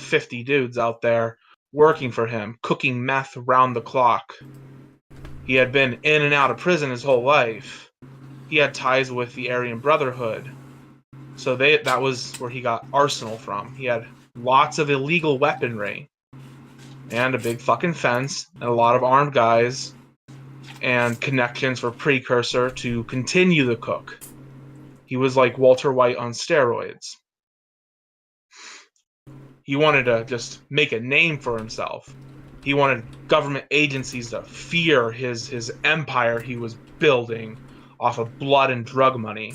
50 dudes out there working for him, cooking meth round the clock. He had been in and out of prison his whole life. He had ties with the Aryan Brotherhood. So that was where he got arsenal from. He had lots of illegal weaponry and a big fucking fence and a lot of armed guys and connections for precursor to continue the cook. He was like Walter White on steroids. He wanted to just make a name for himself. He wanted government agencies to fear his empire he was building off of blood and drug money.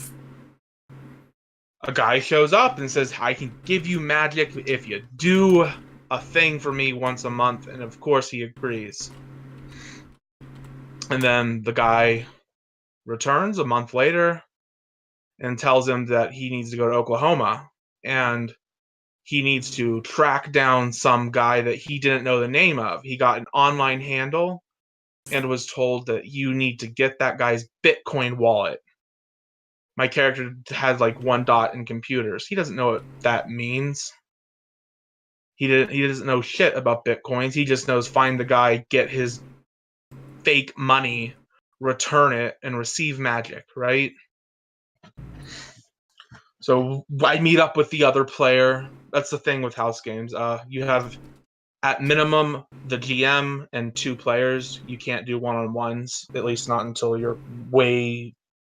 A guy shows up and says, I can give you magic if you do a thing for me once a month. And of course he agrees. And then the guy returns a month later and tells him that he needs to go to Oklahoma. And he needs to track down some guy that he didn't know the name of. He got an online handle and was told that you need to get that guy's Bitcoin wallet. My character has like one dot in computers. He doesn't know what that means. He doesn't know shit about Bitcoins. He just knows find the guy, get his fake money, return it, and receive magic, right? So I meet up with the other player. That's the thing with house games. You have, at minimum, the GM and 2 players. You can't do one-on-ones, at least not until your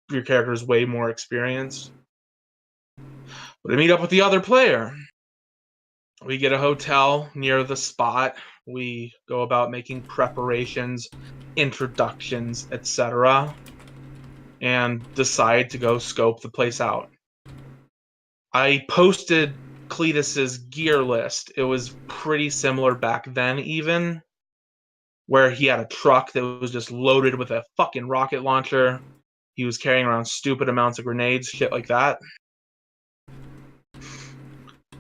character is way more experienced. But I meet up with the other player. We get a hotel near the spot. We go about making preparations, introductions, etc., and decide to go scope the place out. I posted Cletus's gear list. It was pretty similar back then, even, where he had a truck that was just loaded with a fucking rocket launcher. He was carrying around stupid amounts of grenades, shit like that.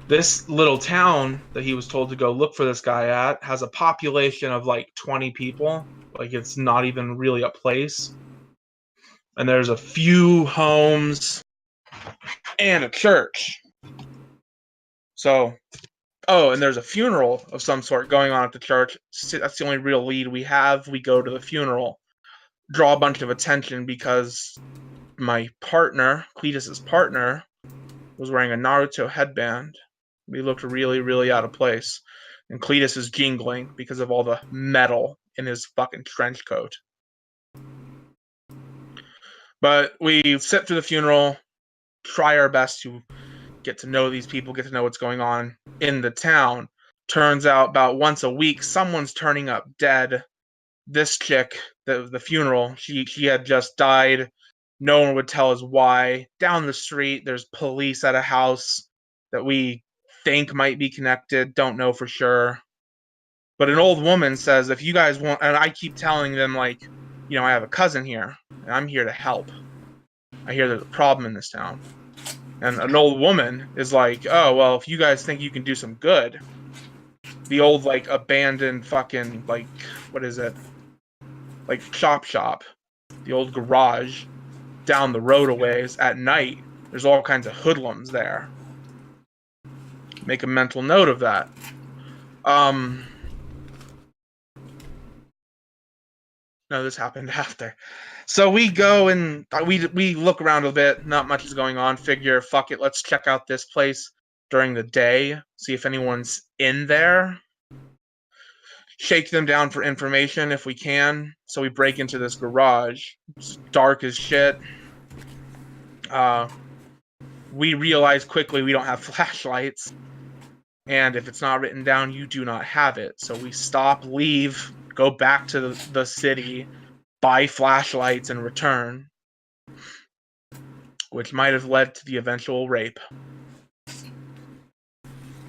This little town that he was told to go look for this guy at has a population of like 20 people. Like, it's not even really a place. And there's a few homes and a church. So, and there's a funeral of some sort going on at the church. That's the only real lead we have. We go to the funeral, draw a bunch of attention because my partner, Cletus's partner, was wearing a Naruto headband. We looked really, really out of place. And Cletus is jingling because of all the metal in his fucking trench coat. But we sit through the funeral, try our best to get to know these people, get to know what's going on in the town. Turns out about once a week, someone's turning up dead. This chick, the funeral, she had just died. No one would tell us why. Down the street, there's police at a house that we think might be connected. Don't know for sure. But an old woman says, if you guys want, and I keep telling them, like, I have a cousin here, and I'm here to help. I hear there's a problem in this town. And an old woman is like, oh, well, if you guys think you can do some good, the old, like, abandoned fucking, like, what is it? Like, shop. The old garage down the road a ways at night, there's all kinds of hoodlums there. Make a mental note of that. No, this happened after. So we go and we look around a bit. Not much is going on. Figure, fuck it, let's check out this place during the day. See if anyone's in there. Shake them down for information if we can. So we break into this garage. It's dark as shit. We realize quickly we don't have flashlights. And if it's not written down, you do not have it. So we stop, leave, go back to the city, buy flashlights, and return. Which might have led to the eventual rape.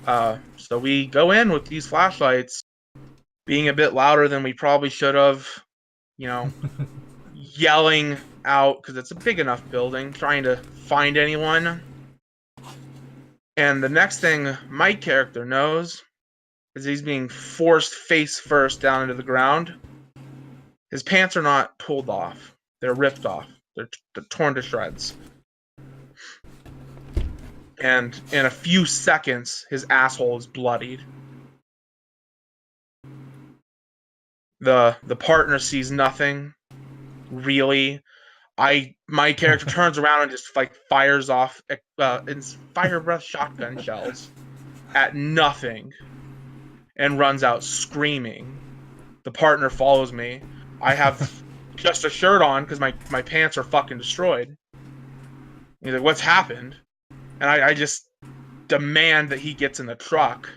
So we go in with these flashlights, being a bit louder than we probably should have. Yelling out, because it's a big enough building, trying to find anyone. And the next thing my character knows is he's being forced face first down into the ground. His pants are not pulled off. They're ripped off. They're torn to shreds. And in a few seconds, his asshole is bloodied. The partner sees nothing, really. My character turns around and just like fires off fire breath shotgun shells at nothing and runs out screaming. The partner follows me. I have just a shirt on because my pants are fucking destroyed. He's like, "What's happened?" And I just demand that he gets in the truck.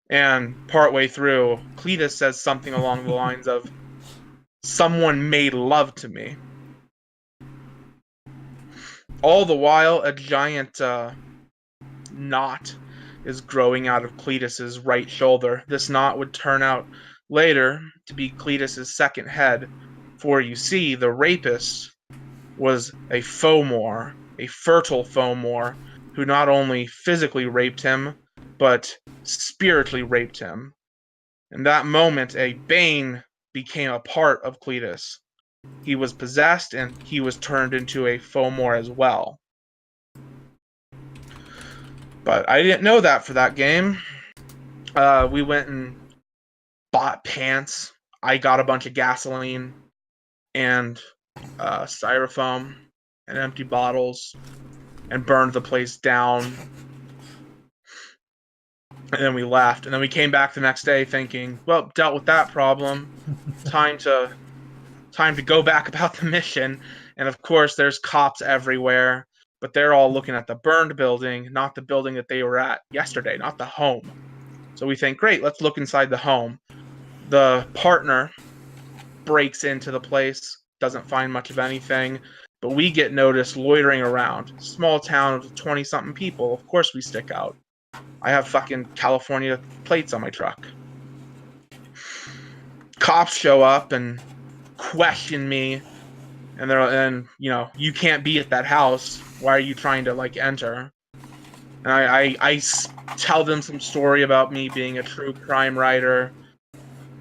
And partway through, Cletus says something along the lines of, "Someone made love to me." All the while, a giant knot is growing out of Cletus's right shoulder. This knot would turn out later to be Cletus's second head, for you see, the rapist was a fomor, a fertile fomor, who not only physically raped him, but spiritually raped him. In that moment, a bane became a part of Cletus. He was possessed and he was turned into a fomor as well. But I didn't know that for that game. We went and bought pants. I got a bunch of gasoline and styrofoam and empty bottles and burned the place down. And then we left. And then we came back the next day thinking, well, dealt with that problem. Time to go back about the mission. And of course, there's cops everywhere. But they're all looking at the burned building, not the building that they were at yesterday, not the home. So we think, great, let's look inside the home. The partner breaks into the place, doesn't find much of anything, but we get noticed loitering around. Small town of 20-something people. Of course we stick out. I have fucking California plates on my truck. Cops show up and question me, and you can't be at that house. Why are you trying to like enter? And I tell them some story about me being a true crime writer,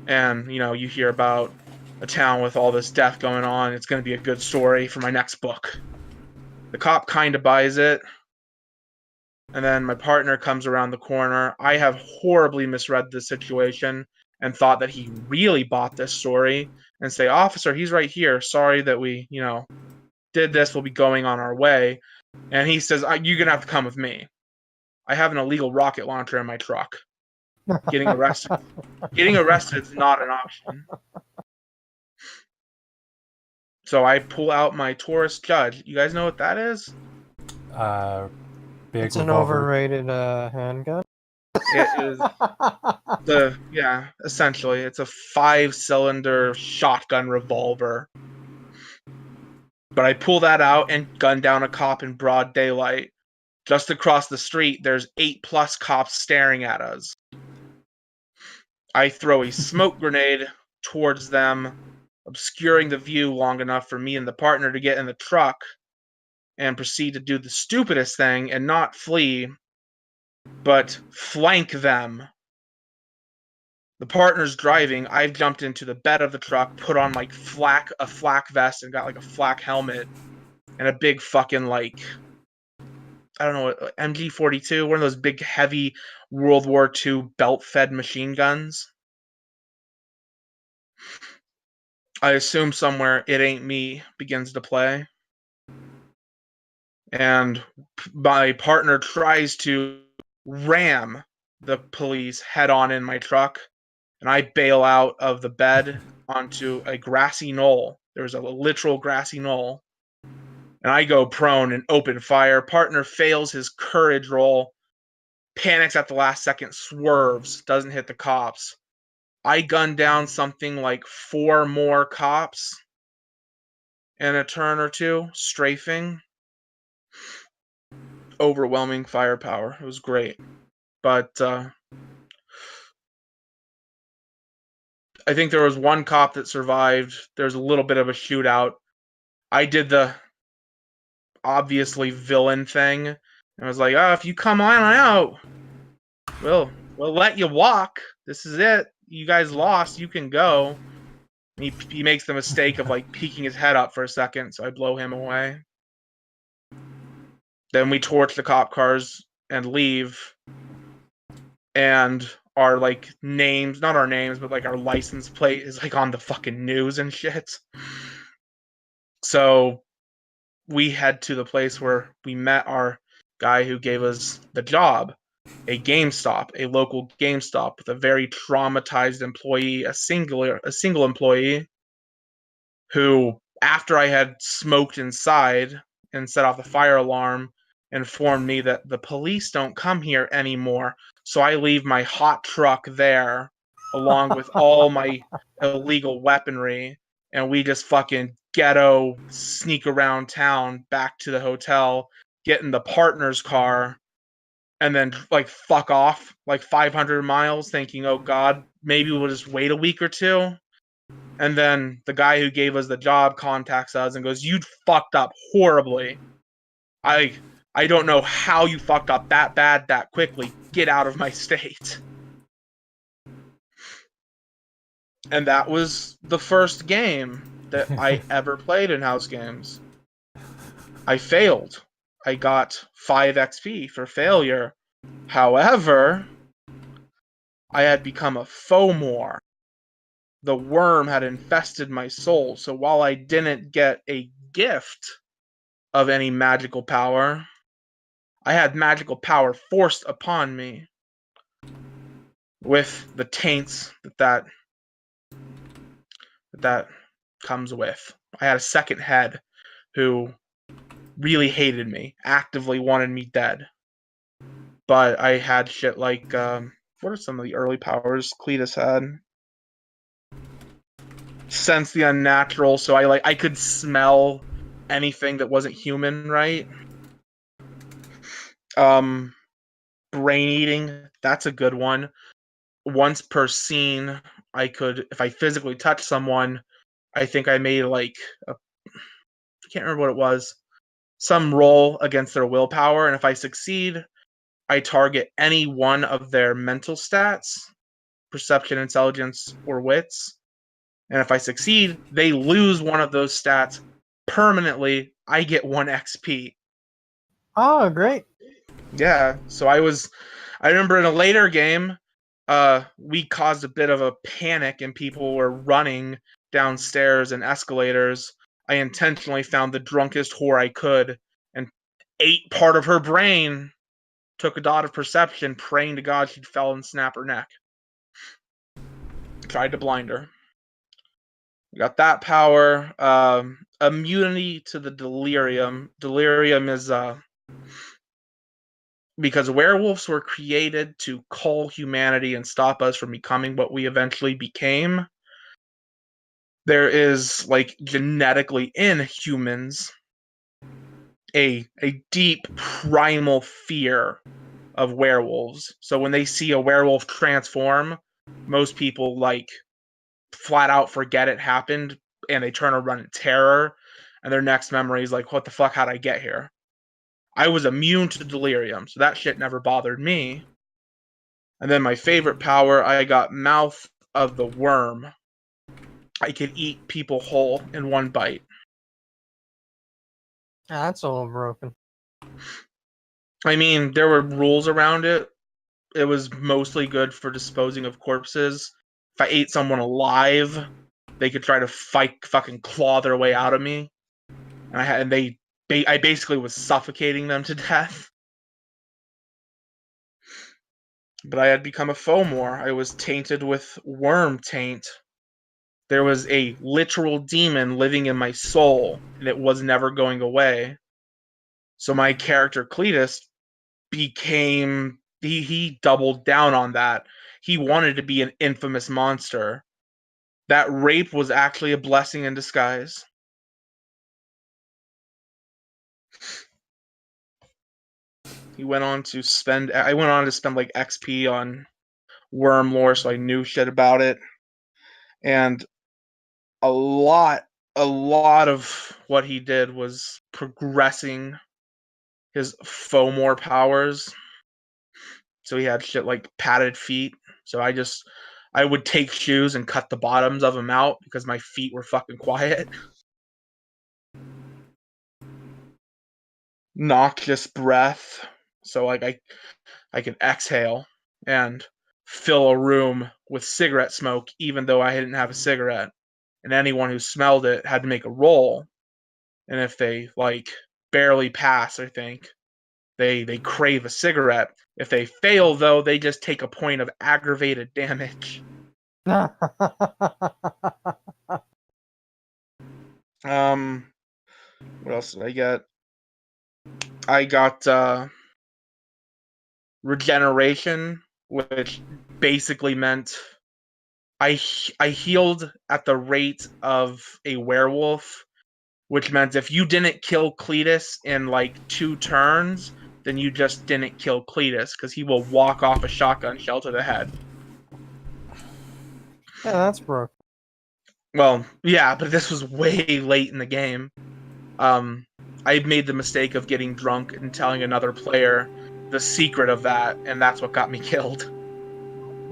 and you hear about a town with all this death going on. It's going to be a good story for my next book. The cop kind of buys it, and then my partner comes around the corner. I have horribly misread the situation and thought that he really bought this story, and say, "Officer, he's right here. Sorry that we, did this. We'll be going on our way." And he says, "You're going to have to come with me. I have an illegal rocket launcher in my truck. Getting arrested is not an option." So I pull out my Taurus Judge. You guys know what that is? Big It's an revolver. overrated handgun. It is essentially, it's a 5-cylinder shotgun revolver. But I pull that out and gun down a cop in broad daylight. Just across the street, there's 8+ cops staring at us. I throw a smoke grenade towards them, obscuring the view long enough for me and the partner to get in the truck, and proceed to do the stupidest thing and not flee, but flank them. The partner's driving. I've jumped into the bed of the truck, put on like a flak vest, and got like a flak helmet and a big fucking like, I don't know, MG42, one of those big heavy World War II belt-fed machine guns. I assume somewhere It Ain't Me begins to play, and my partner tries to ram the police head on in my truck, and I bail out of the bed onto a grassy knoll. There's a literal grassy knoll, and I go prone and open fire. Partner fails his courage roll, panics at the last second, swerves, doesn't hit the cops. I gun down something like 4 more cops in a turn or two, strafing. Overwhelming firepower. It was great. But I think there was one cop that survived. There's a little bit of a shootout. I did the obviously villain thing. And I was like, if you come on out, we'll let you walk. This is it. You guys lost. You can go. And he makes the mistake of like peeking his head up for a second, so I blow him away. Then we torch the cop cars and leave. And our like names, not our names, but like our license plate is like on the fucking news and shit. So we head to the place where we met our guy who gave us the job, a GameStop, a local GameStop with a very traumatized employee, a single employee who, after I had smoked inside and set off the fire alarm, informed me that the police don't come here anymore. So I leave my hot truck there along with all my illegal weaponry, and we just fucking ghetto sneak around town back to the hotel, get in the partner's car, and then like fuck off like 500 miles thinking, oh god, maybe we'll just wait a week or two. And then the guy who gave us the job contacts us and goes, "You fucked up horribly. I I don't know how you fucked up that bad that quickly. Get out of my state." And that was the first game that I ever played in house games. I failed. I got 5 XP for failure. However, I had become a fomor. The worm had infested my soul, so while I didn't get a gift of any magical power, I had magical power forced upon me with the taints that comes with. I had a second head who really hated me, actively wanted me dead. But I had shit like, what are some of the early powers Cletus had? Sense the unnatural, so I could smell anything that wasn't human, right? Brain eating, that's a good one. Once per scene, I could, if I physically touch someone, I think I made like I can't remember what it was, some roll against their willpower, and if I succeed, I target any one of their mental stats, perception, intelligence, or wits. And if I succeed, they lose one of those stats permanently. I get 1 XP. Oh, great. Yeah, so I remember in a later game, we caused a bit of a panic and people were running downstairs and escalators. I intentionally found the drunkest whore I could and ate part of her brain, took a dot of perception, praying to God she'd fell and snap her neck. Tried to blind her. Got that power. Immunity to the delirium. Delirium is because werewolves were created to cull humanity and stop us from becoming what we eventually became. There is, like, genetically in humans a deep primal fear of werewolves. So when they see a werewolf transform, most people like flat out forget it happened and they turn around in terror, and their next memory is like, what the fuck, how'd I get here? I was immune to delirium, so that shit never bothered me. And then my favorite power, I got Mouth of the Worm. I could eat people whole in one bite. That's a little broken. I mean, there were rules around it. It was mostly good for disposing of corpses. If I ate someone alive, they could try to fucking claw their way out of me. And I basically was suffocating them to death. But I had become a fomor. I was tainted with worm taint. There was a literal demon living in my soul, and it was never going away. So my character Cletus became he doubled down on that. He wanted to be an infamous monster. That rape was actually a blessing in disguise. I went on to spend like XP on worm lore, so I knew shit about it. And a lot of what he did was progressing his fomor powers. So he had shit like padded feet. So I would take shoes and cut the bottoms of them out because my feet were fucking quiet. Noxious breath. So like I could exhale, and fill a room with cigarette smoke, even though I didn't have a cigarette. And anyone who smelled it had to make a roll. And if they like barely pass, I think they crave a cigarette. If they fail, though, they just take a point of aggravated damage. What else did I get? I got regeneration, which basically meant I healed at the rate of a werewolf, which meant if you didn't kill Cletus in like 2 turns, then you just didn't kill Cletus because he will walk off a shotgun shell to the head. Yeah, that's broken. Well, yeah, but this was way late in the game. I made the mistake of getting drunk and telling another player the secret of that, and that's what got me killed.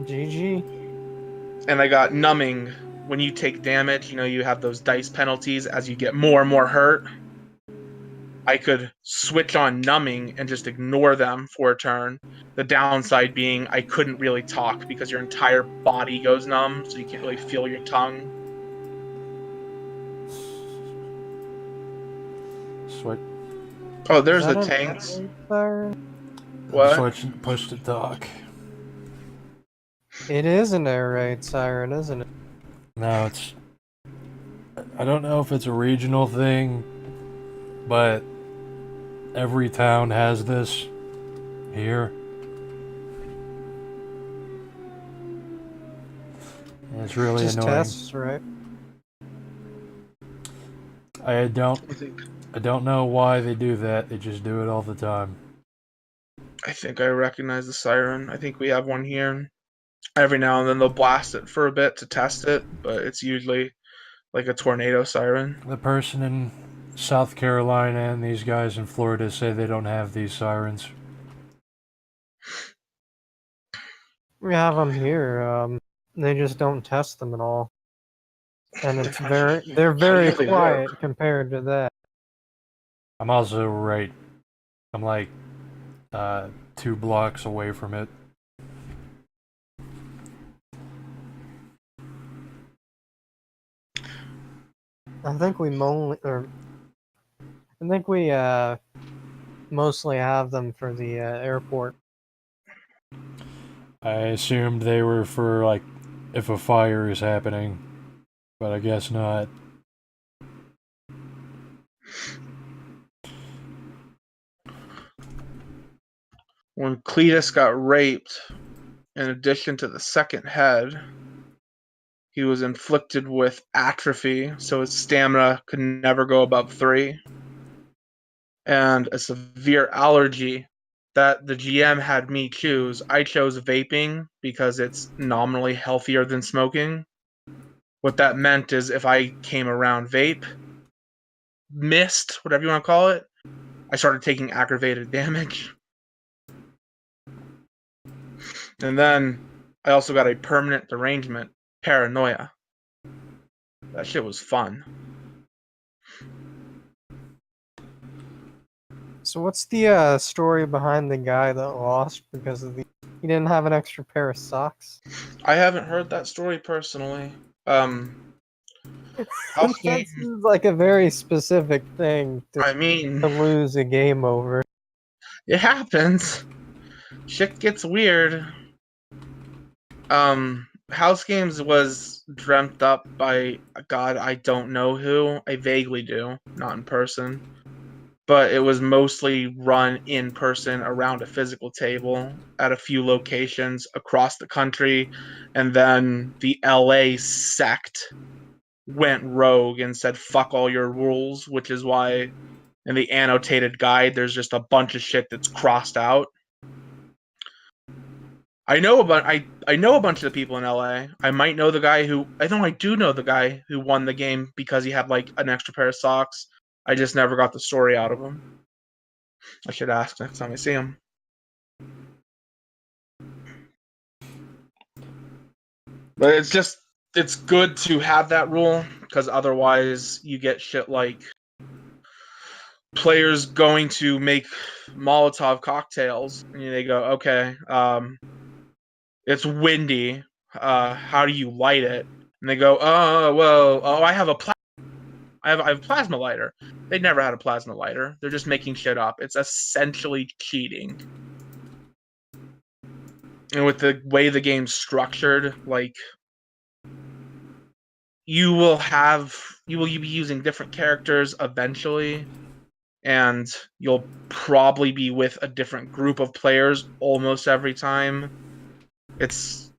GG. And I got numbing. When you take damage, you have those dice penalties as you get more and more hurt. I could switch on numbing and just ignore them for a turn. The downside being I couldn't really talk because your entire body goes numb, so you can't really feel your tongue. Switch. Oh, there's the tanks. What? Switch. Push to talk. It is an air raid siren, isn't it? No, it's. I don't know if it's a regional thing, but every town has this here. And it's really Just annoying. tests, right? I don't know why they do that. They just do it all the time. I think I recognize the siren. I think we have one here. Every now and then they'll blast it for a bit to test it, but it's usually like a tornado siren. The person in South Carolina and these guys in Florida say they don't have these sirens. We have them here. They just don't test them at all, and it's they're very quiet compared to that. I'm also right. I'm like 2 blocks away from it. I think we mostly have them for the airport. I assumed they were for like if a fire is happening, but I guess not. When Cletus got raped, in addition to the second head, he was inflicted with atrophy, so his stamina could never go above 3, and a severe allergy that the GM had me choose. I chose vaping because it's nominally healthier than smoking. What that meant is if I came around vape, mist, whatever you want to call it, I started taking aggravated damage. And then I also got a permanent derangement, paranoia. That shit was fun. So what's the story behind the guy that lost because of he didn't have an extra pair of socks? I haven't heard that story personally. That's like a very specific thing to lose a game over. It happens. Shit gets weird. House Games was dreamt up by God, I don't know who. I vaguely do, not in person. But it was mostly run in person around a physical table at a few locations across the country. And then the LA sect went rogue and said, fuck all your rules, which is why in the annotated guide, there's just a bunch of shit that's crossed out. I know a bunch of the people in LA. I might know the guy who I do know the guy who won the game because he had like an extra pair of socks. I just never got the story out of him. I should ask next time I see him. But it's good to have that rule because otherwise you get shit like players going to make Molotov cocktails and they go, okay, It's windy. How do you light it? And they go, I have a plasma lighter. They never had a plasma lighter. They're just making shit up. It's essentially cheating. And with the way the game's structured, like, you will be using different characters eventually, and you'll probably be with a different group of players almost every time. It's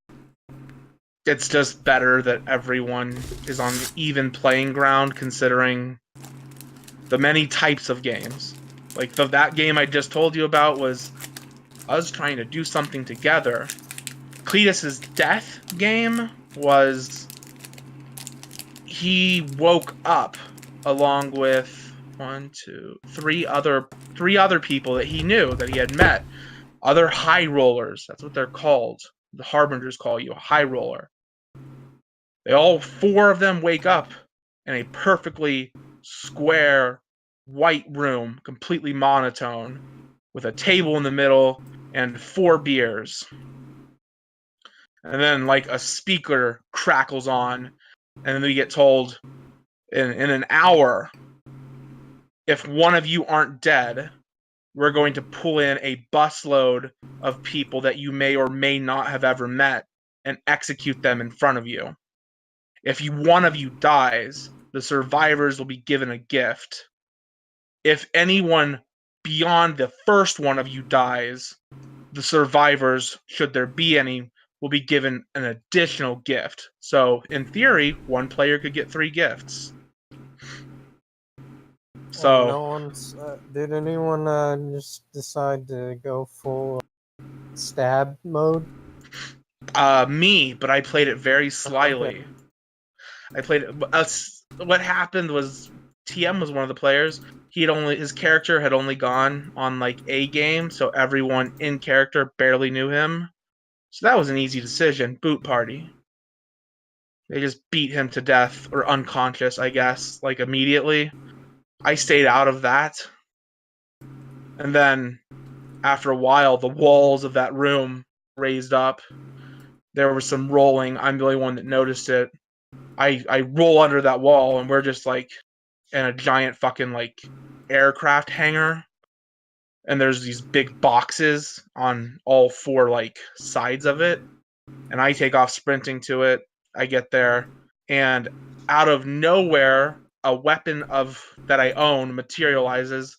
just better that everyone is on even playing ground, considering the many types of games. Like, that game I just told you about was us trying to do something together. Cletus's death game was he woke up along with three other people that he knew, that he had met. Other high rollers, that's what they're called. The Harbingers call you a high roller. All four of them wake up in a perfectly square white room, completely monotone, with a table in the middle and 4 beers. And then, like, a speaker crackles on, and then we get told, in an hour, if one of you aren't dead, we're going to pull in a busload of people that you may or may not have ever met and execute them in front of you. If one of you dies, the survivors will be given a gift. If anyone beyond the first one of you dies, the survivors, should there be any, will be given an additional gift. So, in theory, one player could get 3 gifts. So, no one's. Did anyone just decide to go full stab mode? me, but I played it very slyly. Okay. I played it. What happened was TM was one of the players. His character had only gone on like a game, so everyone in character barely knew him. So that was an easy decision. Boot party. They just beat him to death, or unconscious, I guess, like immediately. I stayed out of that. And then, after a while, the walls of that room raised up. There was some rolling. I'm the only one that noticed it. I roll under that wall, and we're just like in a giant fucking like aircraft hangar. And there's these big boxes on all 4 like sides of it. And I take off sprinting to it. I get there, and out of nowhere, a weapon that I own materializes,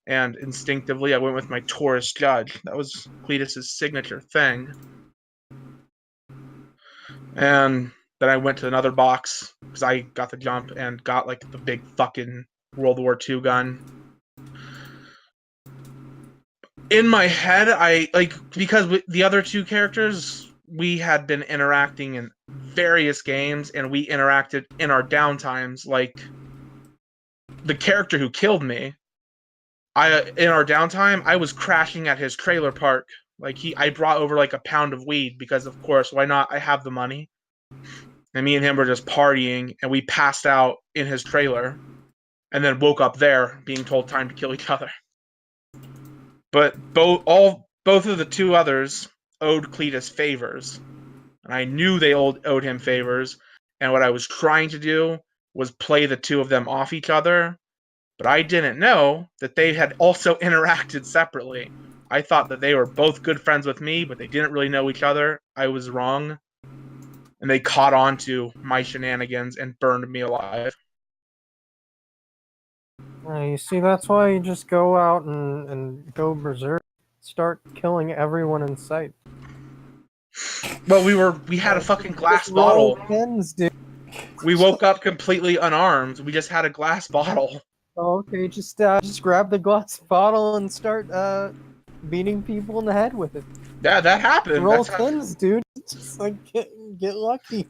and instinctively I went with my Taurus Judge. That was Cletus's signature thing. And then I went to another box, because I got the jump and got like the big fucking World War II gun. In my head, because the other 2 characters, we had been interacting in various games, and we interacted in our downtimes. Like, the character who killed me, in our downtime, I was crashing at his trailer park. Like, I brought over like a pound of weed, because of course, why not? I have the money. And me and him were just partying, and we passed out in his trailer, and then woke up there, being told time to kill each other. But both of the 2 others owed Cletus favors, and I knew they owed him favors. And what I was trying to do was play the 2 of them off each other, but I didn't know that they had also interacted separately. I thought that they were both good friends with me, but they didn't really know each other. I was wrong, and they caught on to my shenanigans and burned me alive. You see, that's why you just go out and go berserk. Start killing everyone in sight. Well, we had a fucking glass Just roll bottle. pins, dude. We woke up completely unarmed. We just had a glass bottle. Oh, okay, just grab the glass bottle and start beating people in the head with it. Yeah, that happened. Roll pins, dude. Just like get lucky.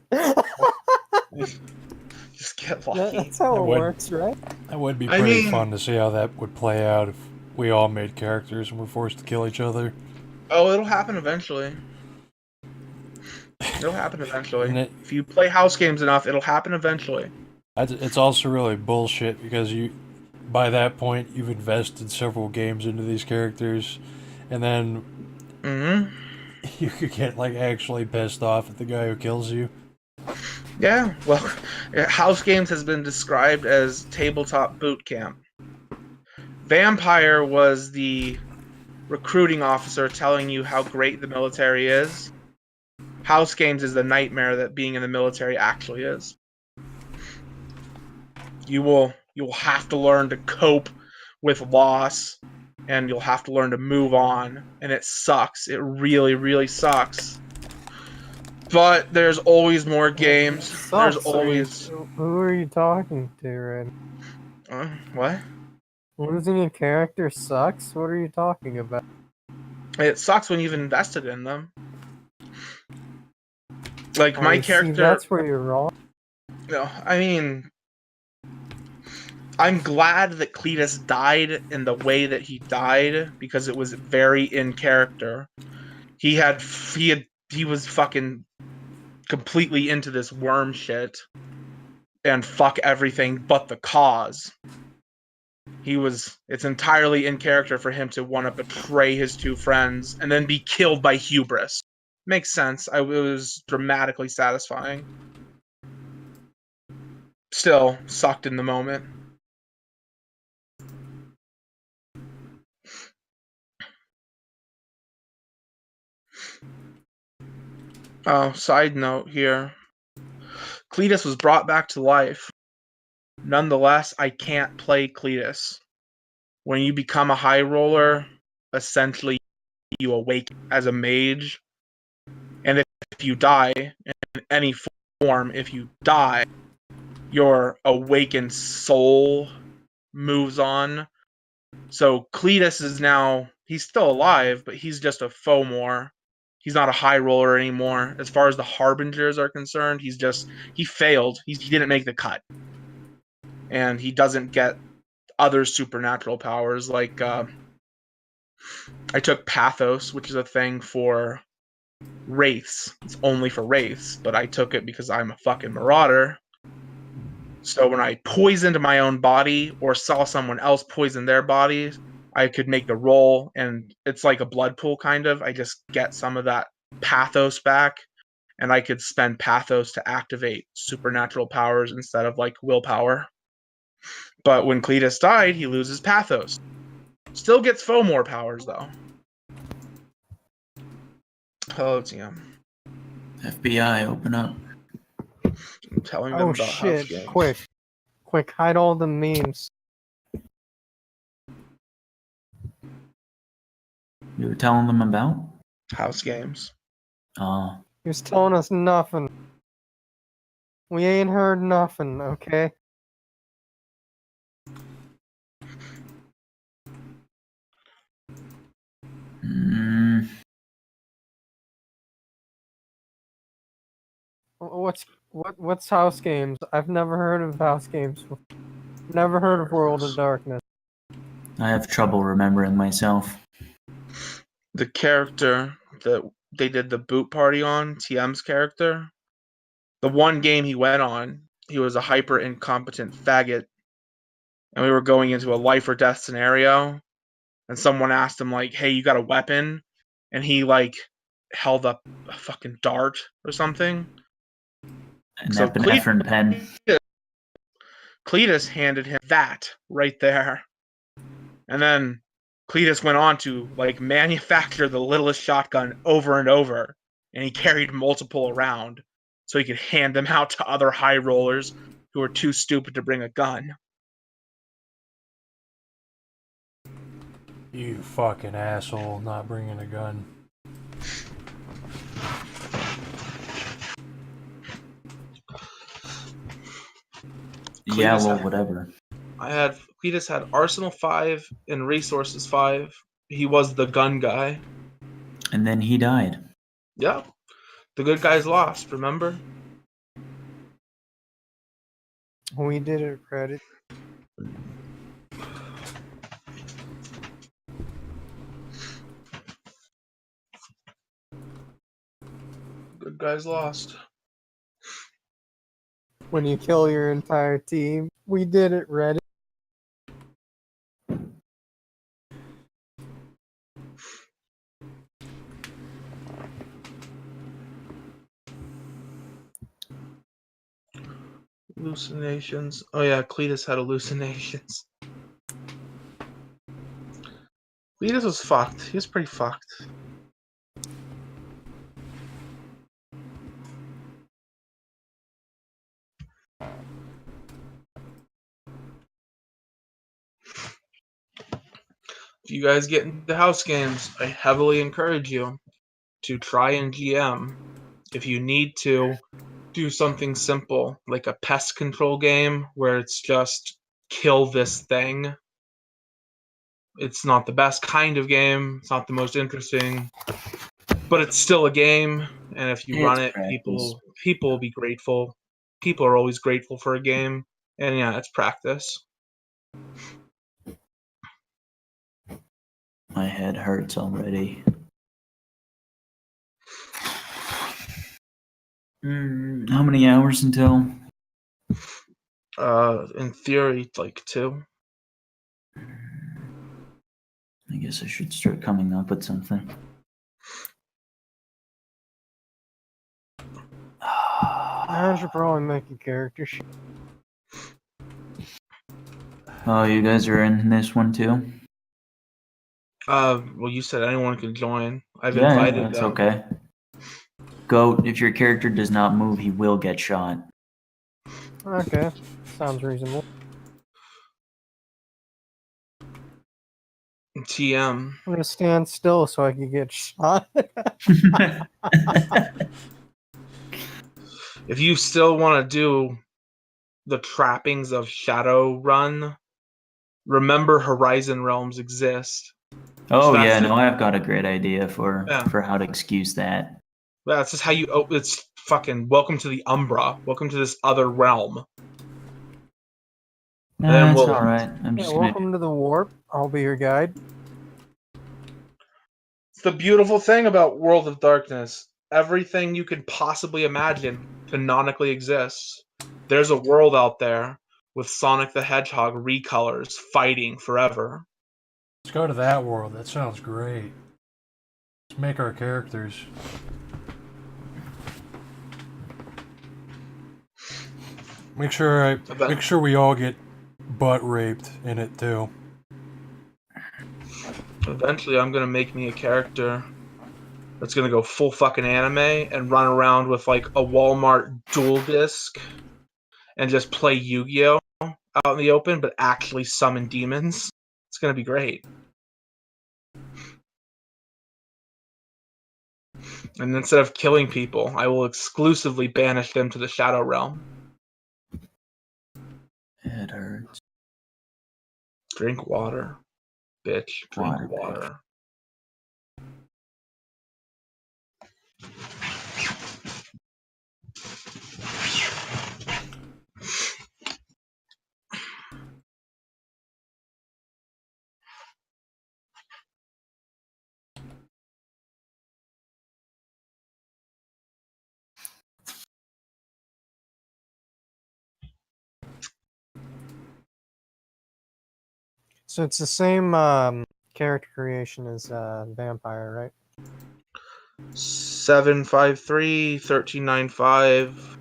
Just get lucky. That's how it works, right? That would be pretty fun to see how that would play out if we all made characters and were forced to kill each other. Oh, it'll happen eventually. It'll happen eventually. If you play house games enough, it'll happen eventually. It's also really bullshit, because by that point, you've invested several games into these characters, and then You could get like actually pissed off at the guy who kills you. Yeah, well, House Games has been described as tabletop boot camp. Vampire was the recruiting officer telling you how great the military is. House Games is the nightmare that being in the military actually is. You will have to learn to cope with loss, and you'll have to learn to move on, and it sucks. It really, really sucks. But there's always more games. There's always... Who are you talking to, Red? What? Losing a character sucks? What are you talking about? It sucks when you've invested in them. Like, my character... See, that's where you're wrong. No, I mean... I'm glad that Cletus died in the way that he died, because it was very in character. He was fucking completely into this worm shit and fuck everything but the cause. It's entirely in character for him to want to betray his two friends and then be killed by hubris. Makes sense. It was dramatically satisfying. Still, sucked in the moment. Oh, side note here. Cletus was brought back to life. Nonetheless, I can't play Cletus. When you become a high roller, essentially you awake as a mage. And if you die in any form, if you die, your awakened soul moves on. So Cletus is now, he's still alive, but he's just a Fomor. He's not a high roller anymore. As far as the Harbingers are concerned, he failed. He didn't make the cut. And he doesn't get other supernatural powers. Like, I took Pathos, which is a thing for wraiths. It's only for wraiths, but I took it because I'm a fucking marauder. So when I poisoned my own body or saw someone else poison their body, I could make the roll, and it's like a blood pool kind of. I just get some of that Pathos back, and I could spend Pathos to activate supernatural powers instead of like willpower. But when Cletus died, he loses Pathos. Still gets Fomor powers though. Hello, TM. FBI, open up. I'm telling them Oh about House shit, Games. quick, hide all the memes. You were telling them about? House Games. Oh, He was telling us nothing. We ain't heard nothing, okay? mm, What's House Games? I've never heard of House Games. Never heard of World of Darkness. I have trouble remembering myself. The character that they did the boot party on, TM's character, the one game he went on, he was a hyper incompetent faggot, and we were going into a life or death scenario, and someone asked him like, "Hey, you got a weapon?" And he like held up a fucking dart or something. An So epinephrine pen. Cletus handed him that right there. And then Cletus went on to like manufacture the littlest shotgun over and over, and he carried multiple around so he could hand them out to other high rollers who were too stupid to bring a gun. You fucking asshole, not bringing a gun. Yeah, well, whatever. Cletus had Arsenal 5 and Resources 5. He was the gun guy. And then he died. Yeah. The good guys lost, remember? We did it, credit. Good guys lost. When you kill your entire team, we did it, Reddit. Hallucinations. Oh yeah, Cletus had hallucinations. Cletus was fucked. He was pretty fucked. If you guys get into house games, I heavily encourage you to try and GM. If you need to, do something simple, like a pest control game where it's just kill this thing. It's not the best kind of game, it's not the most interesting, but it's still a game, and if you run it, people will be grateful. People are always grateful for a game, and yeah, it's practice. My head hurts already. How many hours until? In theory, like 2. I guess I should start coming up with something. I should probably make a character sheet. Oh, you guys are in this one too? Well, you said anyone can join. I've Yeah, invited that's them. okay. Goat, if your character does not move, he will get shot. Okay, sounds reasonable. TM. I'm gonna stand still so I can get shot. If you still want to do the trappings of Shadowrun, remember Horizon Realms exist. Oh So yeah, that's no, I've got a great idea for Yeah. how to excuse that. That's just how you. It's fucking welcome to the Umbra. Welcome to this other realm. Nah, then that's we'll- all right. I'm Yeah, just gonna. welcome to the warp. I'll be your guide. It's the beautiful thing about World of Darkness. Everything you could possibly imagine canonically exists. There's a world out there with Sonic the Hedgehog recolors fighting forever. Let's go to that world. That sounds great. Let's make our characters. Make sure we all get butt raped in it too. Eventually, I'm gonna make me a character that's gonna go full fucking anime and run around with like a Walmart dual disc and just play Yu-Gi-Oh out in the open, but actually summon demons. It's gonna be great. And instead of killing people, I will exclusively banish them to the Shadow Realm. It hurts. Drink water, bitch. Drink Water, water. So it's the same character creation as Vampire, right? 753, 1395,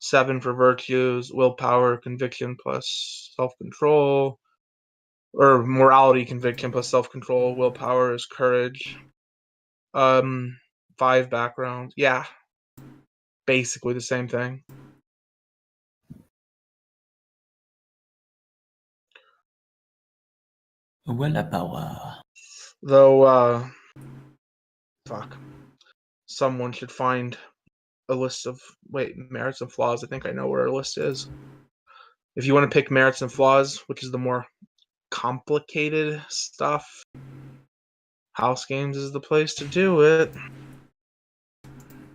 7 for virtues, willpower, conviction plus self-control, or morality, conviction plus self-control. Willpower is courage. 5 background. Yeah, basically the same thing. Willpower. Though, fuck. Someone should find a list of merits and flaws. I think I know where a list is. If you want to pick merits and flaws, which is the more complicated stuff, House Games is the place to do it.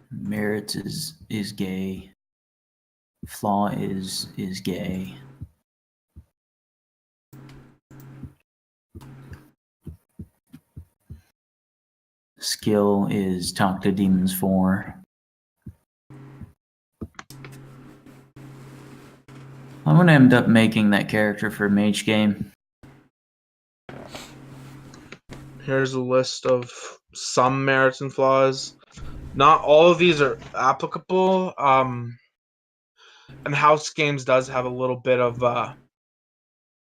Merit is gay. Flaw is gay. Skill is talk to demons 4. I'm gonna end up making that character for Mage Game. Here's a list of some merits and flaws. Not all of these are applicable. And House Games does have a little bit of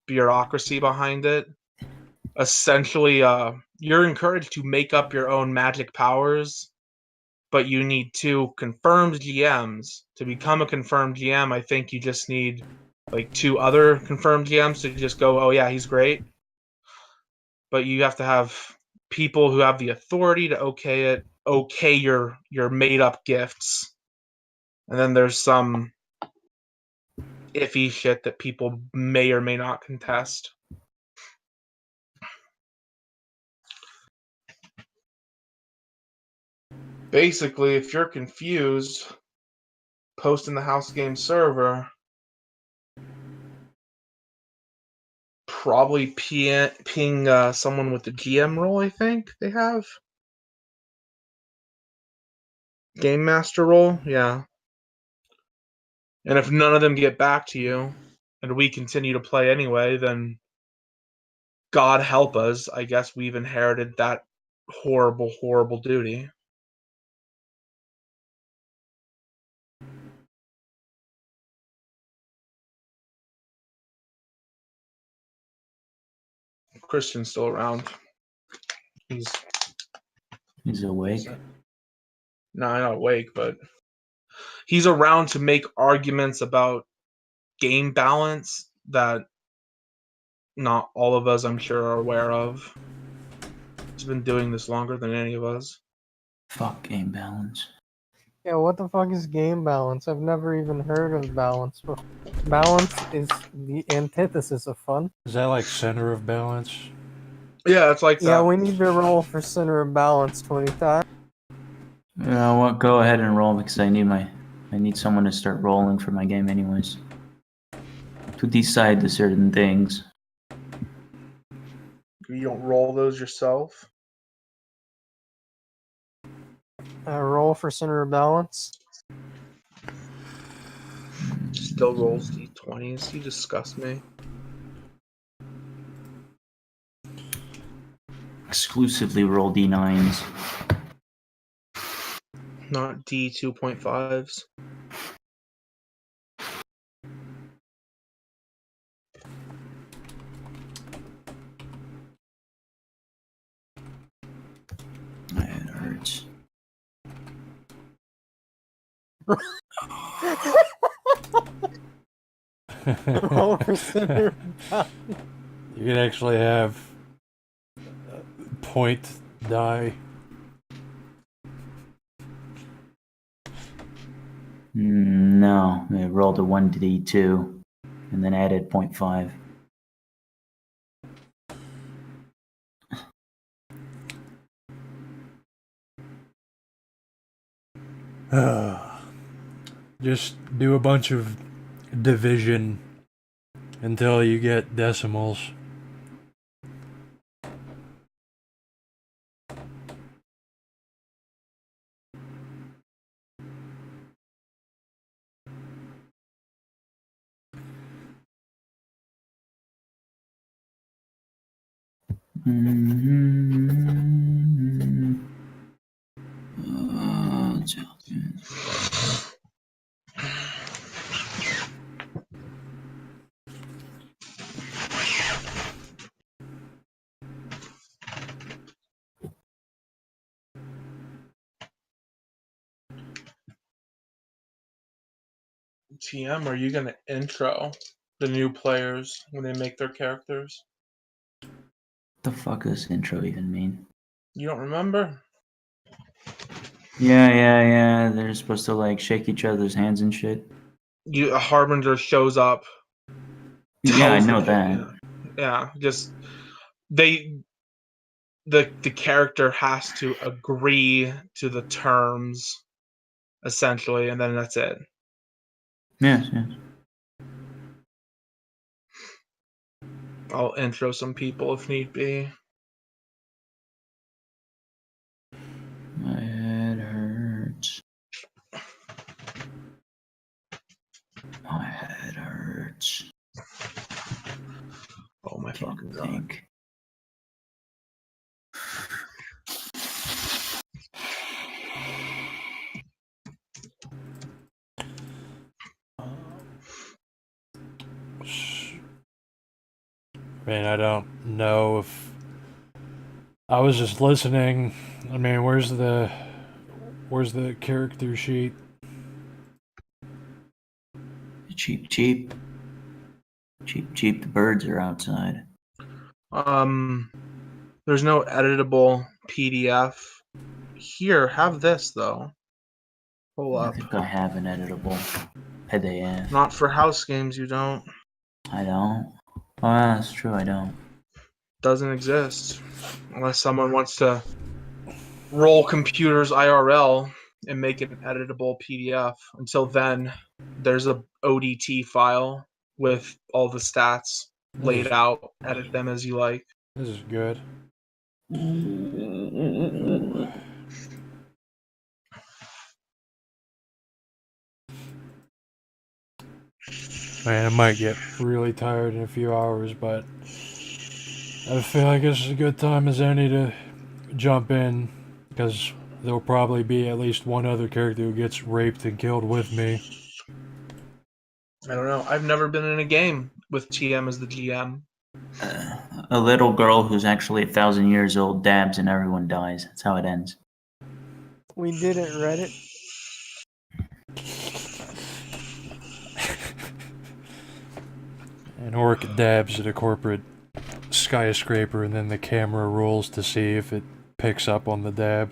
bureaucracy behind it. Essentially, you're encouraged to make up your own magic powers, but you need 2 confirmed GMs. To become a confirmed GM, I think you just need like 2 other confirmed GMs to just go, oh yeah, he's great. But you have to have people who have the authority to okay your made up gifts. And then there's some iffy shit that people may or may not contest. Basically, if you're confused, post in the House Game server. Probably ping someone with the GM role, I think they have. Game Master role, yeah. And if none of them get back to you, and we continue to play anyway, then God help us. I guess we've inherited that horrible, horrible duty. Christian's still around. He's awake. No, not awake, but he's around to make arguments about game balance that not all of us, I'm sure, are aware of. He's been doing this longer than any of us. Fuck game balance. Yeah, what the fuck is game balance? I've never even heard of balance. Balance is the antithesis of fun. Is that like center of balance? Yeah, it's like Yeah, that. we need to roll for center of balance 20 times. Well, go ahead and roll because I need someone to start rolling for my game anyways. To decide the certain things. You don't roll those yourself. Roll for center of balance. Still rolls d20s. You disgust me. Exclusively roll d9s. Not d2.5s. My head hurts. Roll for center of balance. You can actually have point die. No, I rolled a 1d2 and then added 0.5. Just do a bunch of division until you get decimals. TM, are you gonna intro the new players when they make their characters? The fuck does intro even mean? You don't remember? Yeah. They're supposed to like shake each other's hands and shit. A Harbinger shows up. Yeah, I tells the know ca- that. Yeah, just the character has to agree to the terms essentially, and then that's it. Yes. I'll intro some people if need be. My head hurts. My head hurts. Oh my Can't fucking god. think. mean, I don't know if I was just listening. I mean, where's the character sheet? Cheap, cheap. Cheap, cheap. The birds are outside. There's no editable PDF. Here, have this though. Pull I up. think I have an editable PDF. Not for house games, you don't. I don't. Oh, yeah, that's true. I don't. Doesn't exist. Unless someone wants to roll computers IRL and make an editable PDF. Until then, there's a ODT file with all the stats laid out. Edit them as you like. This is good. Man, I might get really tired in a few hours, but I feel like this is a good time as any to jump in, because there'll probably be at least one other character who gets raped and killed with me. I don't know. I've never been in a game with TM as the GM. A little girl who's actually 1,000 years old dabs and everyone dies. That's how it ends. We didn't Reddit. An orc dabs at a corporate skyscraper, and then the camera rolls to see if it picks up on the dab.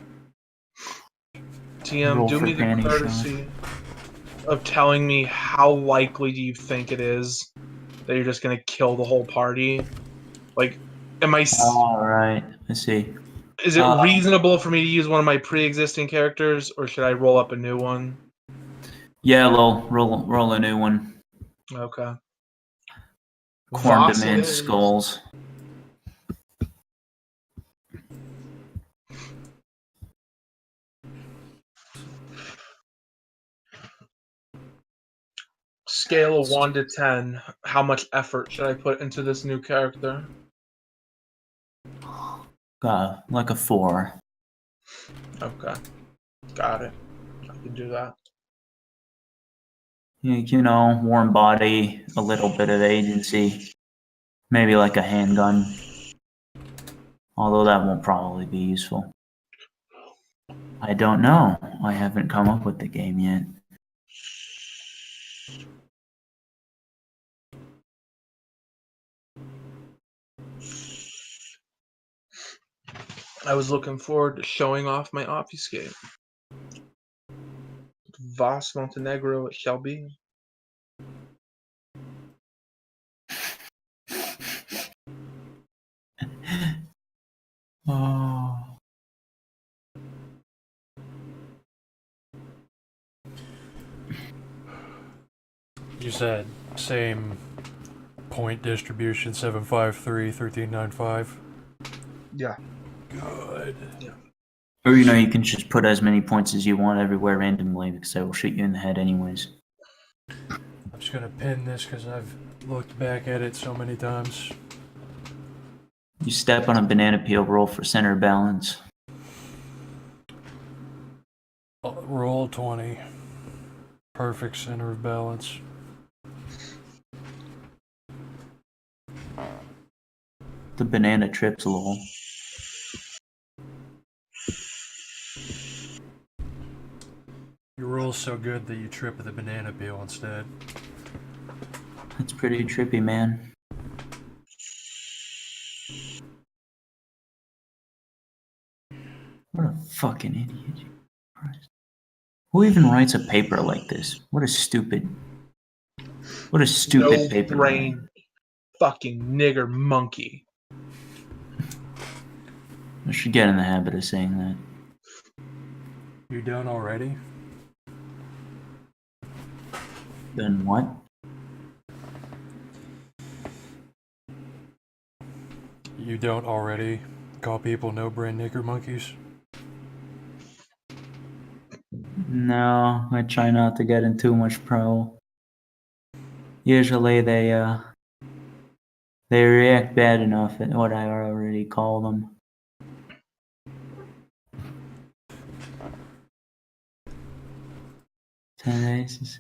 TM, Roll do for me the panty shot. courtesy of telling me how likely do you think it is that you're just gonna kill the whole party? Like, All right. Let's see. is it reasonable for me to use one of my pre-existing characters, or should I roll up a new one? Yeah, roll a new one. Okay. Corn Voss it demands is. skulls. Scale of 1 to 10. How much effort should I put into this new character? Like a 4. Okay. Got it. I can do that. You know, warm body, a little bit of agency, maybe like a handgun. Although that won't probably be useful. I don't know. I haven't come up with the game yet. I was looking forward to showing off my obfuscate. Voss Montenegro it shall be. Oh. You said same point distribution, 753, 1395. Yeah. Good. Or, you know, you can just put as many points as you want everywhere randomly because I will shoot you in the head anyways. I'm just gonna pin this because I've looked back at it so many times. You step on a banana peel, roll for center balance. Roll 20. Perfect center of balance. The banana trips lol. Your roll's so good that you trip with a banana peel instead. That's pretty trippy, man. What a fucking idiot. Christ. Who even writes a paper like this? What a stupid No paper. brain fucking nigger monkey. I should get in the habit of saying that. You done already? Then what? You don't already call people no-brain nigger monkeys? No, I try not to get in too much pro. Usually they react bad enough at what I already call them. Aces.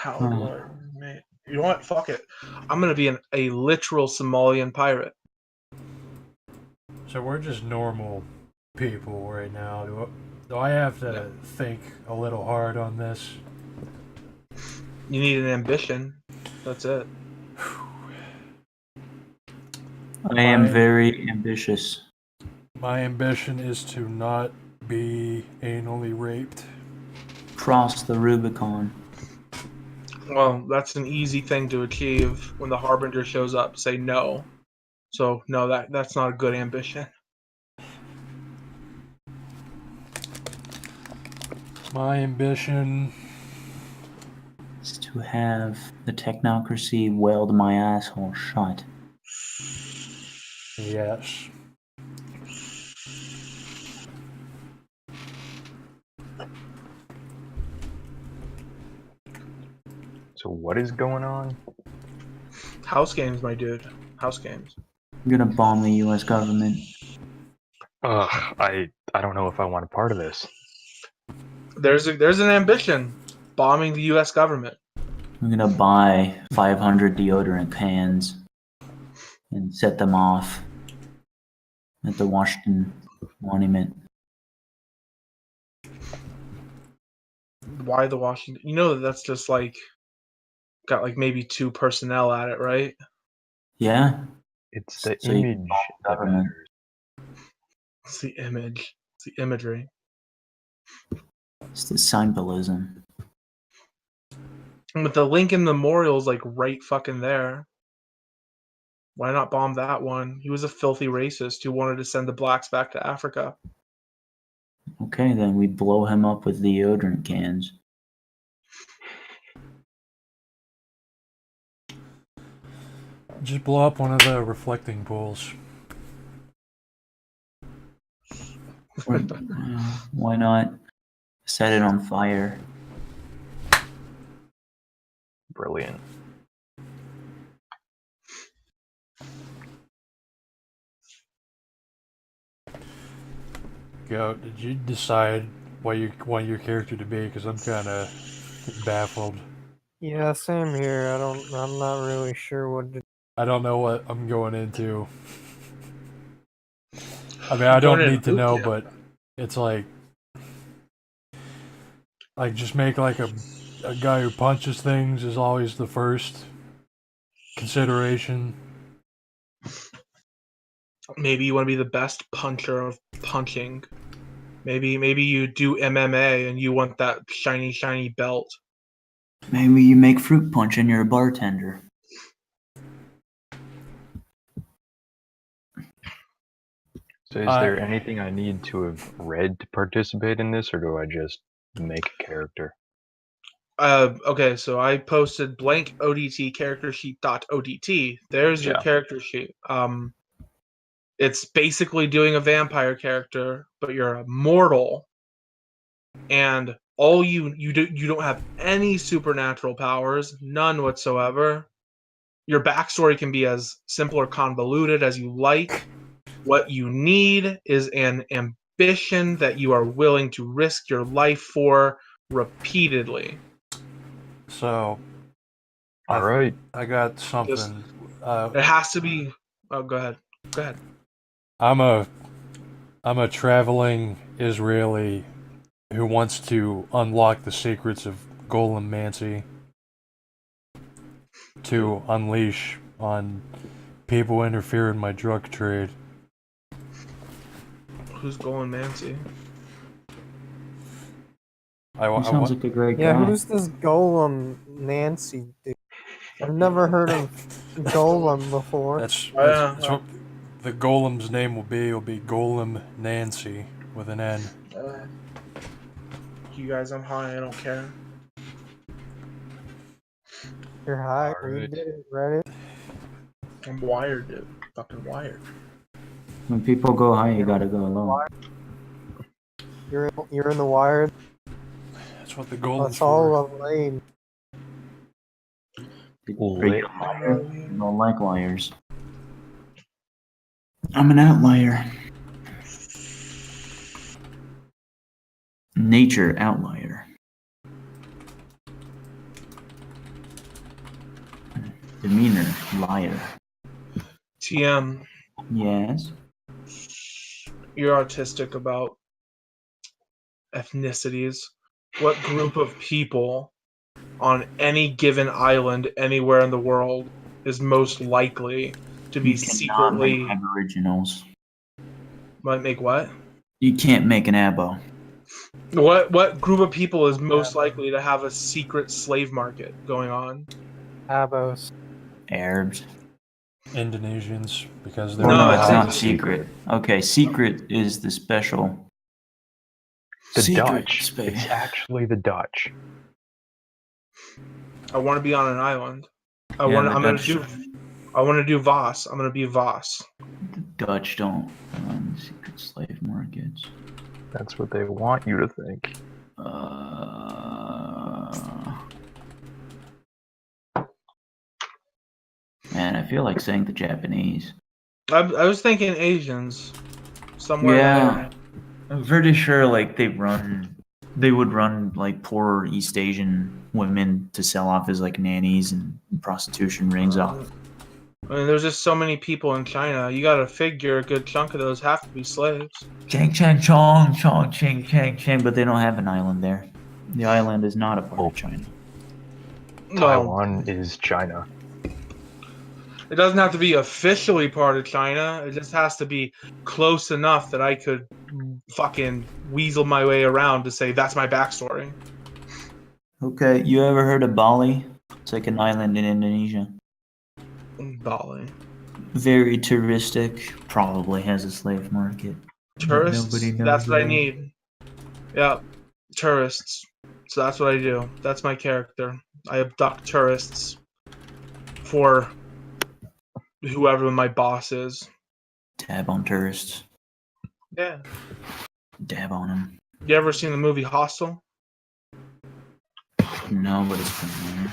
How do I make... You know what? Fuck it. I'm gonna be a literal Somalian pirate. So we're just normal people right now. Do I have to think a little hard on this? You need an ambition. That's it. I am very ambitious. My ambition is to not be anally raped. Cross the Rubicon. Well, that's an easy thing to achieve when the Harbinger shows up. Say no. So no, that's not a good ambition. My ambition Is to have the technocracy weld my asshole shut. yes. So what is going on? House games, my dude. House games. I'm gonna bomb the US government. Ugh, I don't know if I want a part of this. There's an ambition. Bombing the US government. I'm gonna buy 500 deodorant cans and set them off at the Washington Monument. Why the Washington? You know that's just like got like maybe 2 personnel at it, right? Yeah? It's the So you image bomb that government. matters. It's the image. It's the imagery. It's the symbolism. And with the Lincoln Memorial's like right fucking there. Why not bomb that one? He was a filthy racist who wanted to send the blacks back to Africa. Okay, then we blow him up with deodorant cans. Just blow up one of the reflecting pools. Or, why not set it on fire? Brilliant. Go. Did you decide what you want your character to be? Because I'm kind of baffled. Yeah, same here. I'm not really sure what to. I don't know what I'm going into. I mean, I don't need to know, but it's like just make like a guy who punches things is always the first consideration. Maybe you want to be the best puncher of punching. Maybe you do MMA and you want that shiny belt. Maybe you make fruit punch and you're a bartender. So is there anything I need to have read to participate in this, or do I just make a character? Okay, so I posted blank ODT character sheet .odt. There's your character sheet. It's basically doing a vampire character, but you're a mortal, and all you don't have any supernatural powers, none whatsoever. Your backstory can be as simple or convoluted as you like. What you need is an ambition that you are willing to risk your life for repeatedly. So, All right. I got something. Just, it has to be. Oh, go ahead. Go ahead. I'm a traveling Israeli who wants to unlock the secrets of golem mancy to unleash on people who interfere in my drug trade. Who's going Mancy? He sounds like a great guy. Yeah, who's this Golem Nancy dude? I've never heard of Golem before. That's what the golem's name will be. It'll be Golem Nancy with an N. You guys, I'm high. I don't care. You're high. All We right. did it, Reddit. I'm wired, dude. Fucking wired. When people go high, you gotta go low. You're in the wired. That's what the golem's That's for. all of lane. Are you a liar? I don't like liars. I'm an outlier. Nature outlier. demeanor, liar. TM, Yes. you're autistic about ethnicities. What group of people on any given island anywhere in the world is most likely to be You cannot make secretly aboriginals. might make what? You can't make an abo. What group of people is most likely to have a secret slave market going on? Abos. Arabs. Indonesians, because they're Oh, no, No, it's I not think secret. Okay, secret is the special. The Secret Dutch. space. It's actually the Dutch. I want to be on an island. I Yeah, want. the I'm gonna Dutch- do. I want to do Voss. I'm gonna be Voss. The Dutch don't run secret slave markets. That's what they want you to think. Man, I feel like saying the Japanese. I was thinking Asians, somewhere. Yeah, I'm pretty sure like they would run like poor East Asian women to sell off as like nannies and prostitution rings off. I mean, there's just so many people in China. You got to figure a good chunk of those have to be slaves. Chang chang chong chong ching chang chang, but they don't have an island there. The island is not a part of China. No, Taiwan is China. it doesn't have to be officially part of China. It just has to be close enough that I could fucking weasel my way around to say that's my backstory. Okay, you ever heard of Bali? It's like an island in Indonesia. Bali. Very touristic. Probably has a slave market. Tourists? Nobody knows That's what I about. need. Yeah, tourists. So that's what I do. That's my character. I abduct tourists for whoever my boss is. Dab on tourists. Yeah. Dab on them. You ever seen the movie Hostel? No, but it's familiar.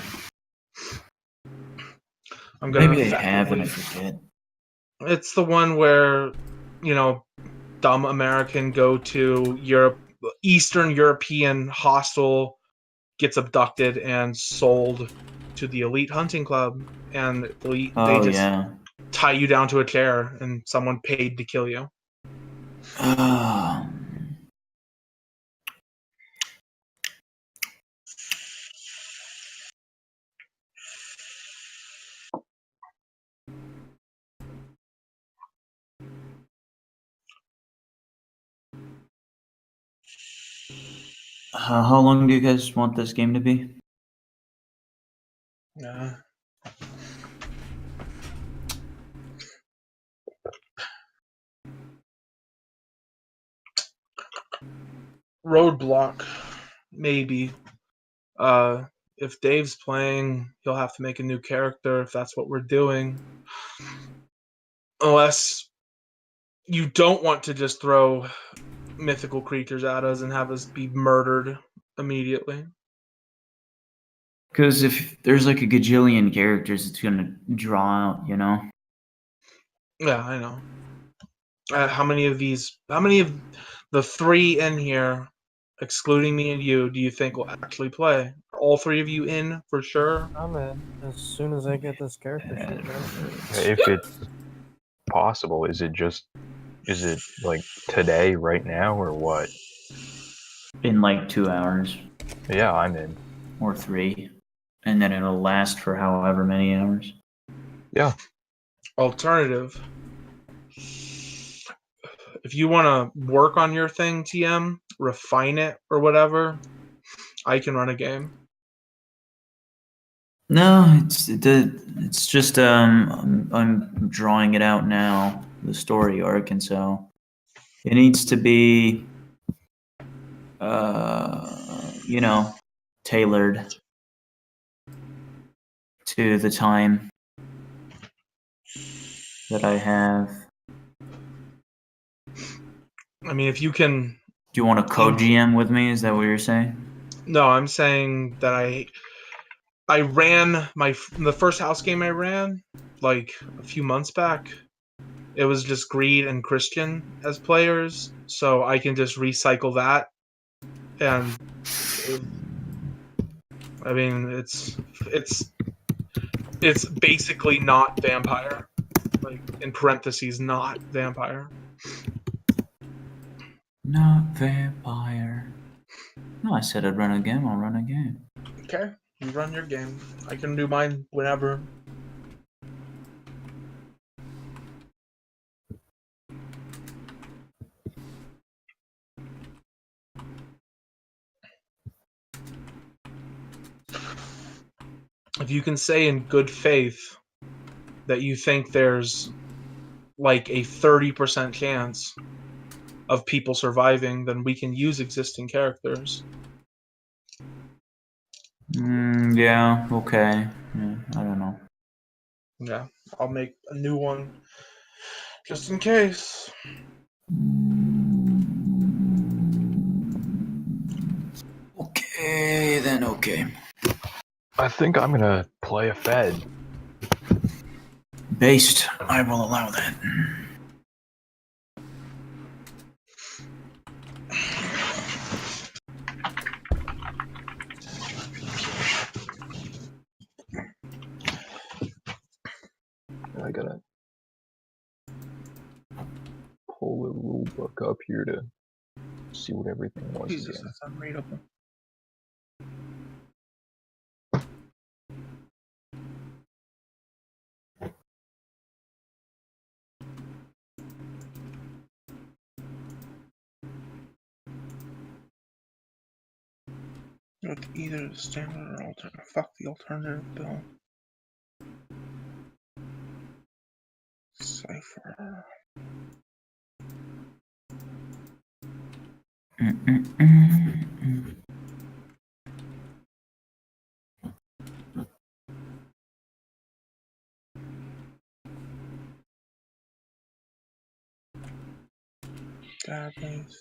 I'm gonna Maybe I have and I effectively- forget. It's the one where, you know, dumb American go to Europe, Eastern European hostel, gets abducted and sold to the elite hunting club, and they Oh just yeah. tie you down to a chair, and someone paid to kill you. How long do you guys want this game to be? Yeah. Roadblock, maybe. If Dave's playing, he'll have to make a new character if that's what we're doing. Unless you don't want to just throw mythical creatures at us and have us be murdered immediately. Because if there's like a gajillion characters, it's gonna draw out, you know? Yeah, I know. How many of the three in here, excluding me and you, do you think will actually play? Are all three of you in for sure? I'm in as soon as I get this character sheet done. If it's possible, is it like today, right now, or what? In like 2 hours Yeah, I'm in. or 3. And then it'll last for however many hours. Yeah. Alternative. If you want to work on your thing, TM, refine it or whatever, I can run a game. No, it's just I'm drawing it out now, the story arc, and so it needs to be you know, tailored to the time that I have. I mean, if you can. Do you want a co-GM with me? Is that what you're saying? No, I'm saying that I ran the first house game I ran like a few months back. It was just Greed and Christian as players, so I can just recycle that. And I mean, it's it's basically not vampire. Like, in parentheses, not vampire. Not vampire. No, I said I'd run a game. I'll run a game. Okay, you run your game. I can do mine whenever. If you can say in good faith that you think there's like a 30% chance of people surviving, then we can use existing characters. Yeah, okay. Yeah, I don't know. Yeah, I'll make a new one just in case. Okay, then okay. I think I'm gonna play a Fed. Based, I will allow that. I gotta pull the rule book up here to see what everything was Jesus, again. that's unreadable. With either the standard or alternative. Fuck the alternative bill. Cipher. Database.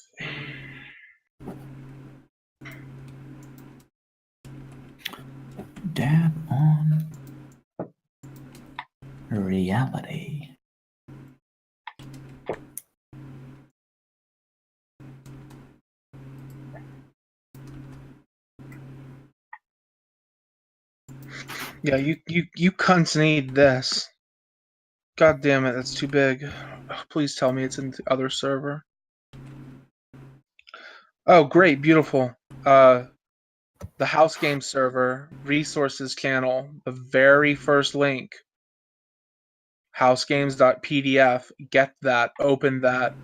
Dab on reality. Yeah, you cunts need this. God damn it, that's too big. Please tell me it's in the other server. Oh, great, beautiful. The house game server, resources channel, the very first link. housegames.pdf. Get that, open that.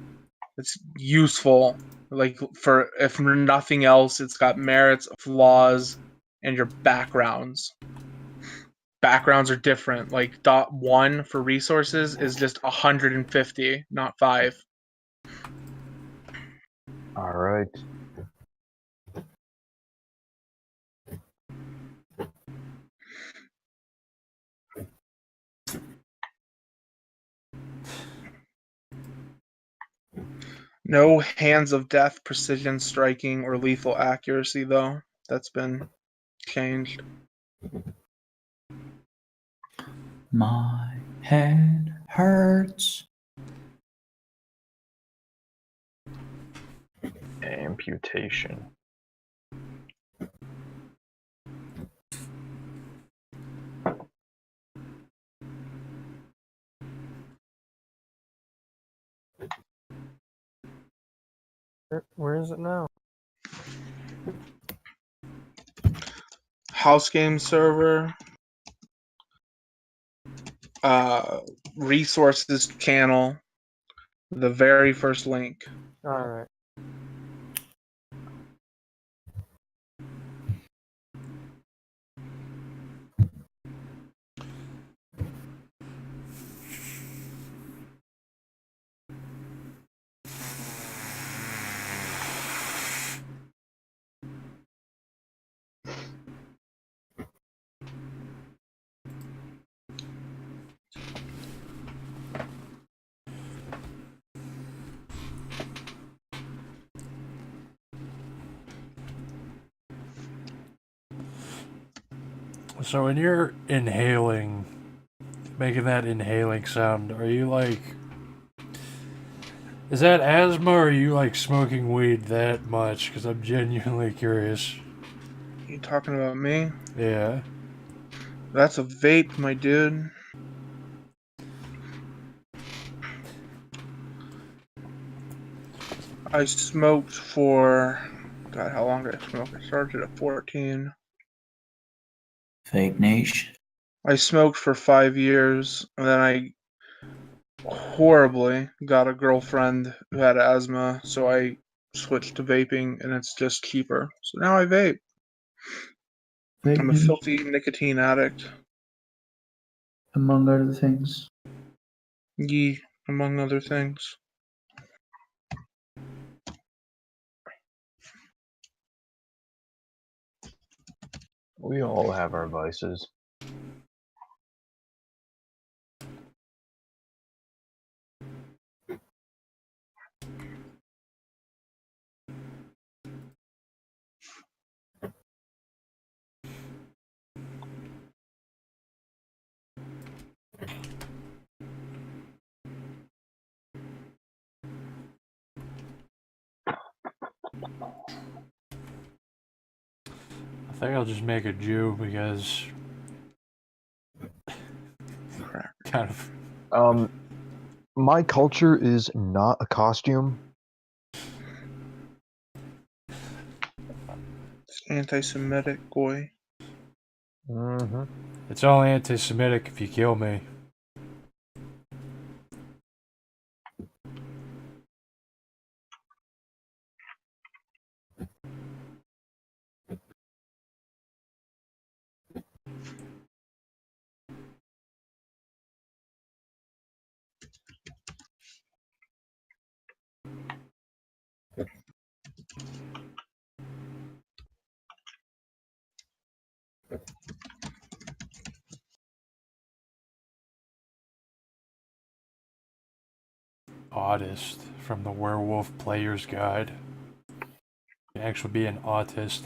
It's useful. Like, for if for nothing else, it's got merits, flaws, and your backgrounds. Backgrounds are different. Like .1 for resources is just 150, not 5. All right. No hands of death, precision striking, or lethal accuracy, though. That's been changed. My head hurts. Amputation. Where is it now? House game server. Resources channel. The very first link. All right. So when you're inhaling, making that inhaling sound, are you like... Is that asthma or are you like smoking weed that much? Because I'm genuinely curious. You talking about me? Yeah. That's a vape, my dude. I smoked for... God, how long did I smoke? I started at 14. Fake niche. I smoked for 5 years, and then I horribly got a girlfriend who had asthma, so I switched to vaping, and it's just cheaper. So now I vape. Fake I'm a niche, filthy nicotine addict. among other things. Yee, among other things. We all have our vices. I think I'll just make a Jew because Crap. kind of. My culture is not a costume. It's anti-Semitic, boy. Mm-hmm. It's only anti-Semitic if you kill me. Autist from the Werewolf Player's Guide. You can actually be an autist.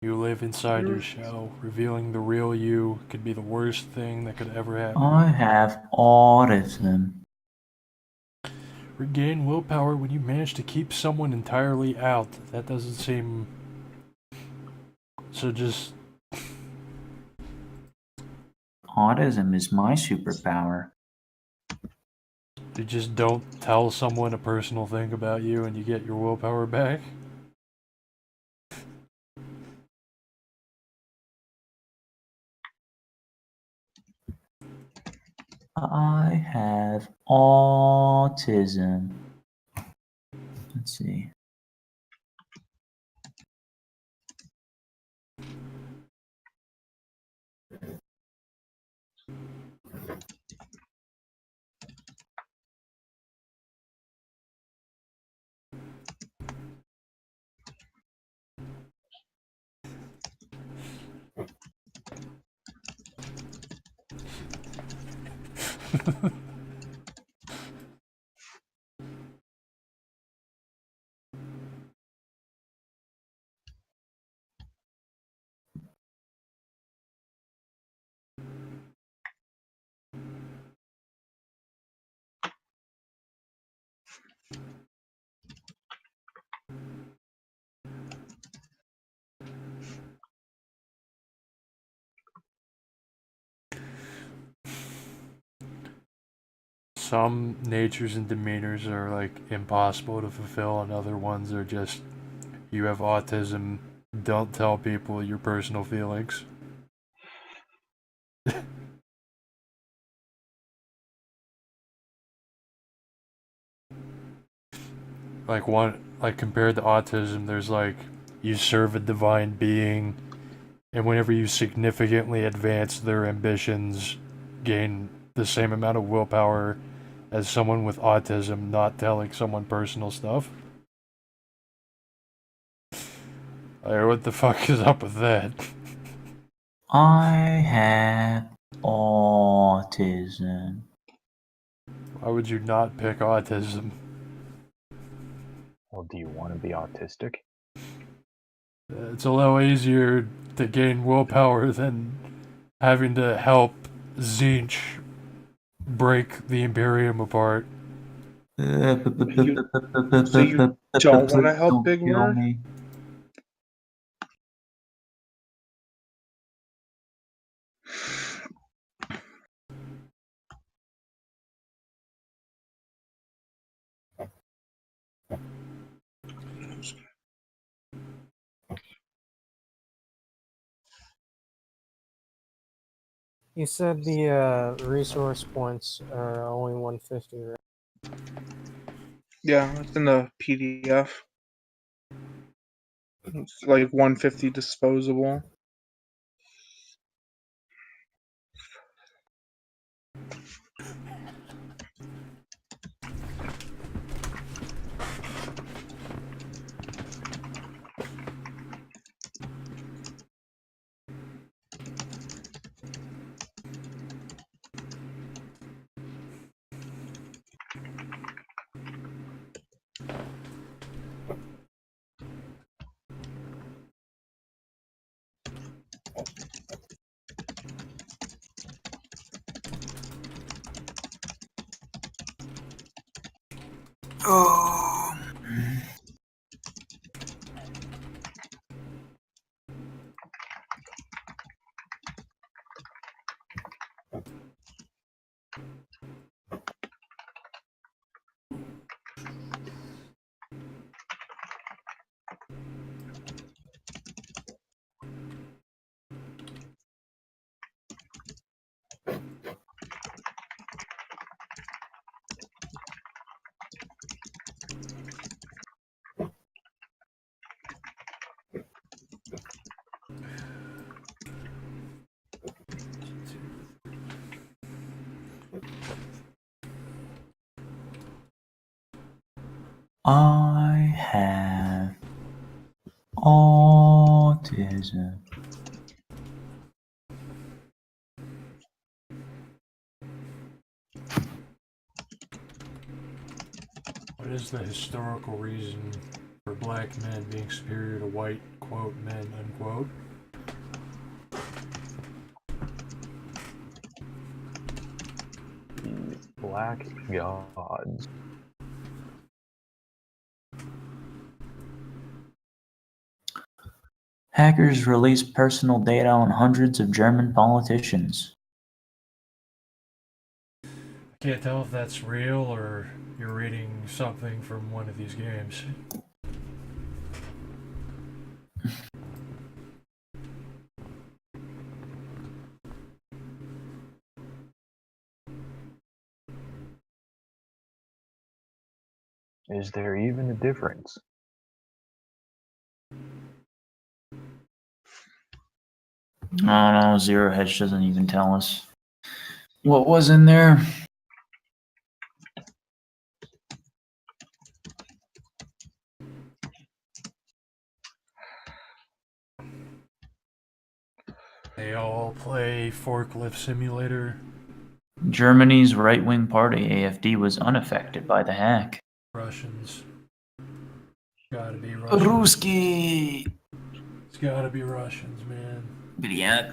You live inside your shell. Revealing the real you could be the worst thing that could ever happen. I have autism. Regain willpower when you manage to keep someone entirely out. That doesn't seem... So just... Autism is my superpower. You just don't tell someone a personal thing about you and you get your willpower back? I have autism. Let's see. Some natures and demeanors are like impossible to fulfill, and other ones are just you have autism, don't tell people your personal feelings. Like compared to autism, there's like you serve a divine being, and whenever you significantly advance their ambitions, gain the same amount of willpower as someone with autism not telling someone personal stuff. Like, what the fuck is up with that? I have autism. Why would you not pick autism? Well, do you want to be autistic? It's a little easier to gain willpower than having to help Zinch break the Imperium apart. So you don't want to help Don't Big kill Word? me. You said the resource points are only 150, right? Yeah, it's in the PDF. It's like 150 disposable. Oh. I have autism. What is the historical reason for black men being superior to white, quote, men, unquote? The black gods. Hackers released personal data on hundreds of German politicians. I can't tell if that's real or you're reading something from one of these games. Is there even a difference? I don't know, Zero Hedge doesn't even tell us what was in there. They all play Forklift Simulator. Germany's right-wing party, AfD, was unaffected by the hack. Russians. Gotta be Russians. Ruski! It's gotta be Russians, man. Yeah.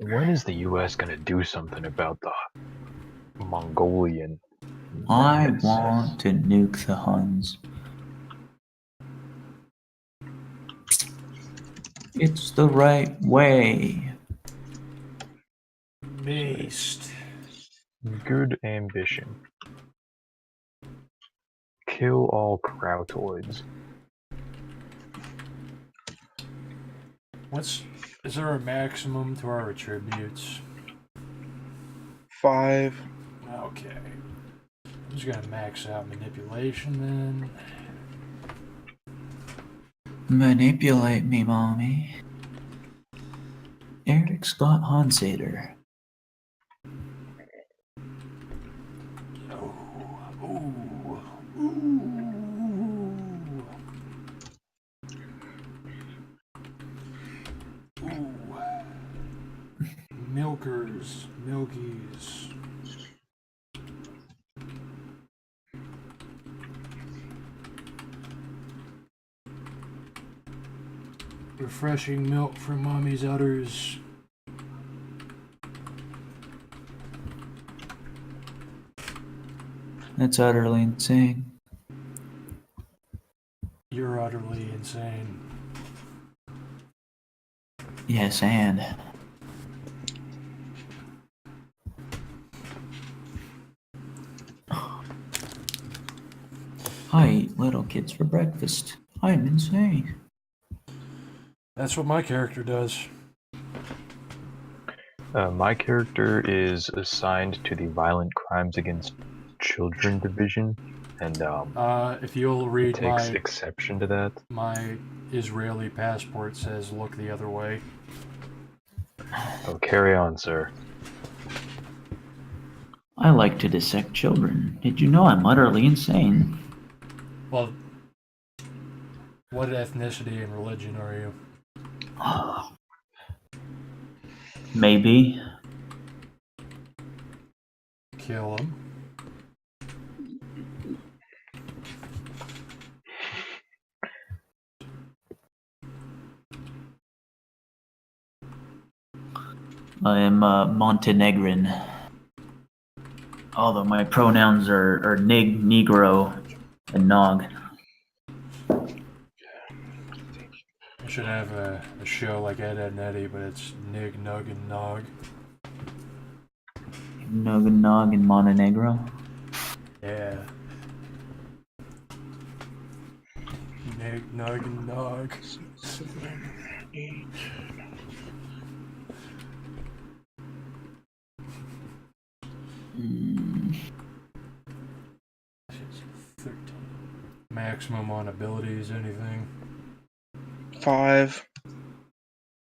When is the US gonna do something about the Mongolian I menace? want to nuke the Huns. It's the right way. Based. Good ambition. Kill all Krautoids. Is there a maximum to our attributes? 5. Okay. I'm just gonna max out manipulation then. Manipulate me, mommy. Eric Scott Hansader. Milkers, milkies. Refreshing milk from mommy's udders. That's utterly insane. You're utterly insane. Yes, and I eat little kids for breakfast. I'm insane. That's what my character does. My character is assigned to the Violent Crimes Against Children Division, and If you'll he read takes exception to that. my Israeli passport says look the other way. Oh, carry on, sir. I like to dissect children. Did you know I'm utterly insane? Well, what ethnicity and religion are you? Maybe. Kill him. I am Montenegrin. Although my pronouns are nig, negro, and nog. I should have a show like Ed, Ed and Eddie, but it's Nig, Nug, and Nog. Nog and nog in Montenegro. Yeah. Nig, Nug, and Nog. 7, 8. Shit's 13. Maximum on abilities, anything. 5.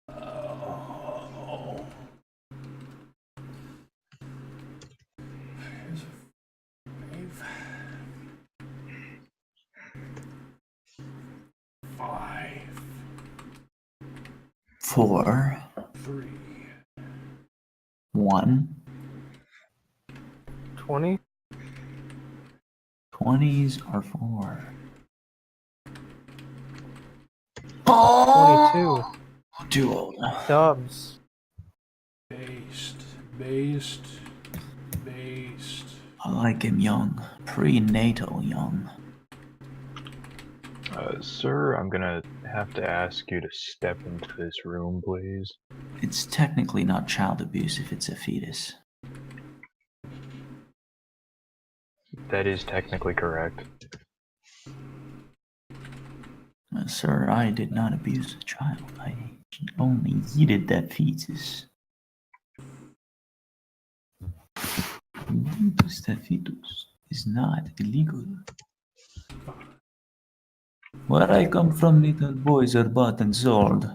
Oh. Here's a 5. 4, 3. 1. 20? 20s are 4. 22. Too old. Dubs. Based. I like him young. Prenatal young. Sir, I'm gonna have to ask you to step into this room, please. It's technically not child abuse if it's a fetus. That is technically correct. Sir, I did not abuse a child. I only yeeted that fetus. Yeetus that fetus is not illegal. Where I come from, little boys are bought and sold.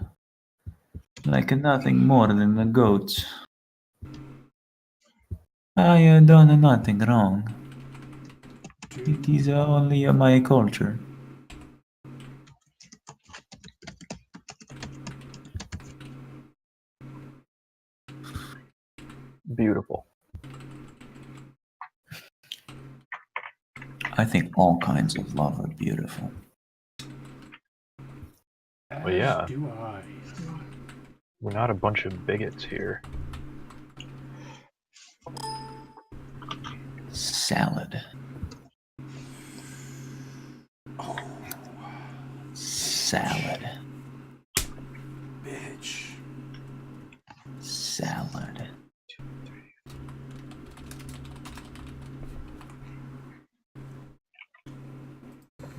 Like nothing more than the goats. I done nothing wrong. It is only my culture. Beautiful. I think all kinds of love are beautiful. As yeah. do I. We're not a bunch of bigots here. Salad. Oh, Salad. bitch. Salad.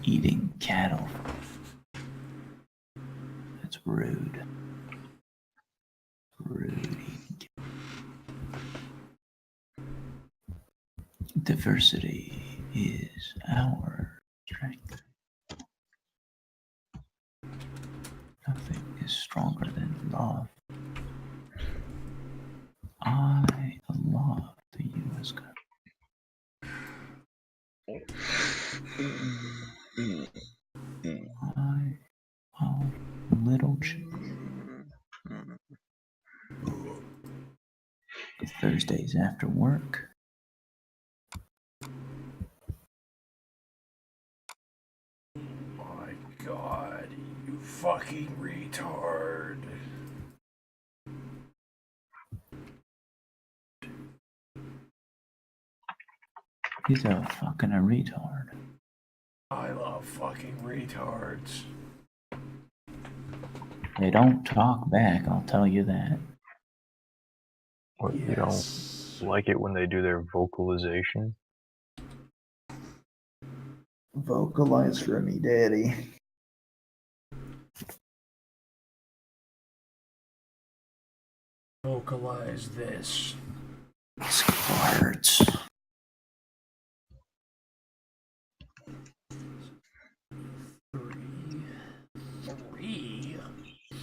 Eating cattle. That's rude. Rude. Diversity is our strength. Nothing is stronger than love. I love the U.S. government. I love little children. Thursdays after work. My god, you fucking retard. He's a fucking retard. I love fucking retards. They don't talk back, I'll tell you that. What, you don't like it when they do their vocalization? Vocalize for me, daddy. Vocalize this. Skull hurts.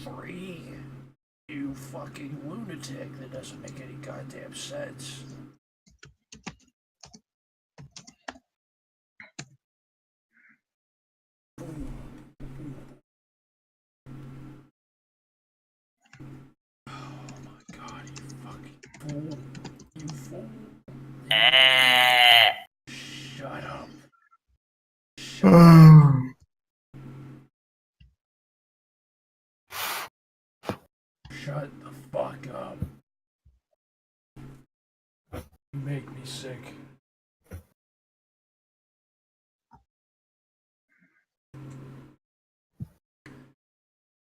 Three? You fucking lunatic. That doesn't make any goddamn sense. Oh my god, you fucking fool. You fool. Shut up. Shut the fuck up. You make me sick.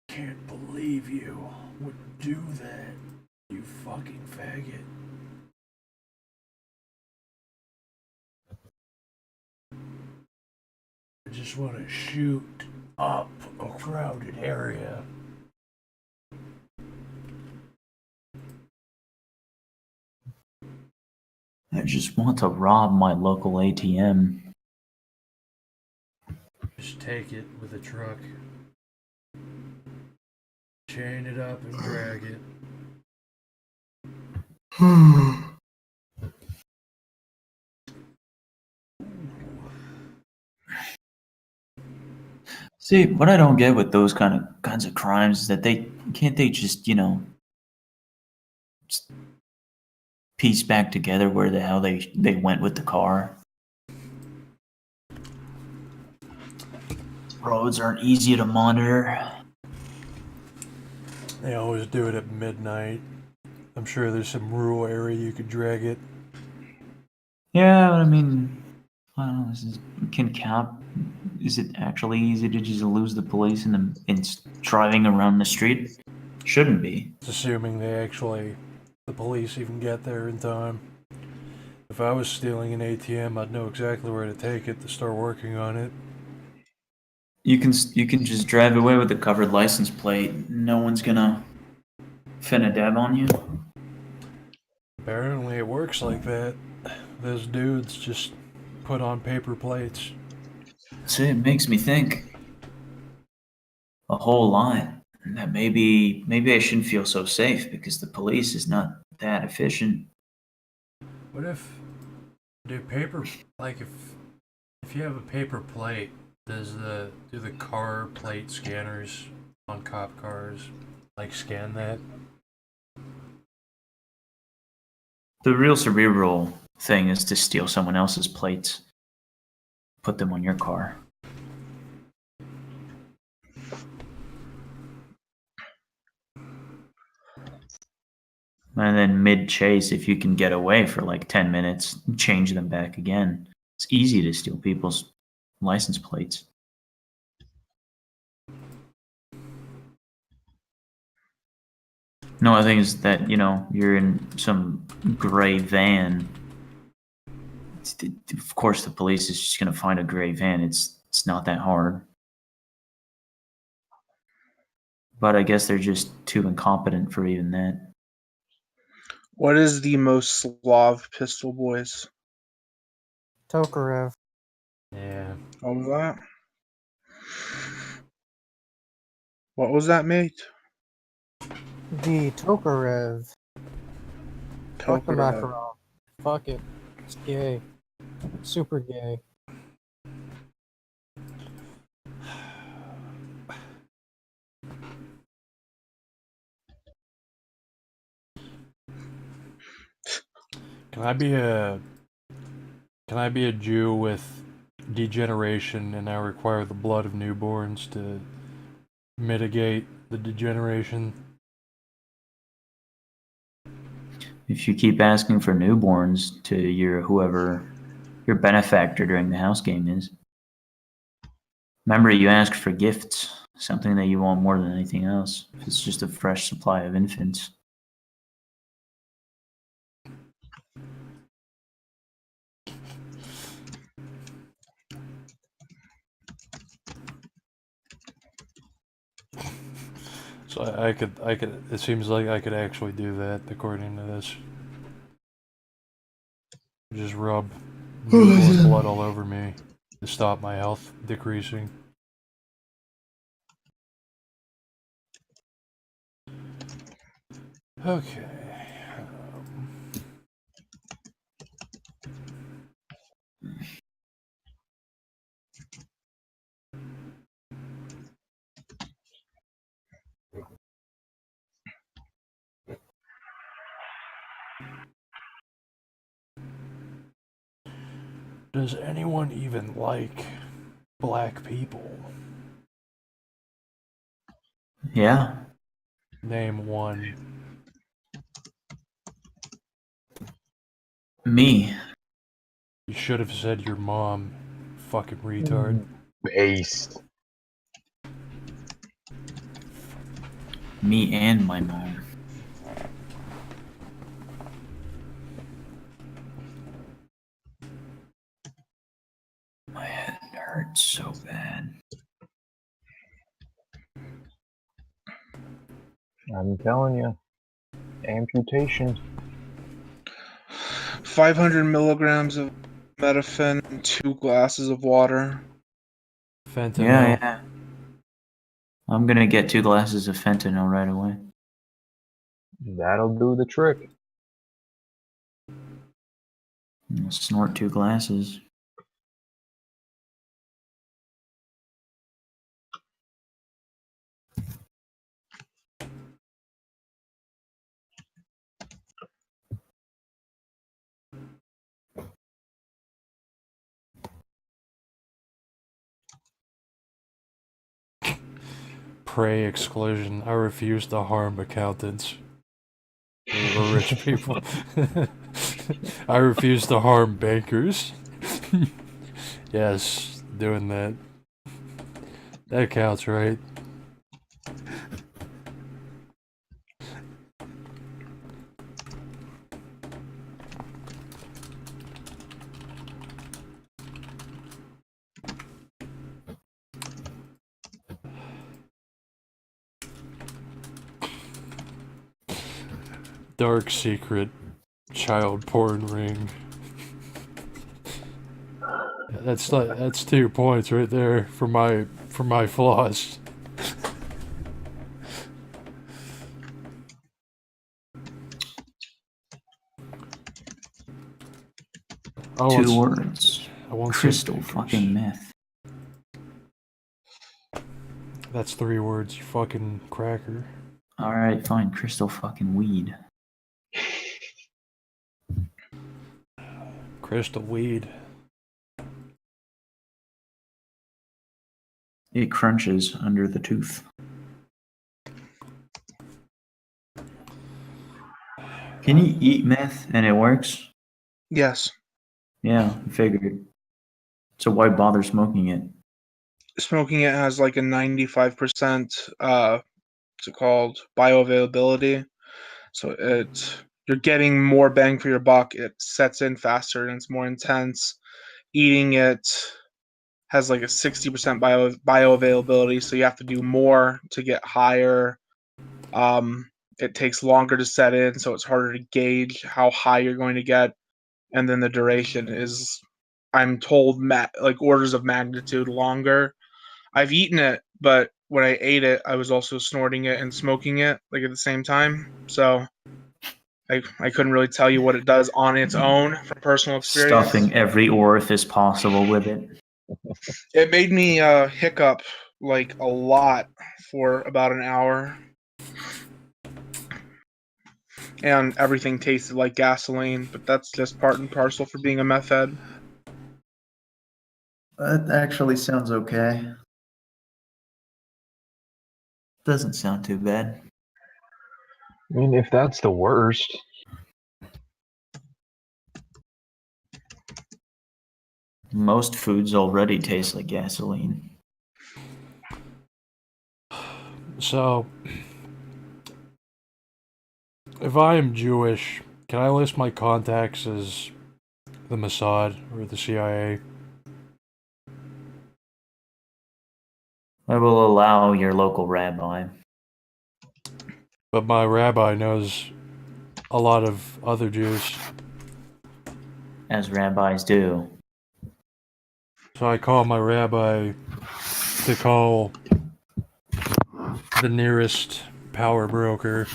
Can't believe you would do that, you fucking faggot. I just want to shoot up a crowded area. I just want to rob my local ATM. Just take it with a truck. Chain it up and drag it. See, what I don't get with those kinds of crimes is that they just just piece back together where the hell they went with the car. Roads aren't easy to monitor. They always do it at midnight. I'm sure there's some rural area you could drag it. Yeah, but I mean, I don't know. Is it actually easy to just lose the police in driving around the street? Shouldn't be. It's assuming the police even get there in time. If I was stealing an ATM, I'd know exactly where to take it to start working on it. You can just drive away with a covered license plate. No one's gonna fin a dab on you. Apparently it works like that. Those dudes just put on paper plates. See, it makes me think a whole lot that maybe I shouldn't feel so safe because the police is not that efficient. What if if you have a paper plate, do the car plate scanners on cop cars scan that? The real cerebral thing is to steal someone else's plates, put them on your car. And then mid-chase, if you can get away for 10 minutes, change them back again. It's easy to steal people's license plates. No, I think is that, you're in some gray van. Of course, the police is just going to find a gray van. It's not that hard. But I guess they're just too incompetent for even that. What is the most Slav pistol, boys? Tokarev. Yeah. What was that? What was that, mate? The Tokarev. Fuck the Tokarev. Makarov. Fuck it. It's gay. Super gay. Can I be a Jew with degeneration and I require the blood of newborns to mitigate the degeneration? If you keep asking for newborns to whoever your benefactor during the house game is. Remember, you ask for gifts, something that you want more than anything else. If it's just a fresh supply of infants. So I could. It seems like I could actually do that according to this. Just rub newborn blood all over me to stop my health decreasing. Okay. Does anyone even like black people? Yeah. Name one. Me. You should have said your mom, fucking retard. Based. Me and my mom. My head hurts so bad. I'm telling you. Amputation. 500 milligrams of metafin and 2 glasses of water. Fentanyl. Yeah. I'm gonna get 2 glasses of fentanyl right away. That'll do the trick. I'll snort 2 glasses. Prey exclusion. I refuse to harm accountants or rich people. I refuse to harm bankers. Yes, doing that. That counts, right? Dark secret child porn ring. That's 2 points right there for my flaws. Oh, 2 words. I won't say Crystal bankers. fucking meth. That's 3 words, you fucking cracker. Alright, fine. Crystal fucking weed. Crystal weed. It crunches under the tooth. Can you eat meth and it works? Yes. Yeah, I figured. So why bother smoking it? Smoking it has like a 95% what's it called? Bioavailability. So you're getting more bang for your buck. It sets in faster and it's more intense. Eating it has like a 60% bioavailability, so you have to do more to get higher. It takes longer to set in, so it's harder to gauge how high you're going to get. And then the duration is, I'm told, like orders of magnitude longer. I've eaten it, but when I ate it, I was also snorting it and smoking it like at the same time. So I couldn't really tell you what it does on its own from personal experience. Stuffing every orifice possible with it. It made me hiccup like a lot for about an hour. And everything tasted like gasoline, but that's just part and parcel for being a meth head. That actually sounds okay. Doesn't sound too bad. I mean, if that's the worst. Most foods already taste like gasoline. So, if I am Jewish, can I list my contacts as the Mossad or the CIA? I will allow your local rabbi. but my rabbi knows a lot of other Jews. As rabbis do. So I call my rabbi to call the nearest power broker.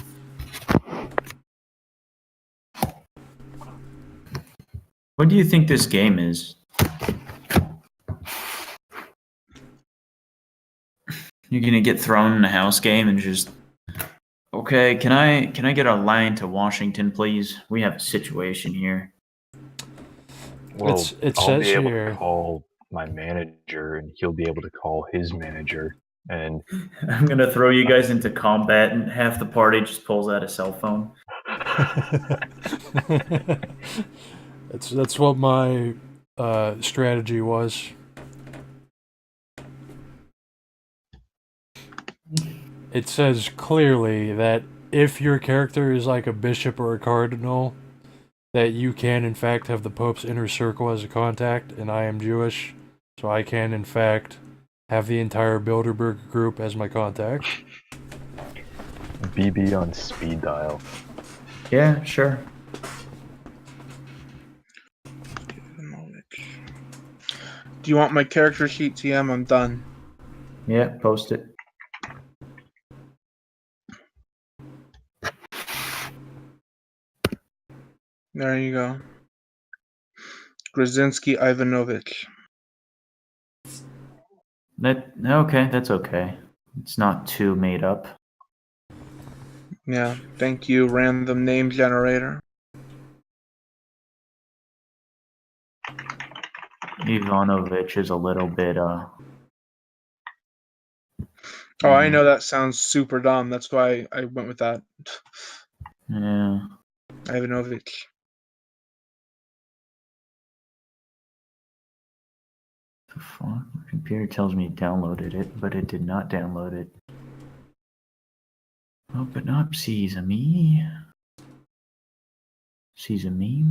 What do you think this game is? You're gonna get thrown in a house game and just, okay, can I get a line to Washington, please? We have a situation here. Well, It I'll says be able here. to call my manager, and he'll be able to call his manager, and I'm gonna throw you guys into combat, and half the party just pulls out a cell phone. That's what my strategy was. It says clearly that if your character is like a bishop or a cardinal, that you can in fact have the Pope's inner circle as a contact, and I am Jewish, so I can in fact have the entire Bilderberg group as my contact. BB on speed dial. Yeah, sure. Do you want my character sheet, TM? I'm done. Yeah, post it. There you go. Grzinski Ivanovich. Okay, that's okay. It's not too made up. Yeah, thank you, random name generator. Ivanovich is a little bit Oh, I know that sounds super dumb. That's why I went with that. yeah. Ivanovich. The fuck? My computer tells me it downloaded it, but it did not download it. Open up Sesame. Sesame.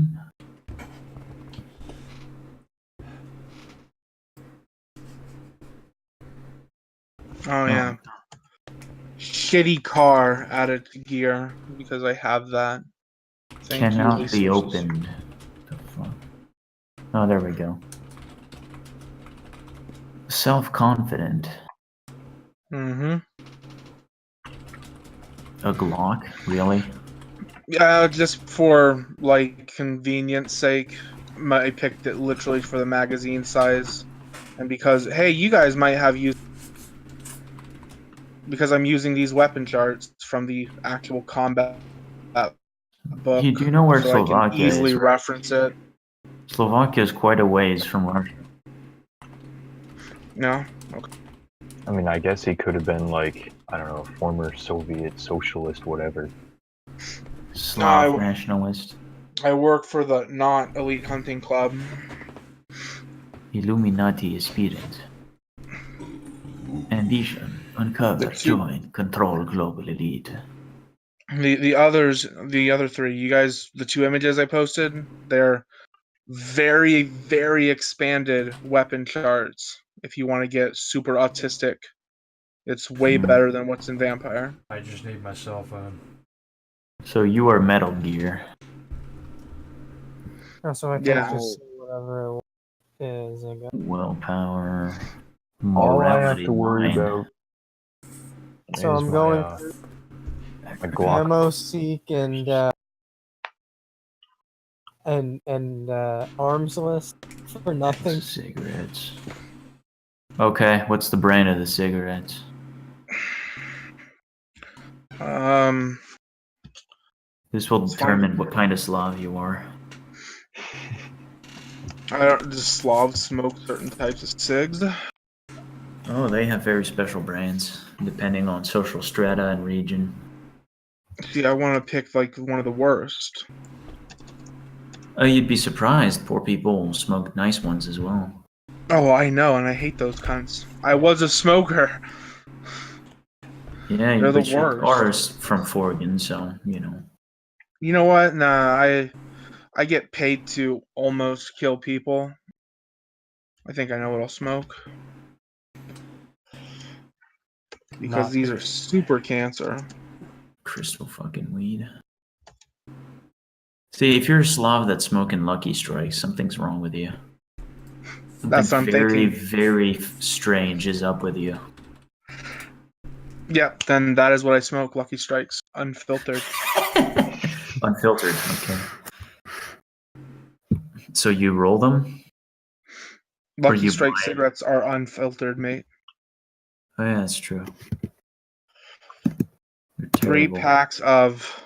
Oh yeah. Shitty car added gear because I have that. Thank Cannot you, be resources. opened. The fuck? Oh, there we go. Self-confident. Mm-hmm. A Glock? Really? Yeah, just for like convenience sake, I picked it literally for the magazine size, and because hey, you guys might have used because I'm using these weapon charts from the actual combat book, You do know where so I can Slovakia easily is? reference it. Slovakia is quite a ways from Russia. No, okay. I mean, I guess he could have been like, I don't know, former Soviet socialist, whatever. Slav nationalist. I work for the not elite hunting club. Illuminati spirit. Ambition. Uncover. Join. Control global elite. The other three, you guys, the two images I posted, they're very, very expanded weapon charts. If you want to get super autistic, it's way better than what's in Vampire. I just need my cell phone. So you are Metal Gear. Oh, so I can Yeah. just see whatever it is, I guess. Willpower. All I have Morality to worry line. about So is I'm going my, my Glock. ammo seek and arms list for nothing. Cigarettes. Okay, what's the brand of the cigarettes? This will determine what kind of Slav you are. I don't just Slavs smoke certain types of cigs. Oh, they have very special brands, depending on social strata and region. See, I want to pick like one of the worst. Oh, you'd be surprised. Poor people smoke nice ones as well. Oh, I know, and I hate those cunts. I was a smoker. Yeah, They're the but your worst. car's from Forgan, so, you know. You know what? Nah, I get paid to almost kill people. I think I know what I'll smoke. Because these are super cancer. Crystal fucking weed. See, if you're a Slav that's smoking Lucky Strikes, something's wrong with you. That's what I'm very, thinking. very strange is up with you. Yeah, then that is what I smoke. Lucky Strikes, unfiltered. Unfiltered, okay. So you roll them? Lucky you Strike buy it? cigarettes are unfiltered, mate. Oh yeah, that's true. They're 3 terrible. packs of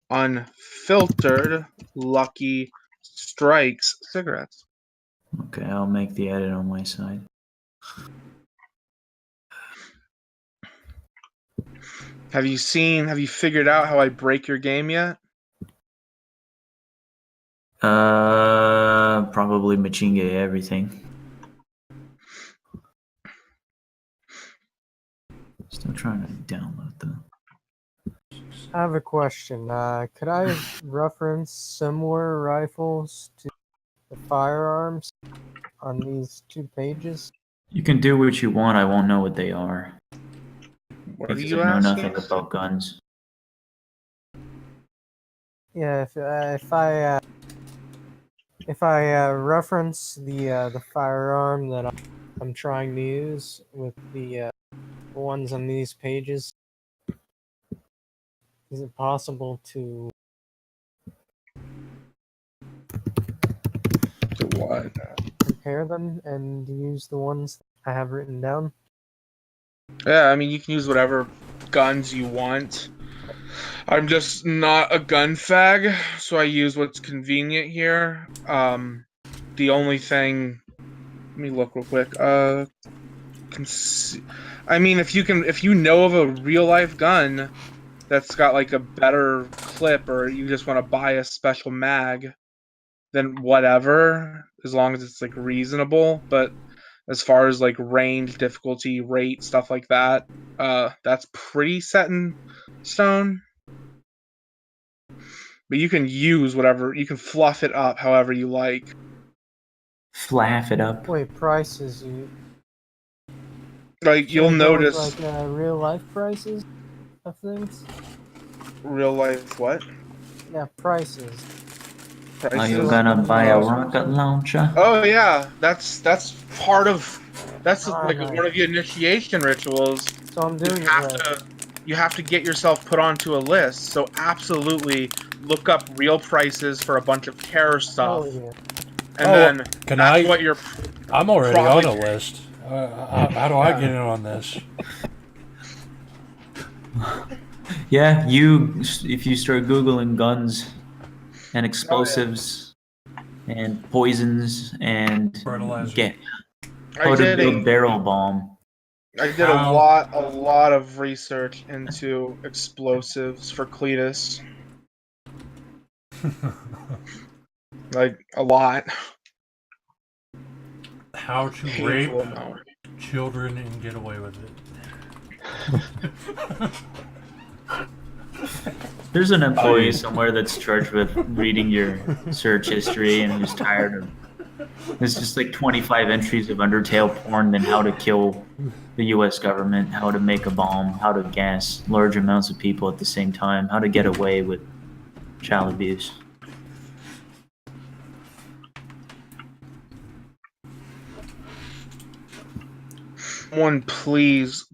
unfiltered Lucky Strikes cigarettes. Okay, I'll make the edit on my side. Have you figured out how I break your game yet? Probably Machinga everything. Still trying to download them. I have a question. Could I reference similar rifles to the firearms on these 2 pages? You can do what you want. I won't know what they are What are because you I know asking? nothing about guns. Yeah, if I reference the firearm that I'm trying to use with the ones on these pages, is it possible to To what? compare them and use the ones I have written down? Yeah, I mean, you can use whatever guns you want. I'm just not a gun fag, so I use what's convenient here. The only thing, let me look real quick. I mean, if you know of a real life gun that's got like a better clip, or you just want to buy a special mag, then whatever, as long as it's like reasonable. But as far as like range, difficulty, rate, stuff like that, that's pretty set in stone. But you can use whatever, you can fluff it up however you like. Flaff it up. Wait, prices? Like, you'll Should I go with, notice like real life prices of things? real life what? Yeah, prices. Are you Prices. gonna buy a Oh, rocket launcher? Oh yeah, that's part of like Alright. one of the initiation rituals. So I'm doing it right. You have to get yourself put onto a list. So absolutely look up real prices for a bunch of terror stuff, Oh yeah. and then Can that's I? what you're I'm already probably- on a list. How do I get in on this? Yeah, if you start googling guns and explosives and poisons and Fertilizer. get I how to did build barrel bomb. I did a lot of research into explosives for Cletus. Like a lot. How to rape Painful amount. children and get away with it. There's an employee somewhere that's charged with reading your search history and who's tired of. There's just like 25 entries of Undertale porn, then how to kill the U.S. government, how to make a bomb, how to gas large amounts of people at the same time, how to get away with child abuse. Someone please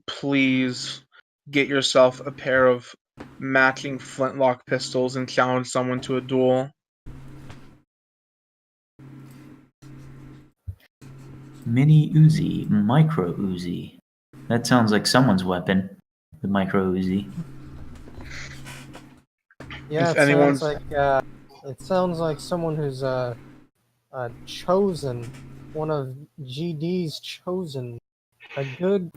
get yourself a pair of matching flintlock pistols and challenge someone to a duel. Mini Uzi, micro Uzi. That sounds like someone's weapon. The micro Uzi. Yeah, If it anyone's- sounds like someone who's chosen, one of GD's chosen, good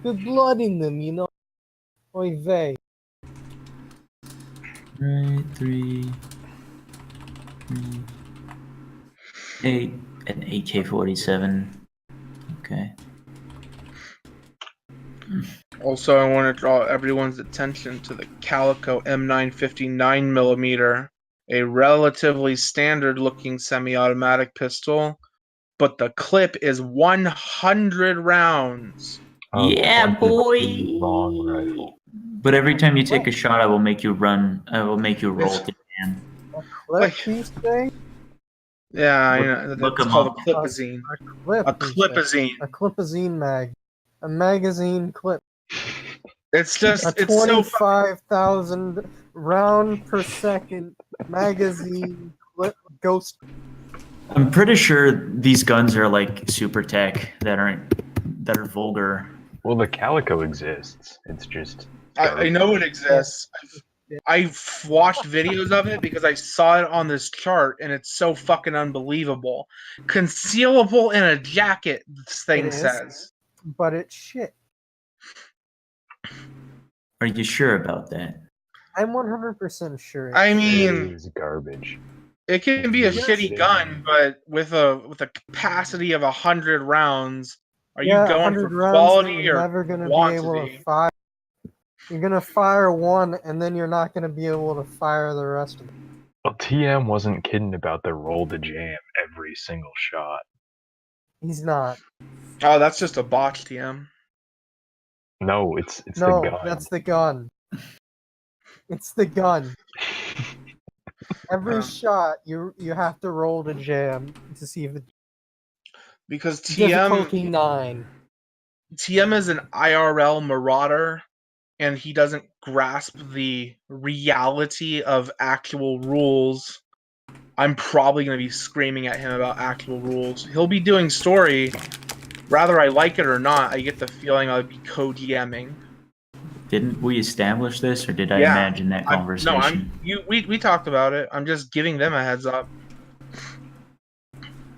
blood in them, you know. Oy vey. Right, 3, 8, an AK-47. Okay. Also, I want to draw everyone's attention to the Calico M950 9mm, a relatively standard-looking semi-automatic pistol, but the clip is 100 rounds. Yeah, 20 boy. long rifle. But every time you take a shot, I will make you run. I will make you roll to jam. A clip, Like- you say? Yeah, I Look- know. look It's 'em called a up. clipazine. A clip. A you say. clipazine. A clipazine mag. A magazine clip. It's just, A it's so 25,000 round per second magazine clip ghost. I'm pretty sure these guns are like super tech that are vulgar. Well, the calico exists. It's just. I know it exists. I've watched videos of it because I saw it on this chart and it's so fucking unbelievable. Concealable in a jacket, this thing It is. says. But it's shit. Are you sure about that? I'm 100% sure. It's I It mean, is garbage. it can be a Yes. shitty gun, but with a capacity of 100 rounds, are you yeah, going 100 for rounds, quality you're or never going to be able to quantity? fire. You're going to fire one, and then you're not going to be able to fire the rest of it. Well, TM wasn't kidding about the roll to jam every single shot. He's not. Oh, that's just a botch, TM. No, it's the No, gun. that's the gun. It's the gun. Every Um, shot, you have to roll to jam to see if it's Because difficulty 9. TM is an IRL marauder, and he doesn't grasp the reality of actual rules. I'm probably going to be screaming at him about actual rules. He'll be doing story. Whether I like it or not, I get the feeling I'll be co-DMing. Didn't we establish this, or did I Yeah, imagine that conversation? We talked about it. I'm just giving them a heads up.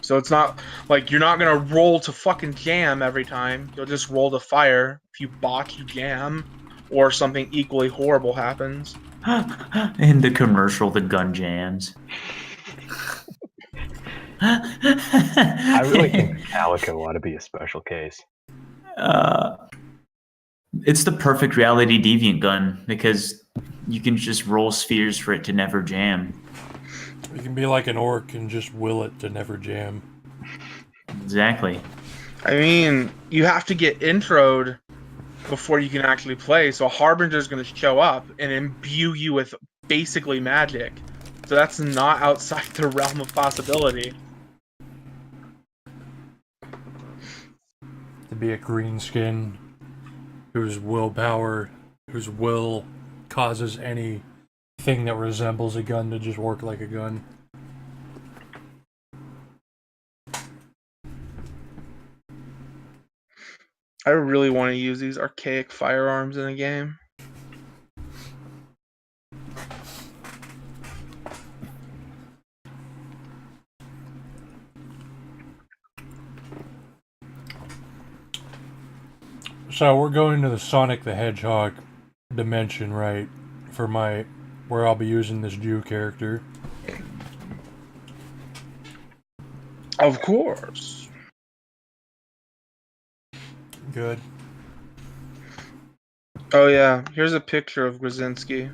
So it's not like you're not gonna roll to fucking jam every time. You'll just roll to fire. If you botch, you jam, or something equally horrible happens. In the commercial, the gun jams. I really think the calico ought to be a special case. It's the perfect reality deviant gun because you can just roll spheres for it to never jam. You can be like an orc and just will it to never jam. Exactly. I mean, you have to get introed before you can actually play. So a Harbinger's going to show up and imbue you with basically magic. So that's not outside the realm of possibility. To be a green skin whose willpower, whose will causes anything that resembles a gun to just work like a gun. I really want to use these archaic firearms in a game. So we're going to the Sonic the Hedgehog dimension, right? For where I'll be using this Jew character. Of course. Good. Oh yeah, here's a picture of Grzinski.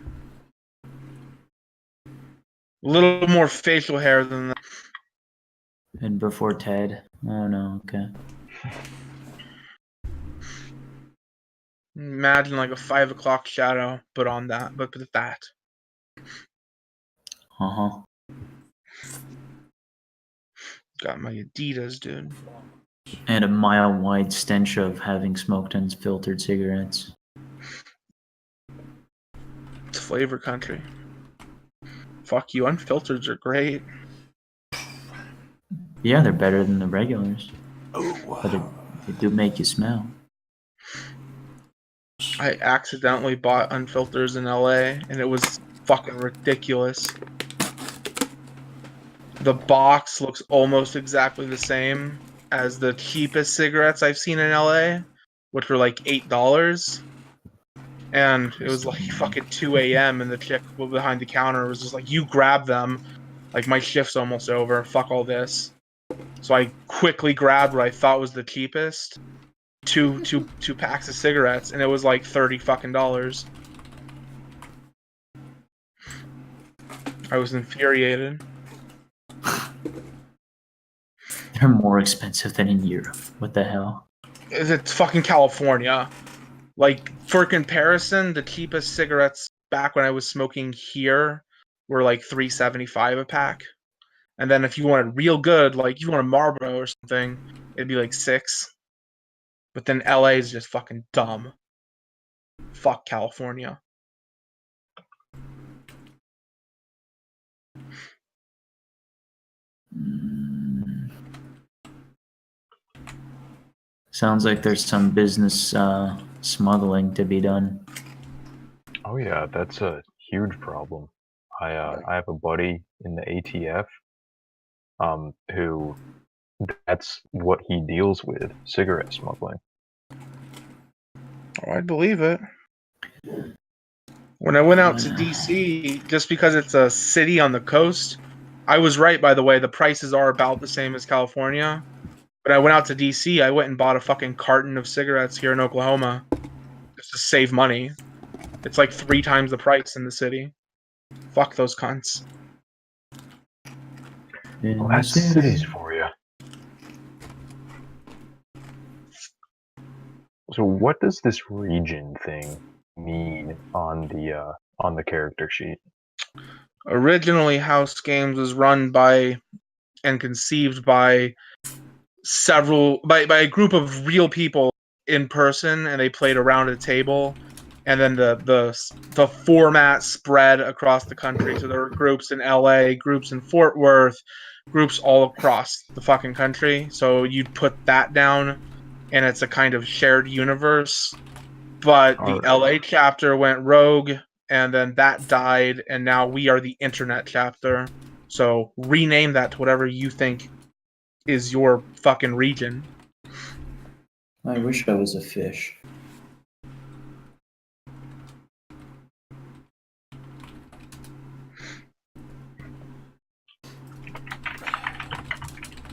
A little more facial hair than that. And before Ted. Oh no, okay. Imagine like a 5 o'clock shadow, but with that. Uh-huh. Got my Adidas, dude. And a mile-wide stench of having smoked unfiltered cigarettes. It's flavor country. Fuck you, unfiltereds are great. Yeah, they're better than the regulars. But they do make you smell. I accidentally bought unfilters in LA, and it was fucking ridiculous. The box looks almost exactly the same as the cheapest cigarettes I've seen in LA, which were like $8. And it was like fucking 2 a.m. and the chick behind the counter was just like, "You grab them. Like, my shift's almost over. Fuck all this." So I quickly grabbed what I thought was the cheapest. Two packs of cigarettes, and it was like $30 fucking. I was infuriated. They're more expensive than in Europe. What the hell? It's fucking California. Like, for comparison, the cheapest cigarettes back when I was smoking here were like $3.75 a pack. And then if you wanted real good, like you want a Marlboro or something, it'd be like $6. But then LA is just fucking dumb. Fuck California. Sounds like there's some business smuggling to be done. Oh yeah, that's a huge problem. I have a buddy in the ATF, who that's what he deals with, cigarette smuggling. Oh, I believe it. When I went out to DC, just because it's a city on the coast, I was right, by the way. The prices are about the same as California. But I went out to DC, I went and bought a fucking carton of cigarettes here in Oklahoma just to save money. It's like 3 times the price in the city. Fuck those cunts. Well, that's cities for you. So what does this region thing mean on the character sheet? Originally, House Games was run by and conceived by by a group of real people in person, and they played around a table. And then the format spread across the country. So there were groups in LA, groups in Fort Worth, groups all across the fucking country. So you'd put that down, and it's a kind of shared universe. But the LA chapter went rogue, and then that died, and now we are the internet chapter. So rename that to whatever you think is your fucking region. I wish I was a fish.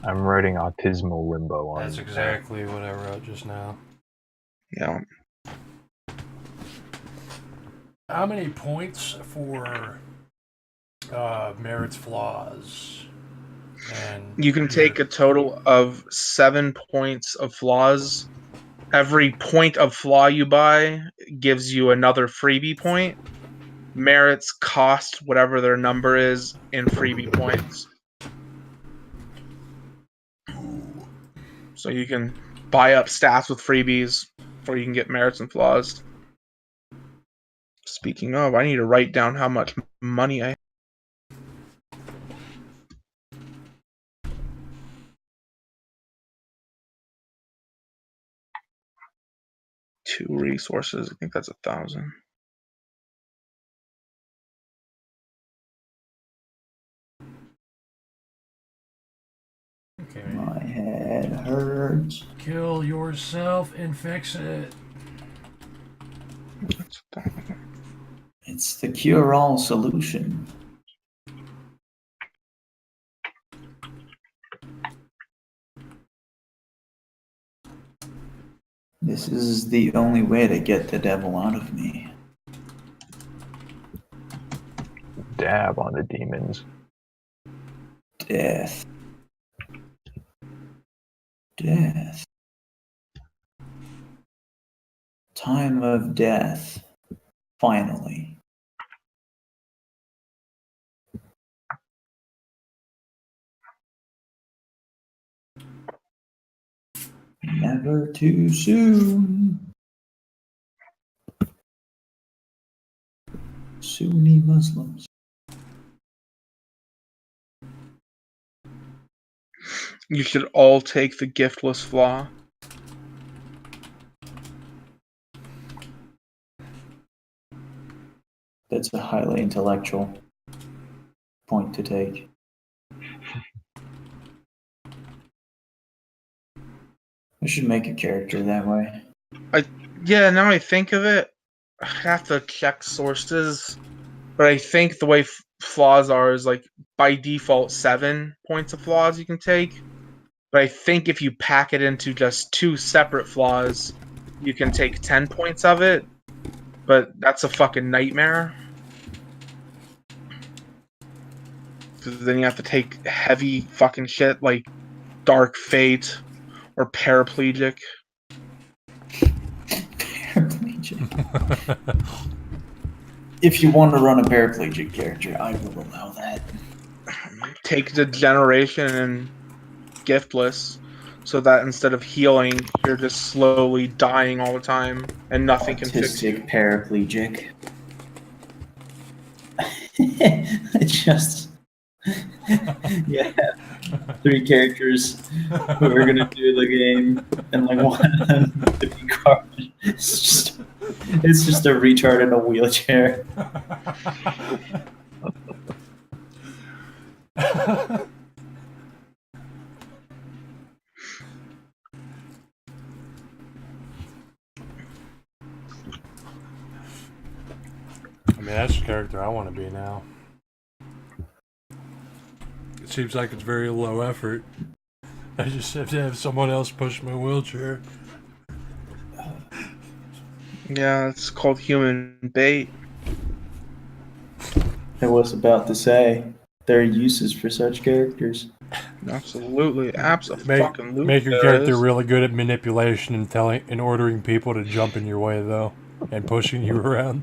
I'm writing Autismo Limbo on. That's exactly what I wrote just now. Yeah. How many points for merits flaws? And you can take a total of 7 points of flaws. Every point of flaw you buy gives you another freebie point. Merits cost whatever their number is in freebie points. So you can buy up stats with freebies before you can get merits and flaws. Speaking of, I need to write down how much money I have. 2 resources. I think that's 1,000. Okay. My head hurts. Kill yourself and fix it. It's the cure-all solution. This is the only way to get the devil out of me. Dab on the demons. Death. Death. Time of death. Finally. Never too soon. Sunni Muslims. You should all take the giftless flaw. That's a highly intellectual point to take. I should make a character that way. Yeah, now I think of it, I have to check sources, but I think the way flaws are is like by default 7 points of flaws you can take. But I think if you pack it into just 2 separate flaws, you can take 10 points of it. But that's a fucking nightmare. Because then you have to take heavy fucking shit like Dark Fate or Paraplegic. If you want to run a paraplegic character, I will allow that. Take degeneration and giftless, so that instead of healing, you're just slowly dying all the time, and nothing can fix you. Autistic paraplegic. Just yeah, 3 characters who are gonna do the game, and like one of them to be garbage. It's just a retard in a wheelchair. I mean, that's the character I want to be now. It seems like it's very low effort. I just have to have someone else push my wheelchair. Yeah, it's called human bait. I was about to say there are uses for such characters. Absolutely, absolutely. Make your character really good at manipulation and ordering people to jump in your way, though, and pushing you around.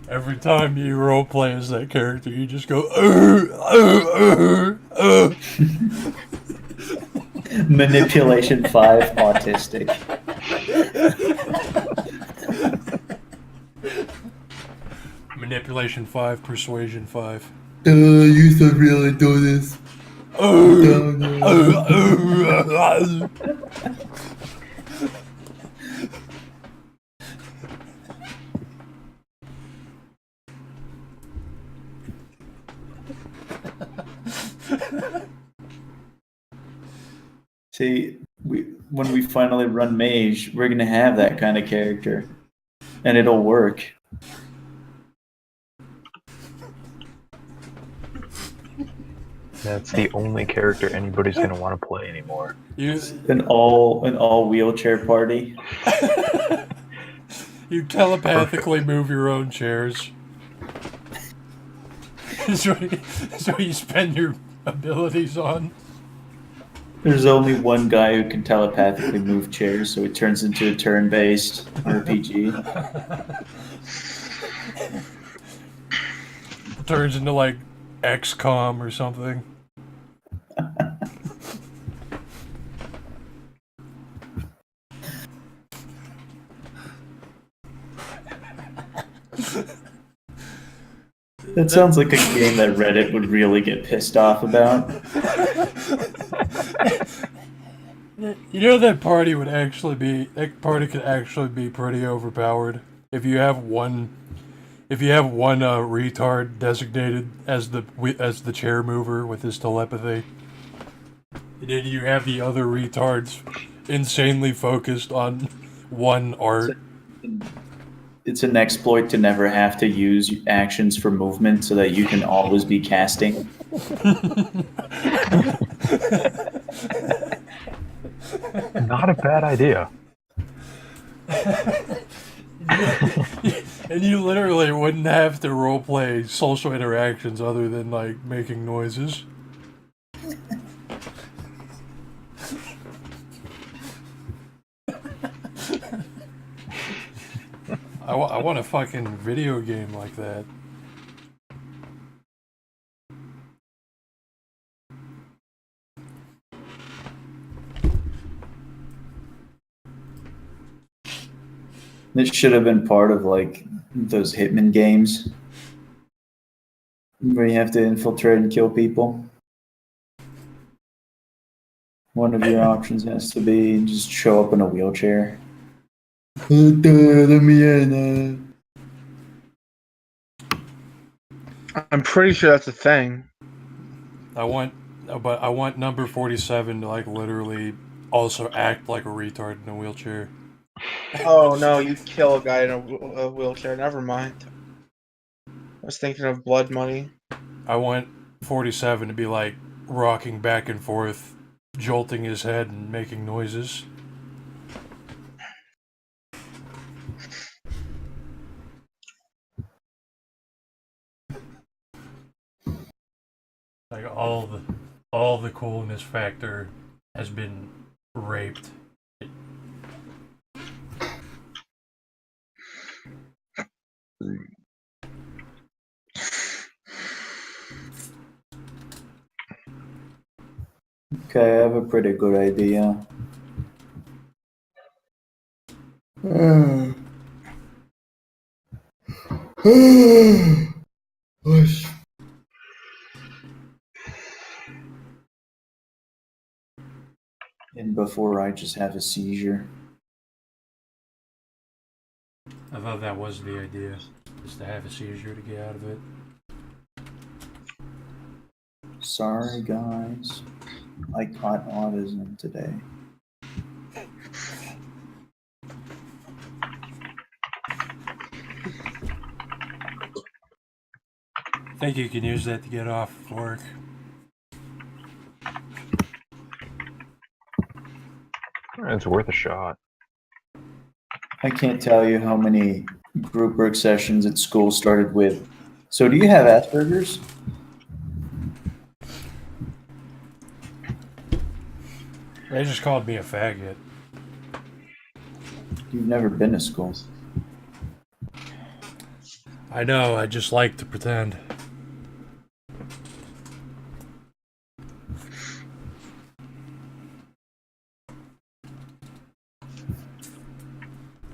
Every time you roleplay as that character, you just go, Manipulation 5, autistic. Manipulation 5, persuasion 5. You should really do this. See, when we finally run Mage, we're gonna have that kind of character, and it'll work. That's the only character anybody's gonna want to play anymore. An all wheelchair party. You telepathically move your own chairs. So you spend your abilities on. There's only one guy who can telepathically move chairs, so it turns into a turn-based RPG. Turns into like XCOM or something. That sounds like a game that Reddit would really get pissed off about. You know that party could actually be pretty overpowered if you have one retard designated as the chair mover with his telepathy. And then you have the other retards insanely focused on one art. It's an exploit to never have to use actions for movement so that you can always be casting. Not a bad idea. And you literally wouldn't have to roleplay social interactions other than like making noises. I want a fucking video game like that. This should have been part of like those Hitman games where you have to infiltrate and kill people. One of your options has to be just show up in a wheelchair. Let me in. I'm pretty sure that's a thing. I want number 47 to like literally also act like a retard in a wheelchair. Oh no, you kill a guy in a wheelchair. Never mind. I was thinking of Blood Money. I want 47 to be like rocking back and forth, jolting his head and making noises. all the coolness factor has been raped. Okay, I have a pretty good idea. And before I just have a seizure. I thought that was the idea, is to have a seizure to get out of it. Sorry, guys. I caught autism today. I think you can use that to get off work. It's worth a shot. I can't tell you how many group work sessions at school started with, so do you have Asperger's? They just called me a faggot. You've never been to school. I know, I just like to pretend.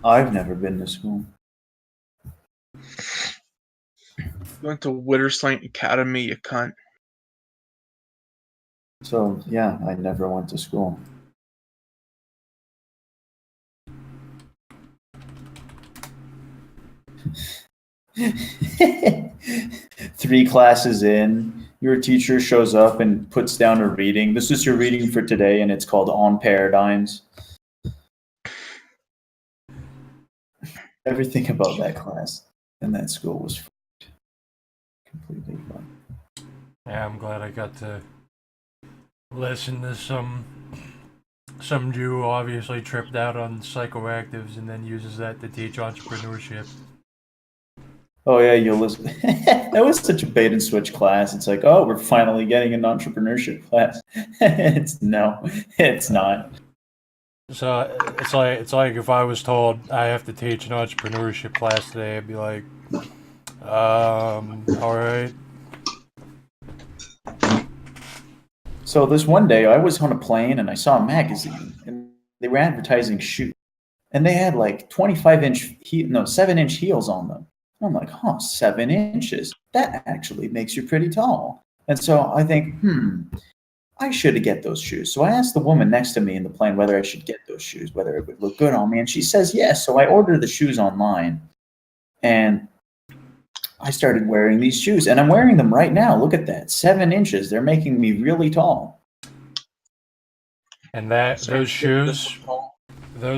I've never been to school. Went to Witterslant Academy, you cunt. So, yeah, I never went to school. Three classes in, your teacher shows up and puts down a reading. This is your reading for today, and it's called On Paradigms. Everything about that class and that school was completely fun. Yeah, I'm glad I got to listen to some Jew who obviously tripped out on psychoactives and then uses that to teach entrepreneurship. Oh yeah, you'll listen. That was such a bait and switch class. It's like, oh, we're finally getting an entrepreneurship class. It's not. So it's like if I was told I have to teach an entrepreneurship class today, I'd be like, all right. So this one day, I was on a plane and I saw a magazine, and they were advertising shoes, and they had like 7-inch heels on them. And I'm like, 7 inches. That actually makes you pretty tall. And so I think, I should get those shoes. So I asked the woman next to me in the plane whether I should get those shoes, whether it would look good on me, and she says yes. So I ordered the shoes online, and I started wearing these shoes, and I'm wearing them right now. Look at that, 7 inches. They're making me really tall. And those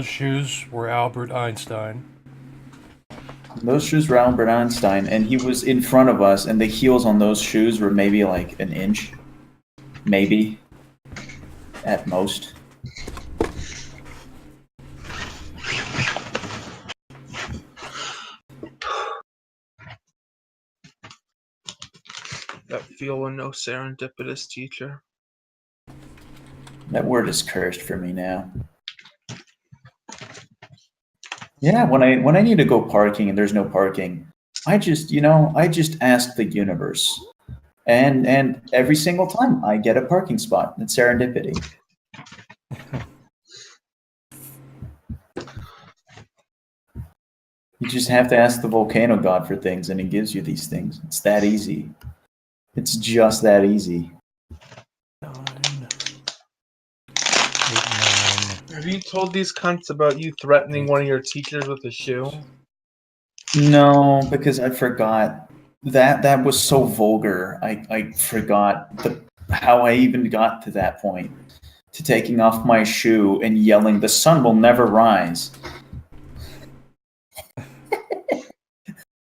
shoes were Albert Einstein. Those shoes were Albert Einstein, and he was in front of us, and the heels on those shoes were maybe like an inch, maybe, at most. That feel and no serendipitous teacher. That word is cursed for me now. Yeah, when I need to go parking and there's no parking, I just ask the universe. And every single time I get a parking spot. It's serendipity. You just have to ask the volcano god for things, and he gives you these things. It's that easy. It's just that easy. 9, 8, 9. Have you told these cunts about you threatening one of your teachers with a shoe? No, because I forgot. That was so vulgar. I forgot how I even got to that point. To taking off my shoe and yelling, "The sun will never rise."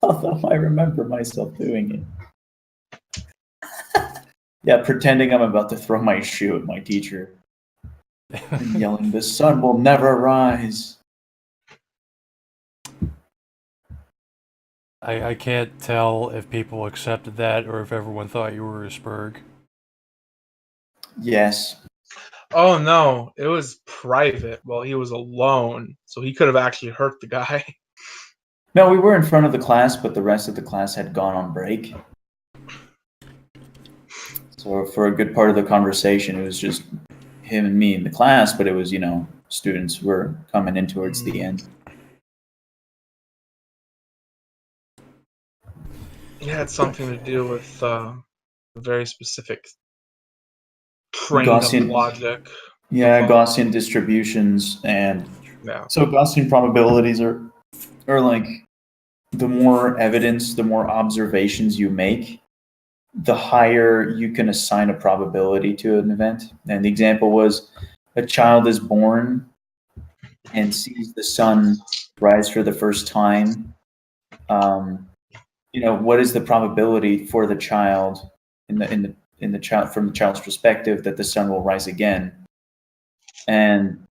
Although I remember myself doing it. Yeah, pretending I'm about to throw my shoe at my teacher. And yelling, "The sun will never rise." I can't tell if people accepted that or if everyone thought you were a spurg. Yes. Oh no, it was private. Well, he was alone, so he could have actually hurt the guy. No, we were in front of the class, but the rest of the class had gone on break. So for a good part of the conversation, it was just him and me in the class, but it was, students were coming in towards the end. It had something to do with a very specific training of Gaussian, logic. yeah, Gaussian distributions, and Yeah. so Gaussian probabilities are like the more evidence, the more observations you make, the higher you can assign a probability to an event. And the example was a child is born and sees the sun rise for the first time. What is the probability for the child in the child, from the child's perspective, that the sun will rise again? And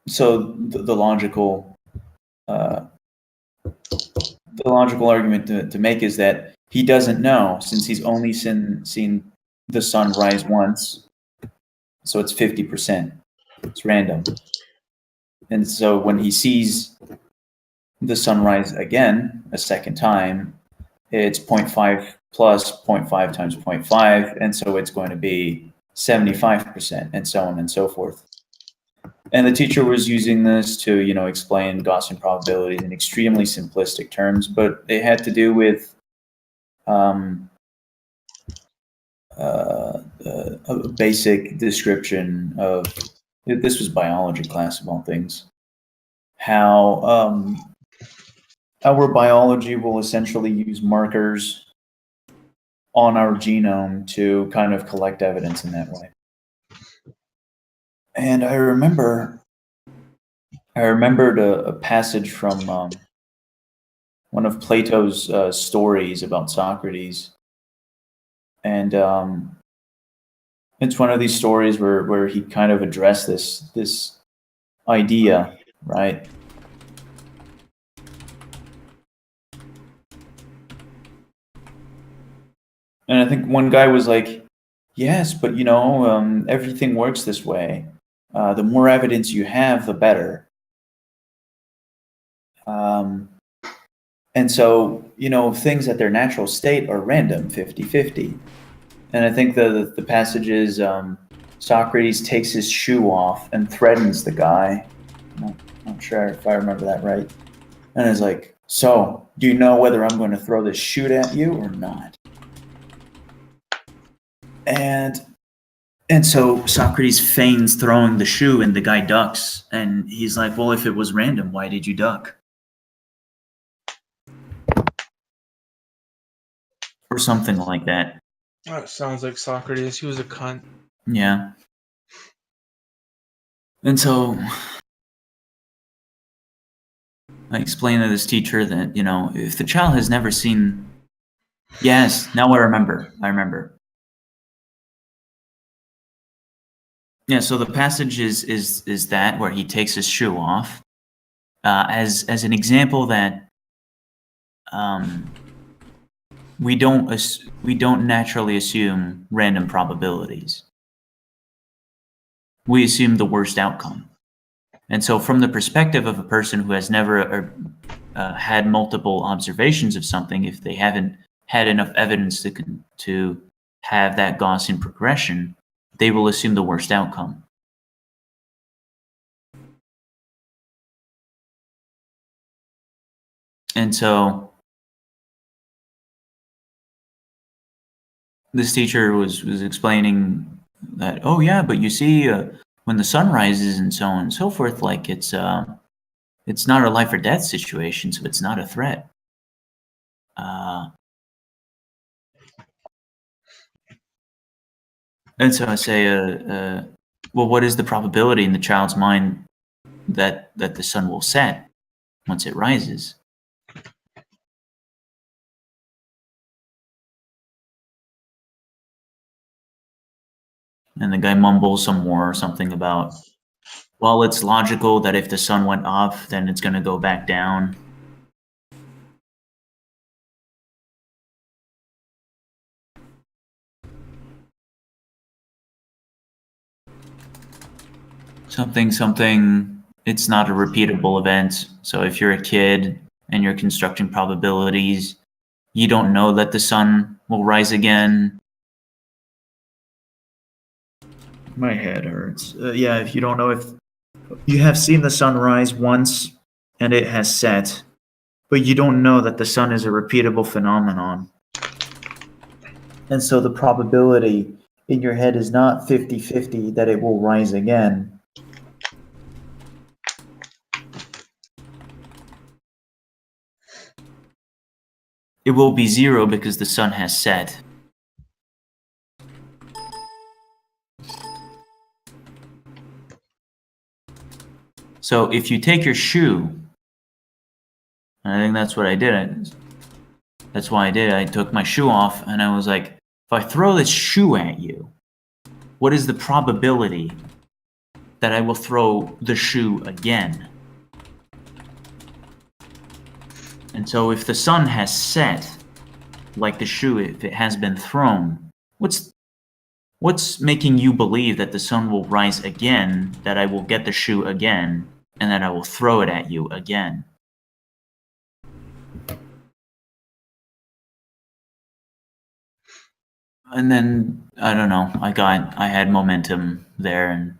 so the logical argument to make is that he doesn't know, since he's only seen the sun rise once. So it's 50%. It's random. And so when he sees the sun rise again a second time, it's 0.5 plus 0.5 times 0.5. And so it's going to be 75%, and so on and so forth. And the teacher was using this to, explain Gaussian probabilities in extremely simplistic terms, but it had to do with a basic description of, this was biology class of all things, how our biology will essentially use markers on our genome to kind of collect evidence in that way. And I remembered a passage from one of Plato's stories about Socrates. And it's one of these stories where he kind of addressed this idea, right? And I think one guy was like, yes, but everything works this way. The more evidence you have, the better. And so, things at their natural state are random, 50-50. And I think the passage is Socrates takes his shoe off and threatens the guy. I'm not sure if I remember that right. And is like, so, do you know whether I'm going to throw this shoe at you or not? And so Socrates feigns throwing the shoe, and the guy ducks. And he's like, well, if it was random, why did you duck? Or something like that. That sounds like Socrates. He was a cunt. Yeah. And so I explained to this teacher that, if the child has never seen... Yes, now I remember. Yeah, so the passage is that where he takes his shoe off as an example that we don't naturally assume random probabilities. We assume the worst outcome. And so from the perspective of a person who has never had multiple observations of something, if they haven't had enough evidence to have that Gaussian progression, they will assume the worst outcome. And so this teacher was explaining that, oh yeah, but you see, when the sun rises and so on and so forth, like it's not a life or death situation, so it's not a threat. And so I say, well, what is the probability in the child's mind that the sun will set once it rises? And the guy mumbles some more or something about, well, it's logical that if the sun went up, then it's going to go back down. Something. It's not a repeatable event. So if you're a kid and you're constructing probabilities, you don't know that the sun will rise again. My head hurts. Yeah, if you don't know if you have seen the sun rise once and it has set, but you don't know that the sun is a repeatable phenomenon. And so the probability in your head is not 50-50 that it will rise again. It will be 0 because the sun has set. So if you take your shoe, and I think that's what I did. That's why I did it. I took my shoe off and I was like, if I throw this shoe at you, what is the probability that I will throw the shoe again? And so if the sun has set, like the shoe, if it has been thrown, what's making you believe that the sun will rise again, that I will get the shoe again, and that I will throw it at you again? And then, I don't know, I had momentum there, and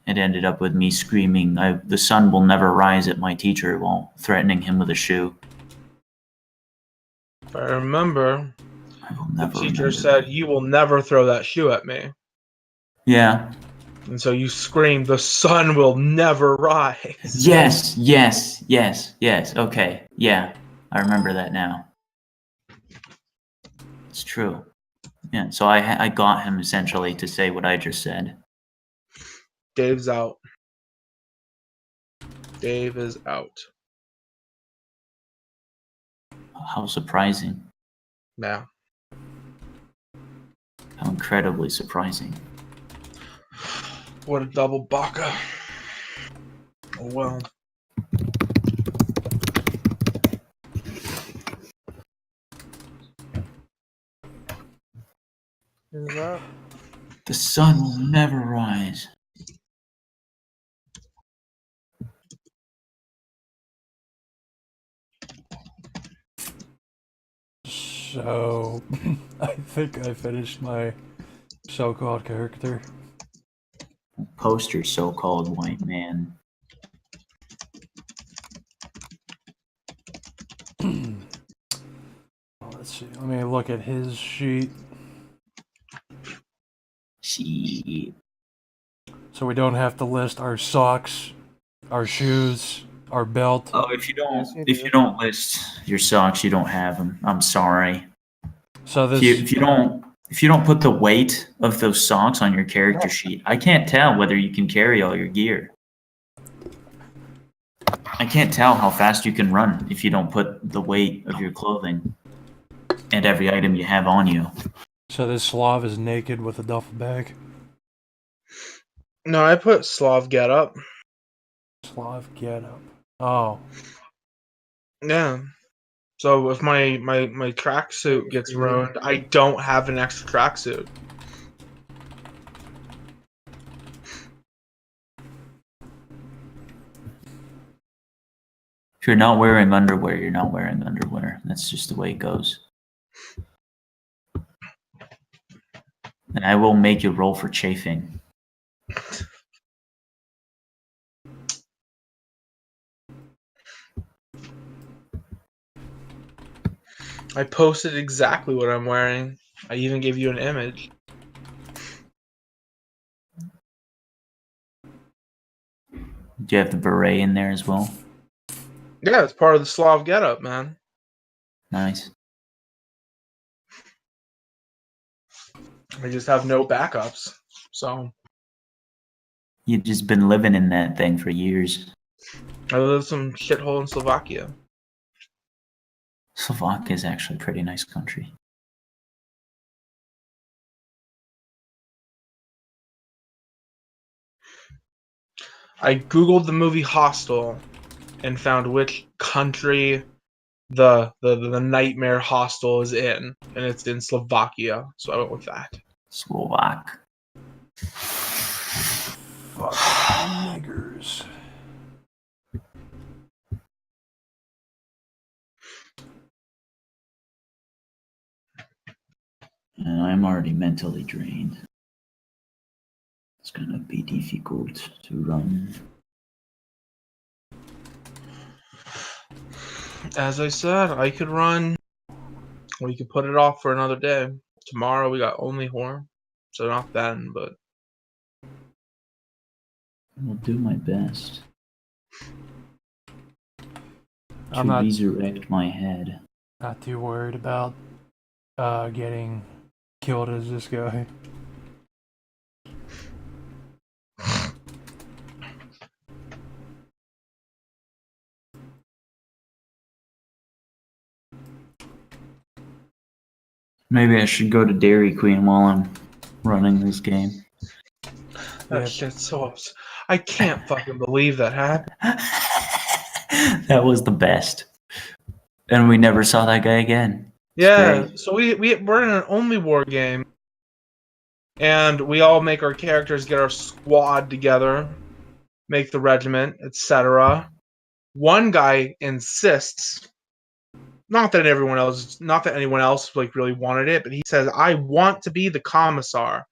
it ended up with me screaming, the sun will never rise at my teacher, while threatening him with a shoe. If I remember, I will the never teacher remember said, that. "You will never throw that shoe at me." Yeah. And so you screamed, "The sun will never rise." Yes. Okay. Yeah. I remember that now. It's true. Yeah. So I got him essentially to say what I just said. Dave's out. Dave is out. How surprising. Yeah. How incredibly surprising. What a double baka. Oh well. Is that? The sun will never rise. So, I think I finished my so-called character. Poster so-called white man. Let's see. Let me look at his sheet. She. So we don't have to list our socks, our shoes, our belt. Oh, if you Yes, you if do. you don't list your socks, you don't have them. I'm sorry. So this. If you don't put the weight of those socks on your character sheet, I can't tell whether you can carry all your gear. I can't tell how fast you can run if you don't put the weight of your clothing and every item you have on you. So this Slav is naked with a duffel bag. No, I put Slav get up. Slav get up. Oh. Yeah. So if my tracksuit gets ruined, I don't have an extra tracksuit. If you're not wearing underwear, you're not wearing underwear. That's just the way it goes. And I will make you roll for chafing. I posted exactly what I'm wearing. I even gave you an image. Do you have the beret in there as well? Yeah, it's part of the Slav getup, man. Nice. I just have no backups. So You've just been living in that thing for years. I live some shithole in Slovakia. Slovakia is actually a pretty nice country. I googled the movie Hostel and found which country the nightmare hostel is in, and it's in Slovakia. So I went with that. Slovak. Fucking niggers. And I'm already mentally drained. It's gonna be difficult to run. As I said, I could run. We could put it off for another day. Tomorrow we got only horror, so not then, but I'll do my best to I'm resurrect my head. not too worried about getting killed as this guy. Maybe I should go to Dairy Queen while I'm running this game. that Yeah. shit's so I can't fucking believe that happened. That was the best. And we never saw that guy again. It's Yeah, great. so we're in an only war game, and we all make our characters get our squad together, make the regiment, etc. One guy insists, not that anyone else like really wanted it, but he says, "I want to be the commissar.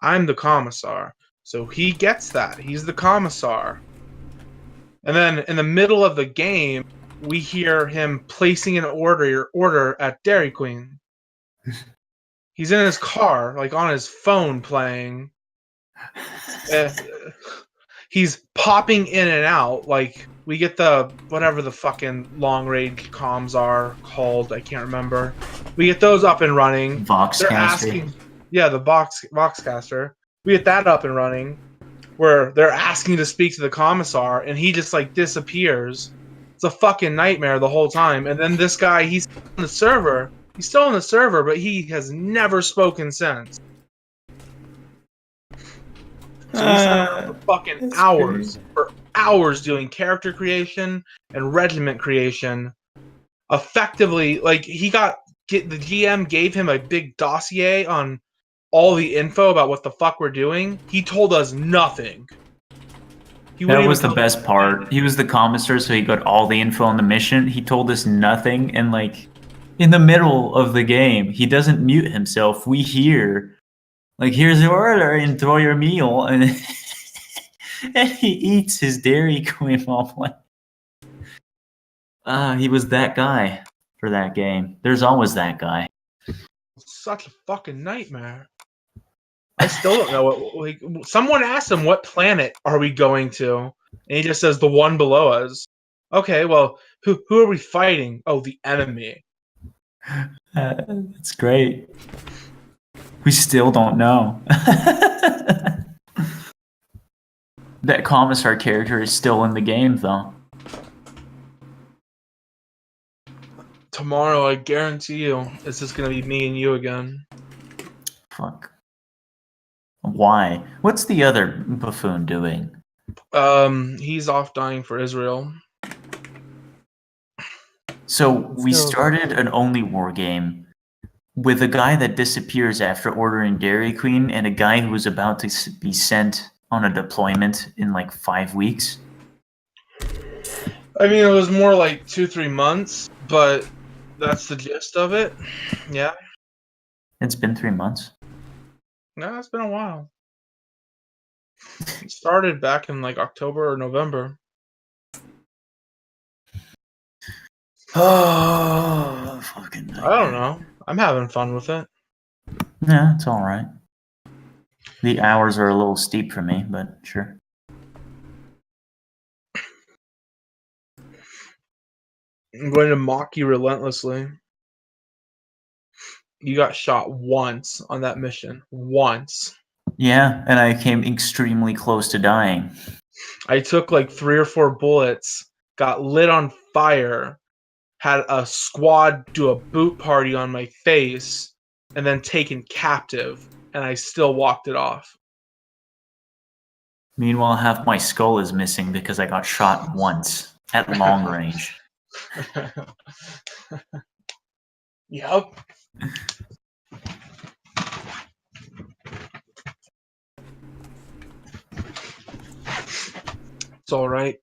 I'm the commissar." So he gets that. He's the commissar. And then in the middle of the game, we hear him placing an order at Dairy Queen. He's in his car, like on his phone playing. He's popping in and out. Like we get the whatever the fucking long range comms are called. I can't remember. We get those up and running. They're Voxcaster. asking, yeah, the Voxcaster. We get that up and running, where they're asking to speak to the commissar, and he just like disappears. It's a fucking nightmare the whole time. And then this guy, he's on the server. He's still on the server, but he has never spoken since. So we sat around for fucking hours, for hours doing character creation and regiment creation. Effectively, like the GM gave him a big dossier on all the info about what the fuck we're doing. He told us nothing. That was the best part. He was the commissar, so he got all the info on the mission. He told us nothing, and like in the middle of the game, he doesn't mute himself. We hear, like, here's the order, enjoy your meal, and and he eats his Dairy Queen while playing. He was that guy for that game. There's always that guy. Such a fucking nightmare. I still don't know what. Like, someone asked him, "What planet are we going to?" And he just says, "The one below us." Okay, well, who are we fighting? Oh, the enemy. That's great. We still don't know. That commissar character is still in the game, though. Tomorrow, I guarantee you, it's just gonna be me and you again. Fuck. Why? What's the other buffoon doing? He's off dying for Israel. So we started an only war game with a guy that disappears after ordering Dairy Queen and a guy who was about to be sent on a deployment in like 5 weeks. I mean, it was more like 2-3 months, but that's the gist of it. Yeah. It's been 3 months. No, it's been a while. It started back in like October or November. Oh, fucking nightmare. I don't know. I'm having fun with it. Yeah, it's all right. The hours are a little steep for me, but sure. I'm going to mock you relentlessly. You got shot once on that mission. Once. Yeah, and I came extremely close to dying. I took like 3 or 4 bullets, got lit on fire, had a squad do a boot party on my face, and then taken captive, and I still walked it off. Meanwhile, half my skull is missing because I got shot once at long range. Yep. It's all right.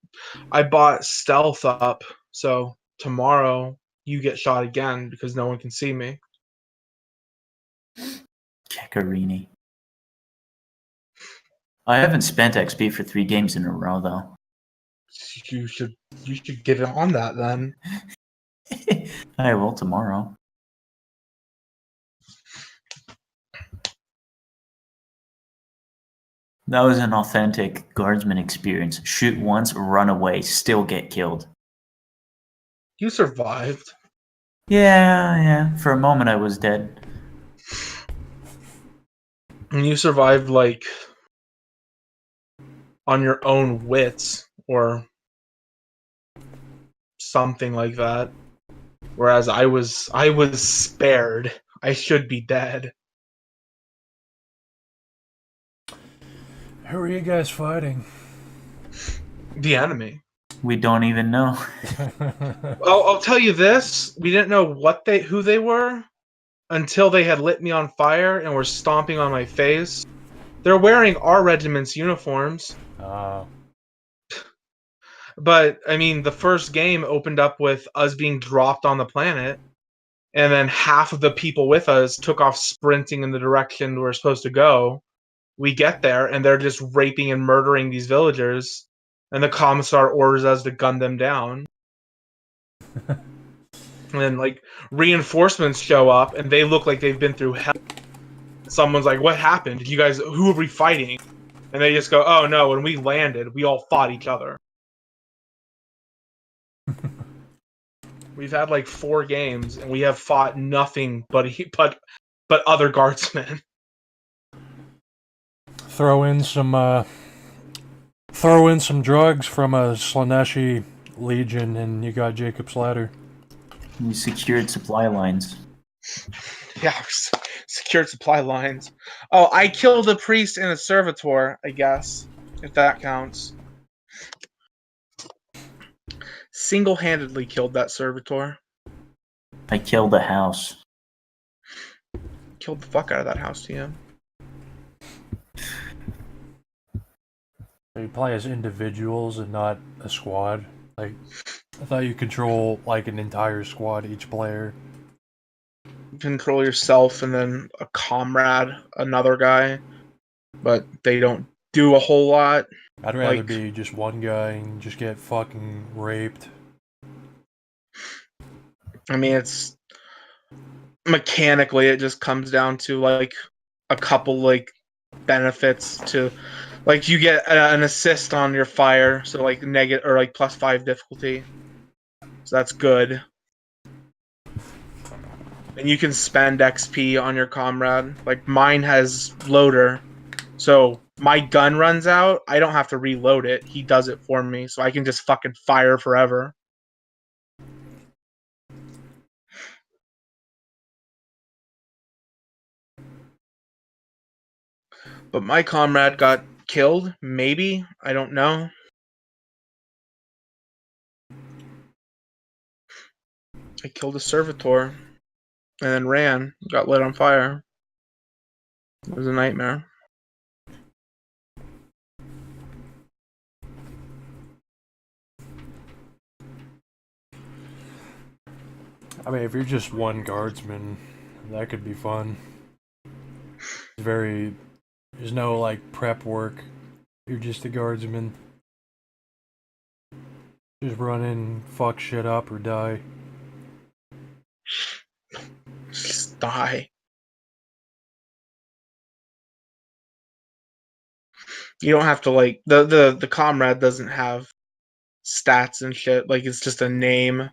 I bought stealth up, so tomorrow you get shot again because no one can see me. Kekarini. I haven't spent XP for 3 games in a row, though. You should get on that then. I will tomorrow. That was an authentic guardsman experience. Shoot once, run away, still get killed. You survived. Yeah. For a moment, I was dead. And you survived like on your own wits or something like that. Whereas I was spared. I should be dead. Who are you guys fighting? The enemy. We don't even know. I'll tell you this: we didn't know who they were until they had lit me on fire and were stomping on my face. They're wearing our regiment's uniforms. But I mean, the first game opened up with us being dropped on the planet, and then half of the people with us took off sprinting in the direction we're supposed to go. We get there, and they're just raping and murdering these villagers, and the commissar orders us to gun them down. And then, like, reinforcements show up, and they look like they've been through hell. Someone's like, "What happened? Did you guys? Who are we fighting?" And they just go, "Oh no! When we landed, we all fought each other." We've had like 4 games, and we have fought nothing but other guardsmen. Throw in some drugs from a Slaneshi Legion, and you got Jacob's Ladder. We secured supply lines. Yeah, secured supply lines. Oh, I killed a priest and a servitor, I guess, if that counts. Single-handedly killed that servitor. I killed a house. Killed the fuck out of that house, TM. You play as individuals and not a squad. Like, I thought you control like an entire squad, each player. You control yourself and then a comrade, another guy, but they don't do a whole lot. I'd rather be just one guy and just get fucking raped. I mean, it's mechanically, it just comes down to like a couple like benefits to, like, you get an assist on your fire, so like negative or like +5 difficulty, so that's good. And you can spend XP on your comrade. Like, mine has loader, so my gun runs out, I don't have to reload it. He does it for me, so I can just fucking fire forever. But my comrade got killed, maybe? I don't know. I killed a servitor and then ran, got lit on fire. It was a nightmare. I mean, if you're just one guardsman, that could be fun. There's no like prep work. You're just a guardsman. Just run in, fuck shit up, or die. Just die. You don't have to, like, the comrade doesn't have stats and shit. Like, it's just a name.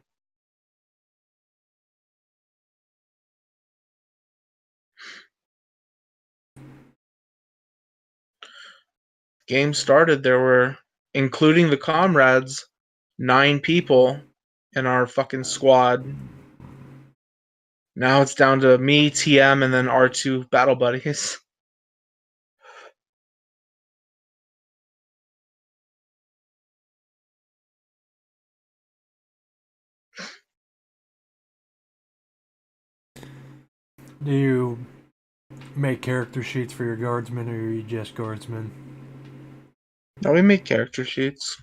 Game started, there were, including the comrades, 9 people in our fucking squad. Now it's down to me, TM, and then our 2 battle buddies. Do you make character sheets for your guardsmen, or are you just guardsmen? Now we make character sheets.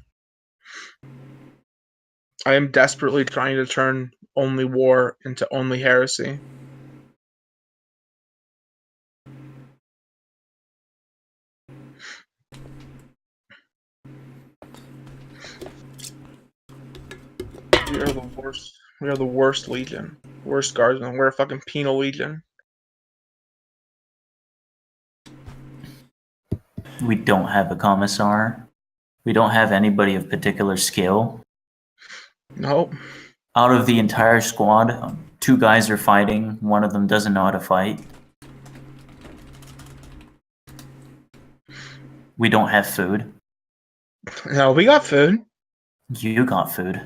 I am desperately trying to turn only war into only heresy. We are the worst. We are the worst legion. Worst guardsmen. We're a fucking penal legion. We don't have a commissar. We don't have anybody of particular skill. Nope. Out of the entire squad, 2 guys are fighting. One of them doesn't know how to fight. We don't have food. No, we got food. You got food.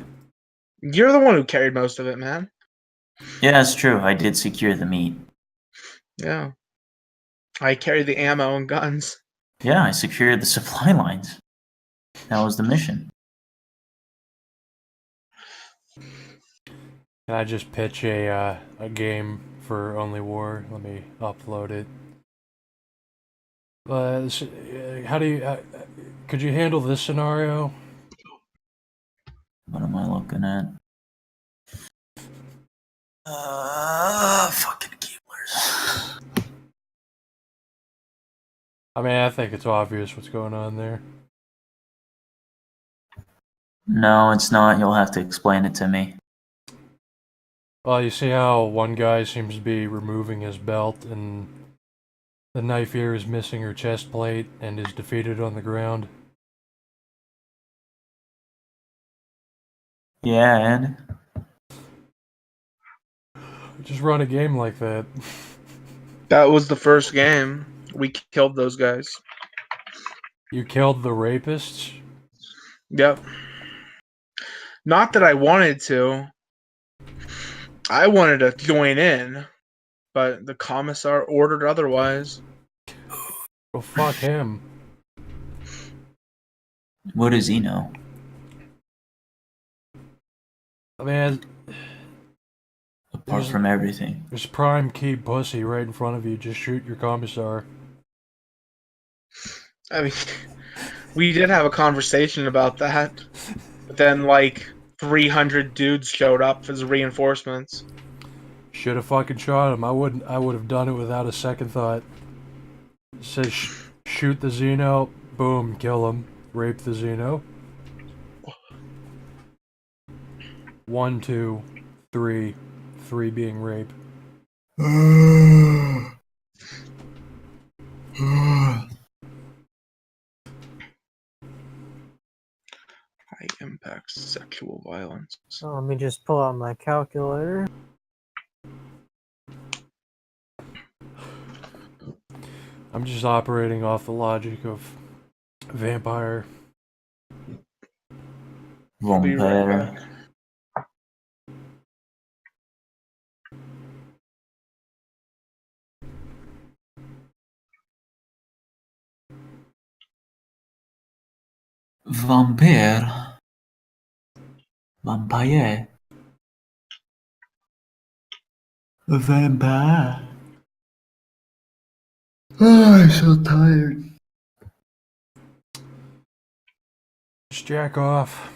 You're the one who carried most of it, man. Yeah, that's true. I did secure the meat. Yeah. I carried the ammo and guns. Yeah, I secured the supply lines. That was the mission. Can I just pitch a game for Only War? Let me upload it. How do you? Could you handle this scenario? What am I looking at? Fucking keyblers. I mean, I think it's obvious what's going on there. No, it's not. You'll have to explain it to me. Well, you see how one guy seems to be removing his belt, and the knife ear is missing her chest plate and is defeated on the ground. Yeah, and Just run a game like that. That was the first game. We killed those guys. You killed the rapists? Yep. Not that I wanted to. I wanted to join in, but the commissar ordered otherwise. Well, fuck him. what does he know? I mean, Apart from everything. there's prime key pussy right in front of you. Just shoot your commissar. I mean, we did have a conversation about that, but then like 300 dudes showed up as reinforcements. Should have fucking shot him. I would have done it without a second thought. It says shoot the Xeno. Boom, kill him. Rape the Xeno. 1, 2, 3. 3 being rape. High impact sexual violence. So let me just pull out my calculator. I'm just operating off the logic of vampire. I'll be right Vampire. back. Vampire. Vampire. Vampire. Oh, I'm so tired. Just jack off.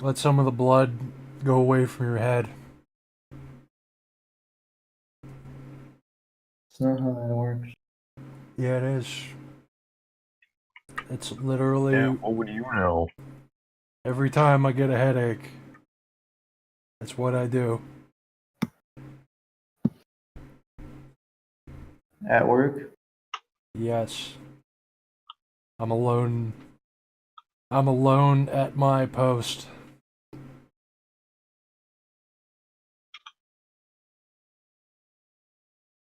Let some of the blood go away from your head. That's not how that works. Yeah, it is. It's literally Yeah, what would you know? every time I get a headache. That's what I do. At work? Yes. I'm alone. I'm alone at my post.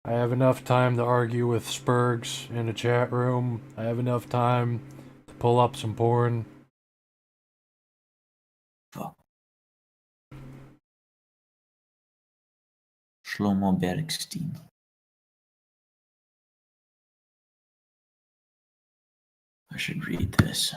I have enough time to argue with Spurgs in a chat room. I have enough time to pull up some porn. Fuck. Shlomo Bergstein. I should read this.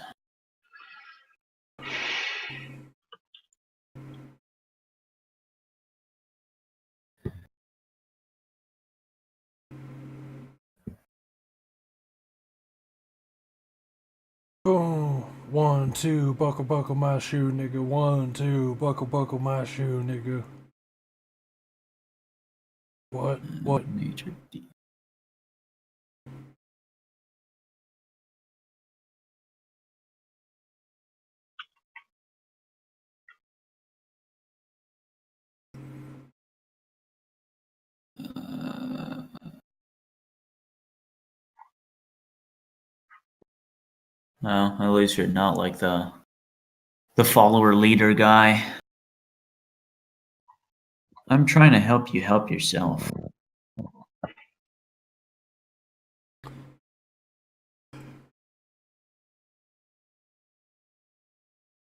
Boom. 1, 2, buckle, buckle my shoe, nigga. 1, 2, buckle, buckle my shoe, nigga. What? Major D. Well, at least you're not like the follower leader guy. I'm trying to help you help yourself.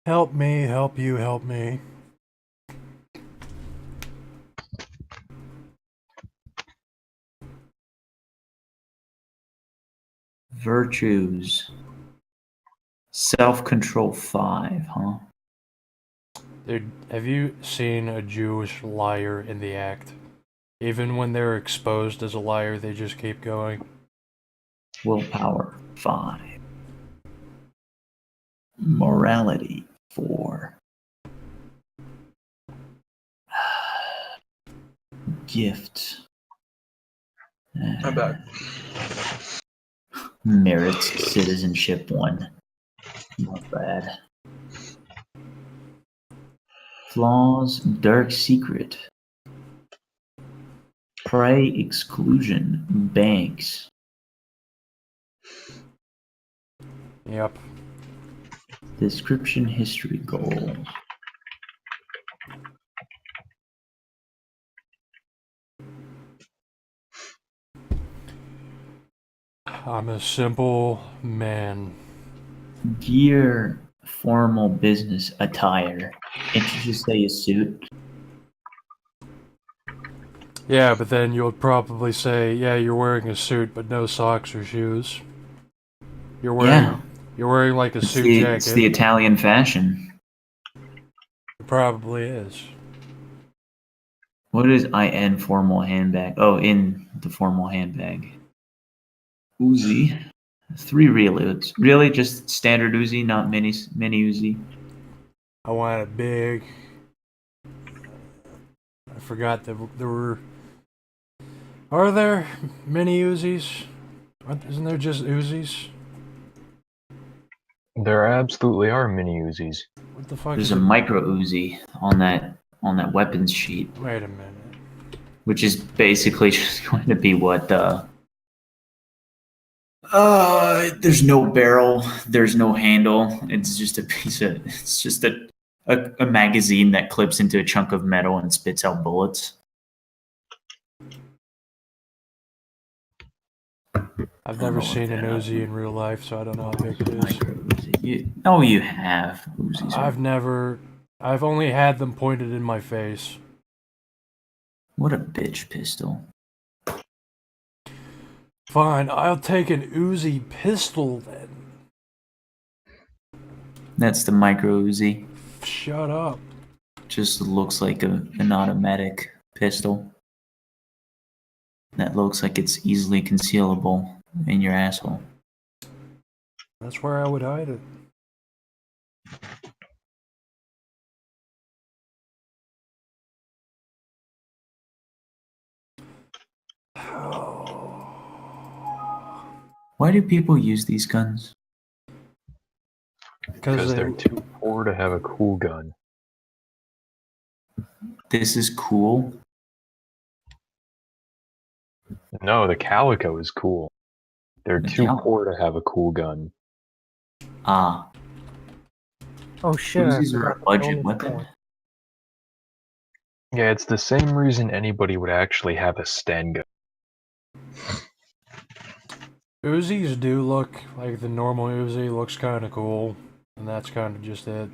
Help me, help you, help me. Virtues. Self-control 5, huh? Dude, have you seen a Jewish liar in the act? Even when they're exposed as a liar, they just keep going. Willpower 5. Morality 4. Gift. I'm back. Merits citizenship 1. Not bad. Flaws, dark secret. Prey exclusion, banks. Yep. Description history goal. I'm a simple man. Gear, formal business attire. Can't you just say a suit? Yeah, but then you'll probably say, yeah, you're wearing a suit, but no socks or shoes. You're wearing like a suit jacket. It's the Italian fashion. It probably is. What is IN formal handbag? Oh, in the formal handbag. Uzi. 3 reloads. Really? Just standard Uzi, not mini Uzi? I want it big. I forgot that there were... Are there mini Uzis? Isn't there just Uzis? There absolutely are mini Uzis. What the fuck There's is a it? micro Uzi on that weapons sheet, Wait a minute. which is basically just going to be what there's no barrel, there's no handle. It's just a magazine that clips into a chunk of metal and spits out bullets. I've never seen an Uzi in real life, so I don't know how big it is. Micro Uzi. You have Uzis. Right? I've only had them pointed in my face. What a bitch pistol. Fine, I'll take an Uzi pistol then. That's the micro Uzi. Shut up. Just looks like an automatic pistol. That looks like it's easily concealable in your asshole. That's where I would hide it. Why do people use these guns? Because they're too poor to have a cool gun. This is cool. No, the Calico is cool. They're too poor to have a cool gun. Ah. Oh shit. Uzis are a budget weapon. Point. Yeah, it's the same reason anybody would actually have a Sten gun. Uzis do look like the normal Uzi looks kind of cool, and that's kind of just it.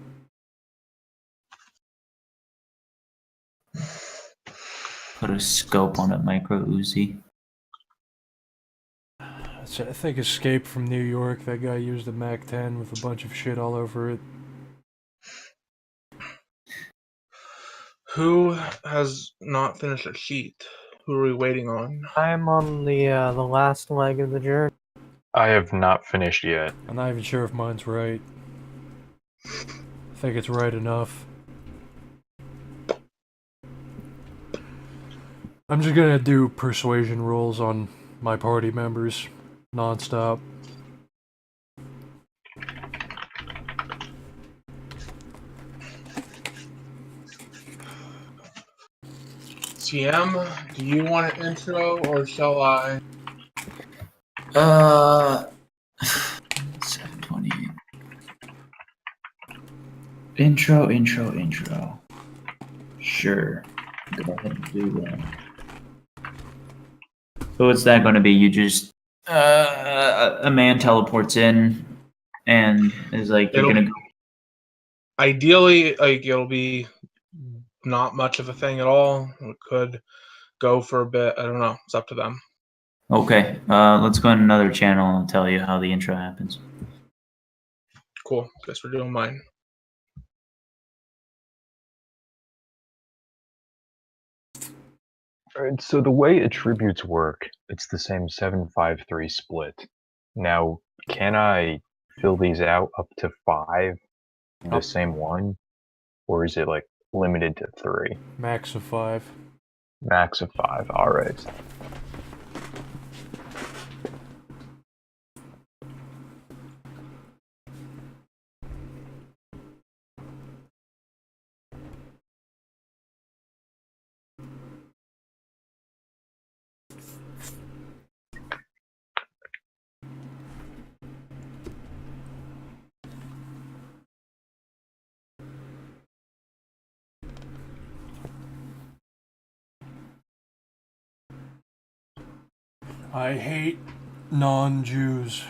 Put a scope on a micro Uzi. I think Escape from New York, that guy used a MAC-10 with a bunch of shit all over it. Who has not finished a sheet? Who are we waiting on? I'm on the last leg of the journey. I have not finished yet. I'm not even sure if mine's right. I think it's right enough. I'm just gonna do persuasion rolls on my party members, non-stop. TM, do you want an intro or shall I? 728. Intro. Sure. Go ahead and do that. So what's that going to be? You just a man teleports in and is like, you're gonna go. Ideally, like it'll be not much of a thing at all. It could go for a bit. I don't know. It's up to them. Okay, let's go on another channel and I'll tell you how the intro happens. Cool. Guess we're doing mine. Alright, so the way attributes work, it's the same 7-5-3 split. Now, can I fill these out up to 5 in the same one? Or is it like limited to 3? Max of 5. Max of 5, alright. I hate non-Jews.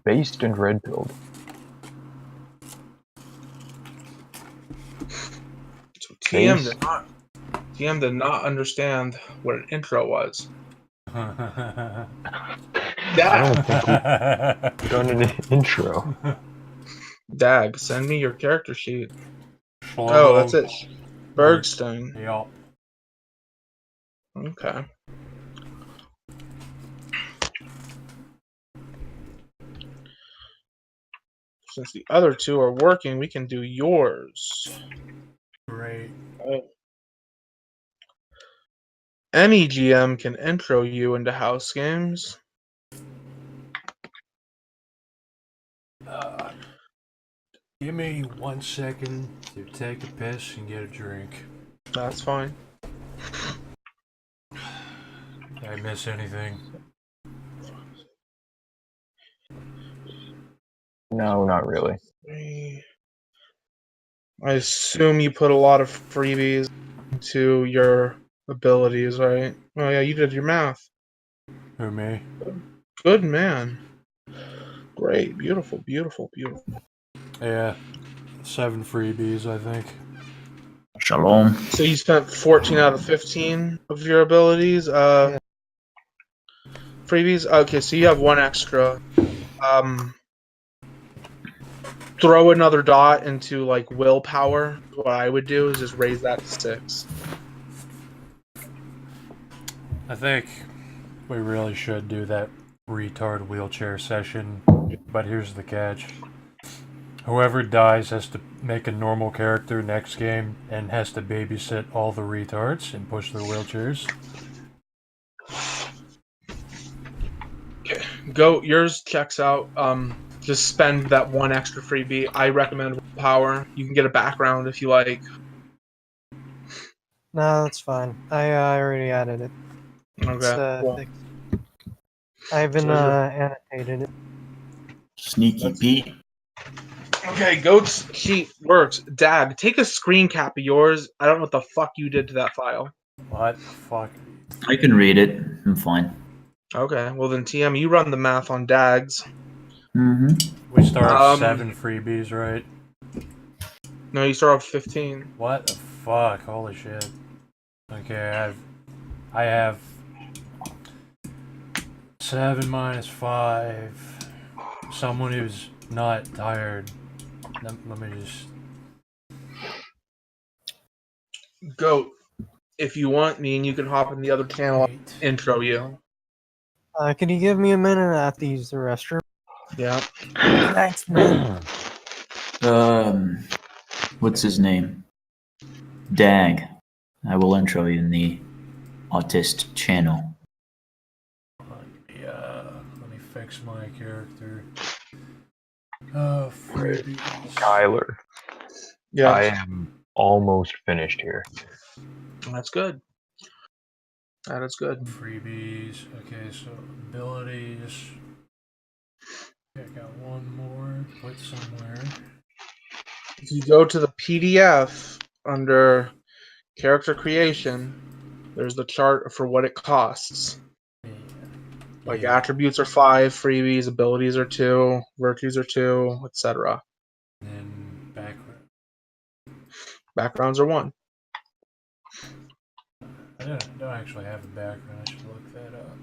Based and red pilled. So TM did not understand what an intro was. I don't think we've done an intro. Dag, send me your character sheet. Oh, that's it. Bergstein. Yep. Okay. Since the other two are working, we can do yours. Great. Any GM can intro you into house games. Give me 1 second to take a piss and get a drink. That's fine. Did I miss anything? No, not really. I assume you put a lot of freebies into your abilities, right? Oh yeah, you did your math. Who, me? Good man. Great. Beautiful. Yeah. 7 freebies, I think. Shalom. So you spent 14 out of 15 of your abilities. Freebies. Okay, so you have 1 extra. Throw another dot into like willpower. What I would do is just raise that to 6. I think we really should do that retard wheelchair session, but here's the catch. Whoever dies has to make a normal character next game and has to babysit all the retards and push their wheelchairs. Okay, go. Yours checks out. Just spend that 1 extra freebie. I recommend willpower. You can get a background if you like. No, that's fine. I already added it. Okay. Cool. Fixed. I haven't annotated it. Sneaky Pete. Okay, Goat's sheet works. Dag, take a screen cap of yours. I don't know what the fuck you did to that file. What the fuck? I can read it. I'm fine. Okay, well then TM, you run the math on Dags. Mm-hmm. We start with 7 freebies, right? No, you start off 15. What the fuck? Holy shit. Okay, I have 7 minus 5. Someone who's not tired. Let me just. Goat, if you want me, and you can hop in the other channel, 8. intro you. Can you give me a minute at the restroom? Yeah. Thanks, man. What's his name? Dag. I will intro you in the Autist channel. Let me fix my character. Freebies. Tyler, Yeah. I am almost finished here. That's good. That is good. Freebies. Okay, so abilities. Okay, I got one more. Put somewhere. If you go to the PDF under character creation, there's the chart for what it costs. Like attributes are 5, freebies, abilities are 2, virtues are 2, etc. And background. Backgrounds are 1. I don't actually have a background. I should look that up.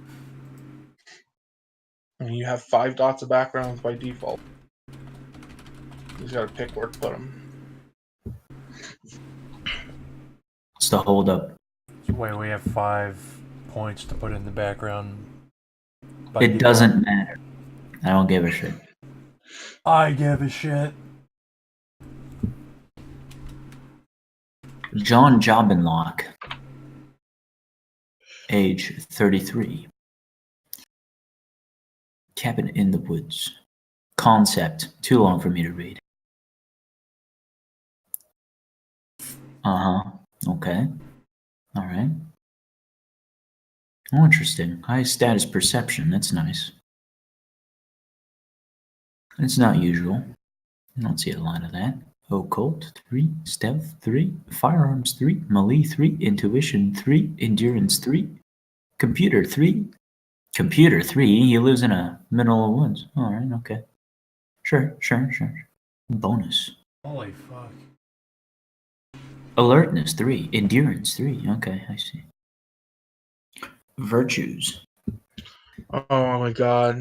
And you have 5 dots of backgrounds by default. You just gotta pick where to put them. What's the holdup? So wait, we have 5 points to put in the background. by It default. doesn't matter. I don't give a shit. I give a shit. John Jobbenlock. Age 33. Cabin in the woods. Concept. Too long for me to read. Uh-huh. Okay. Alright. Oh, interesting. High status perception. That's nice. It's not usual. I don't see a lot of that. Occult 3, Stealth 3, Firearms 3, Melee 3, Intuition 3, Endurance 3, Computer 3. Computer 3? He lives in a middle of the woods. Alright, okay. Sure. Bonus. Holy fuck. Alertness 3, Endurance 3. Okay, I see. Virtues. Oh my god.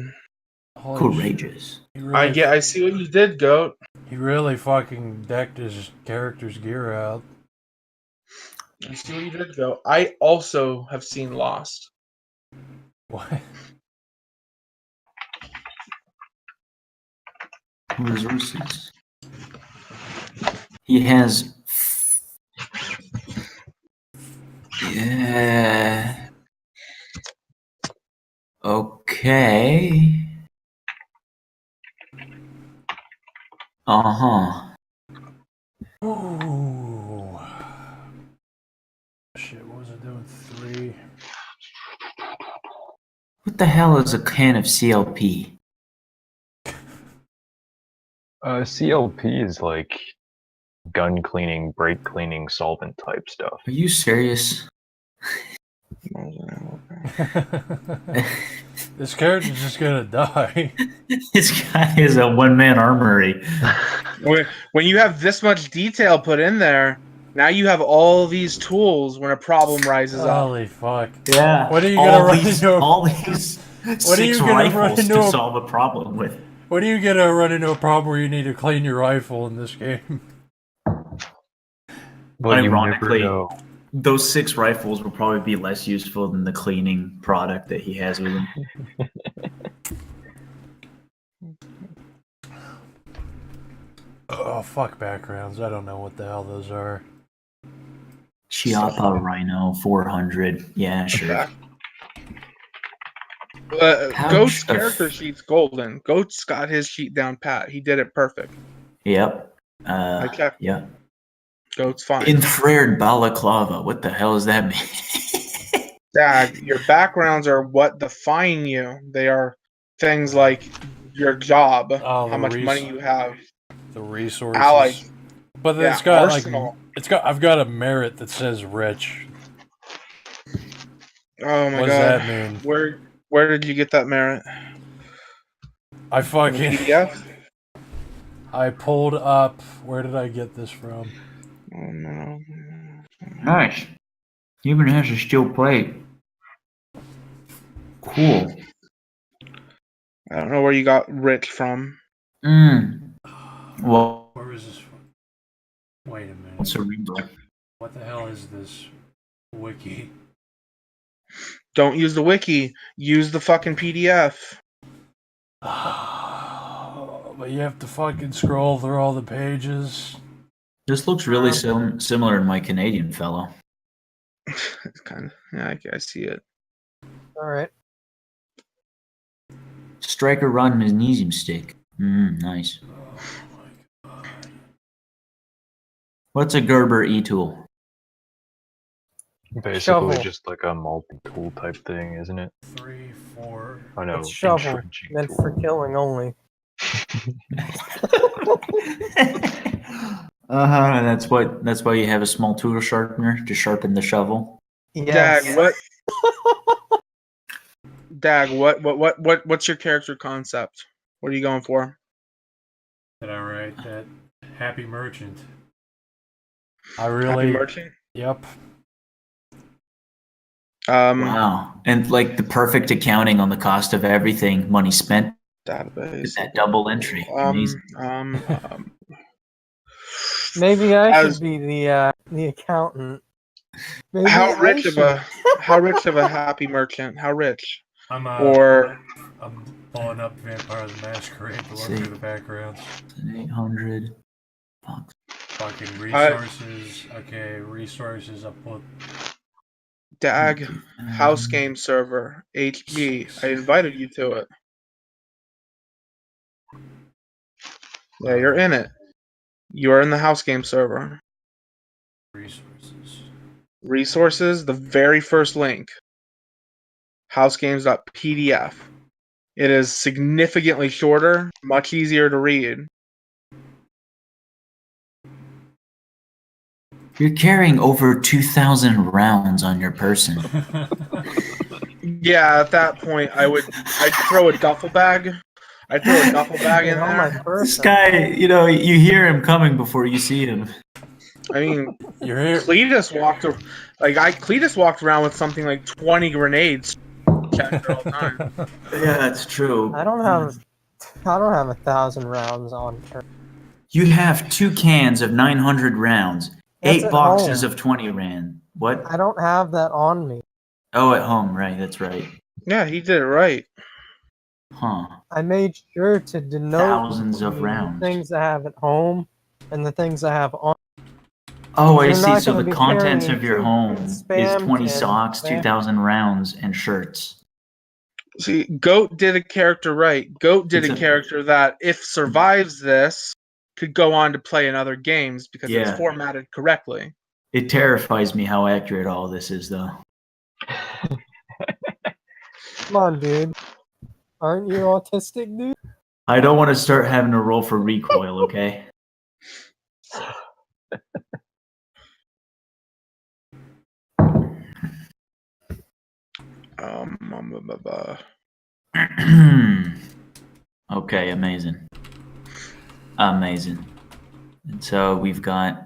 Holy Courageous. I see what you did, Goat. He really fucking decked his character's gear out. I see what you did, Goat. I also have seen Lost. What? Resources. He has... Yeah... Okay... Uh-huh. Ooh. Shit, what was I doing? 3. What the hell is a can of CLP? CLP is like gun cleaning, brake cleaning, solvent type stuff. Are you serious? This character's just gonna die. This guy is a one-man armory. When you have this much detail put in there, now you have all these tools when a problem rises up. Holy fuck. Yeah. What are you gonna run into? All these What are you 6 gonna run rifles into to a- solve a problem with. When are you gonna run into a problem where you need to clean your rifle in this game? But Ironically, you never know. those 6 rifles will probably be less useful than the cleaning product that he has with him. Oh, fuck backgrounds. I don't know what the hell those are. Chiappa Rhino 400. Yeah, sure. Goat's Pouch of- character sheet's golden. Goat's got his sheet down pat. He did it perfect. Yep. I checked. Yeah. Goat's fine. Infrared balaclava. What the hell does that mean? Dad, your backgrounds are what define you. They are things like your job, Oh, how much money you have, The resources. allies. But Yeah, it's got arsenal. I've got a merit that says rich. Oh my What god. does that mean? Where did you get that merit? I From the fucking PDF? I pulled up. Where did I get this from? Oh no. Nice. He even has a steel plate. Cool. I don't know where you got rich from. Well, Where is this? Wait a minute. cerebral. What the hell is this wiki? Don't use the wiki. Use the fucking PDF. But you have to fucking scroll through all the pages. This looks really similar to my Canadian fellow. It's kind of, yeah, I see it. All right. Striker run magnesium stick. Nice. Oh my god. What's a Gerber e-tool? Basically, Shovel. just like a multi-tool type thing, isn't it? 3, 4. Oh no, It's shovel, entrenching meant tool. for killing only. That's why you have a small tool sharpener to sharpen the shovel. Yes. Dag, what's your character concept? What are you going for? Did I write that? Happy merchant. I Happy really. merchant? Yep. Wow. And like the perfect accounting on the cost of everything, money spent. Database. That double entry. Amazing. Maybe I should be the accountant. Maybe how I rich of should. a happy merchant? How rich? I'm pulling up Vampire the Masquerade to look See. through the backgrounds. 800 bucks. Fucking resources. Okay, resources. I'll put. Dag, house game server, HG. I invited you to it. Yeah, you're in it. You're in the house game server. Resources. Resources, the very first link. Housegames.pdf. It is significantly shorter, much easier to read. You're carrying over 2,000 rounds on your person. Yeah, at that point, I'd throw a duffel bag. I'd throw a duffel bag in on my there. person. This guy, you hear him coming before you see him. I mean, You're here. Cletus walked around with something like 20 grenades checked all the time. Yeah, that's true. I don't have 1,000 rounds on. You have 2 cans of 900 rounds, That's 8 at boxes home. of 20 rand. What? I don't have that on me. Oh, at home, right? That's right. Yeah, he did it right. Huh? I made sure to denote Thousands of the rounds. things I have at home and the things I have on. Oh, I You're see. not So gonna the be contents carrying of your two home is spam 20 cans, socks, man. 2,000 rounds, and shirts. See, Goat did a character right. Goat did It's a a- character that, if survives this, could go on to play in other games because it's Yeah. formatted correctly. It terrifies me how accurate all this is, though. Come on, dude. Aren't you autistic, dude? I don't want to start having to roll for recoil, okay? Okay, amazing. Amazing. And so we've got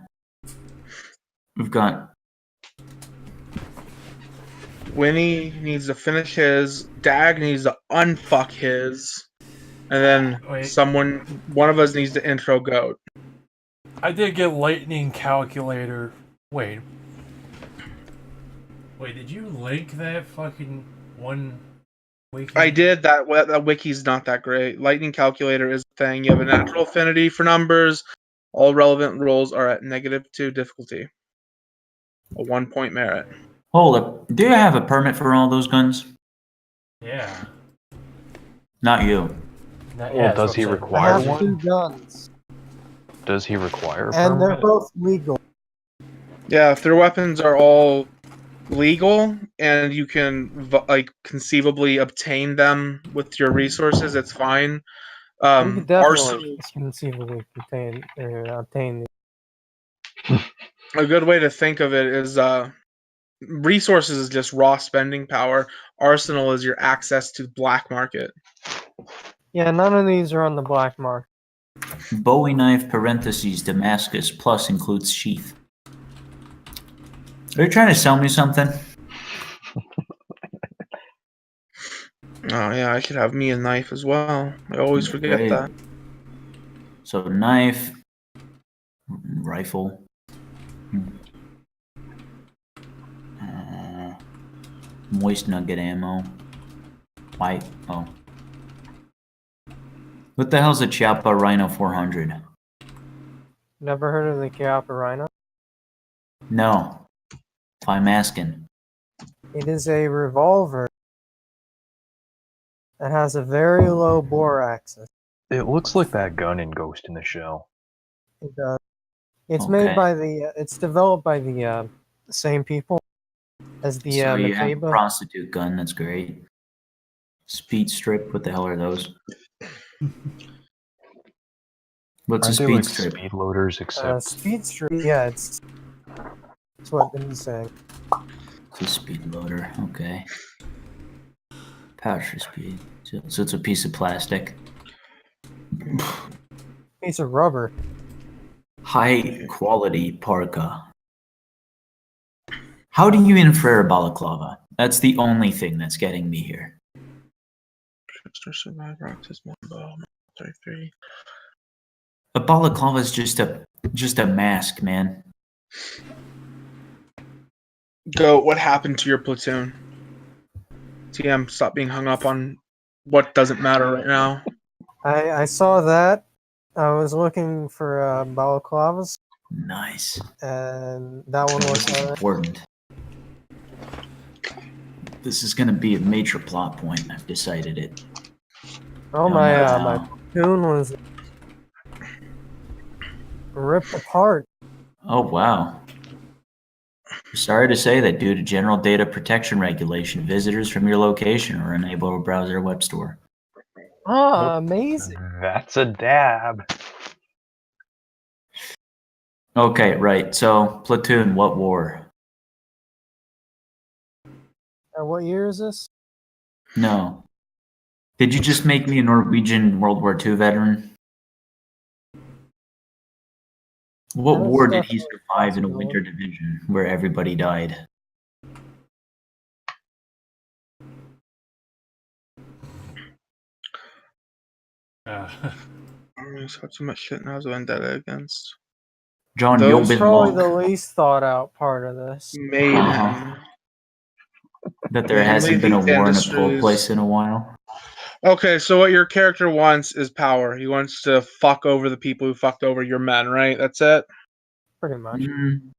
Winnie needs to finish his. Dag needs to unfuck his. And then Wait. one of us needs to intro Goat. I did get lightning calculator. Wait, did you link that fucking one wiki? I did that. That wiki's not that great. Lightning calculator is a thing. You have a natural affinity for numbers. All relevant rolls are at -2 difficulty. A 1-point merit. Hold up. Do you have a permit for all those guns? Yeah. Not you. Well, does he I require have 2 one? guns, Does he require a and they're permit? both legal. Yeah, if their weapons are all legal and you can conceivably obtain them with your resources, it's fine. You could definitely Arsenal, conceivably obtain a good way to think of it is resources is just raw spending power. Arsenal is your access to the black market. Yeah, none of these are on the black market. Bowie knife parentheses Damascus plus includes sheath. Are you trying to sell me something? Oh yeah, I could have me a knife as well. I always forget Great. that. So knife, rifle. Moist nugget ammo. White. Oh. What the hell's a Chiappa Rhino 400? Never heard of the Chiappa Rhino? No. If I'm asking. It is a revolver that has a very low bore axis. It looks like that gun in Ghost in the Shell. It does. It's Okay. made by the. It's developed by the same people as the So you have a Makeba. prostitute gun. That's great. Speed strip. What the hell are those? What's Aren't a they speed like strip? speed loaders except Speed Street. Yeah, it's. That's what he's saying. It's a speed loader. Okay. Pouch for speed. So it's a piece of plastic. Piece of rubber. High quality parka. How do you infer a balaclava? That's the only thing that's getting me here. Survivor, Autismo Limbo, 33. A balaclava is just a mask, man. Go. What happened to your platoon? TM, stop being hung up on what doesn't matter right now. I saw that. I was looking for balaclavas, Nice. and that one This was. is important. This is gonna be a major plot point. I've decided it. Oh Don't my! know My how. platoon was ripped apart. Oh wow. Sorry to say that due to general data protection regulation, visitors from your location are unable to browse our web store. Ah, amazing! that's a dab. Okay, right. So, platoon, what war? What year is this? No. Did you just make me a Norwegian World War II veteran? What That is war did he definitely a survive in a possibility. winter division where everybody died? I just have too much shit now. I was vendetta against. John Those That's Yobin probably the Locke. least thought out part of this. Made Uh-huh. him. That there Mainly hasn't been a these war in a cold industries. place in a while. Okay, so what your character wants is power. He wants to fuck over the people who fucked over your men, right? That's it? Pretty much.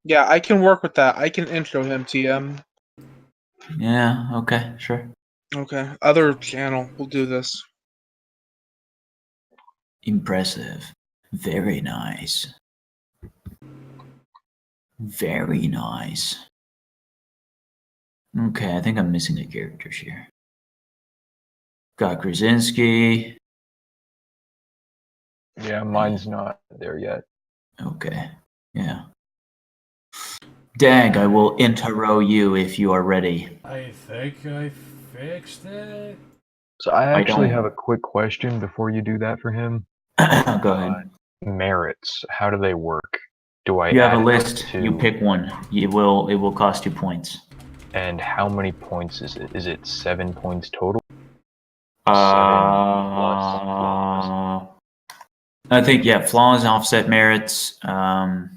Yeah, I can work with that. I can intro him, TM. Yeah, okay, sure. Okay, other channel will do this. Impressive. Very nice. Very nice. Okay, I think I'm missing the characters here. Got Krasinski. Yeah, mine's not there yet. Okay, yeah. Dag, I will intro you if you are ready. I think I fixed it. So I actually don't- have a quick question before you do that for him. Go ahead. Merits, how do they work? Do I You have add a it up list. to, You pick one. It will cost you points. and how many points is it? Is it 7 points total? I think flaws, offset merits. I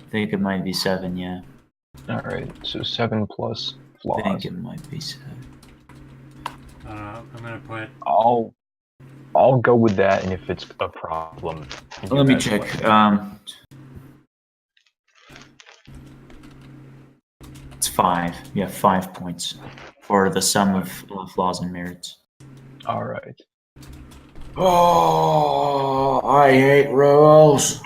think it might be 7. Yeah, Alright, so 7 plus I flaws. think it might be 7. I'm gonna put. I'll go with that, and if it's a problem, you Let me guys check. let me know. It's 5. You have 5 points for the sum of flaws and merits. Alright. Oh, I hate rules.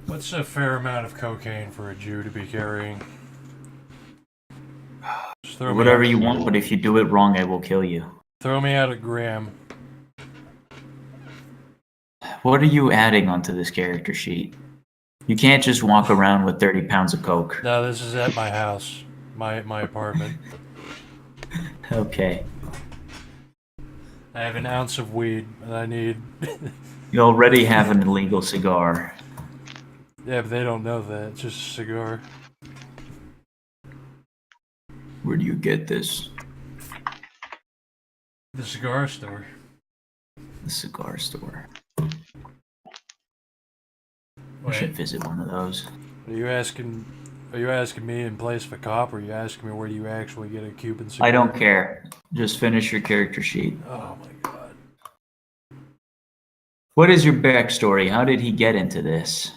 What's a fair amount of cocaine for a Jew to be carrying? Just throw me Whatever out- you want, but if you do it wrong, I will kill you. Throw me out a gram. What are you adding onto this character sheet? You can't just walk around with 30 pounds of coke. No, this is at my house, my apartment. Okay. I have an ounce of weed, and I need. You already have an illegal cigar. Yeah, but they don't know that. It's just a cigar. Where do you get this? The cigar store. The cigar store. I Wait, should visit one of those. are you asking me in place of a cop, or are you asking me where do you actually get a Cuban cigar? I don't care. Just finish your character sheet. Oh my god. What is your backstory? How did he get into this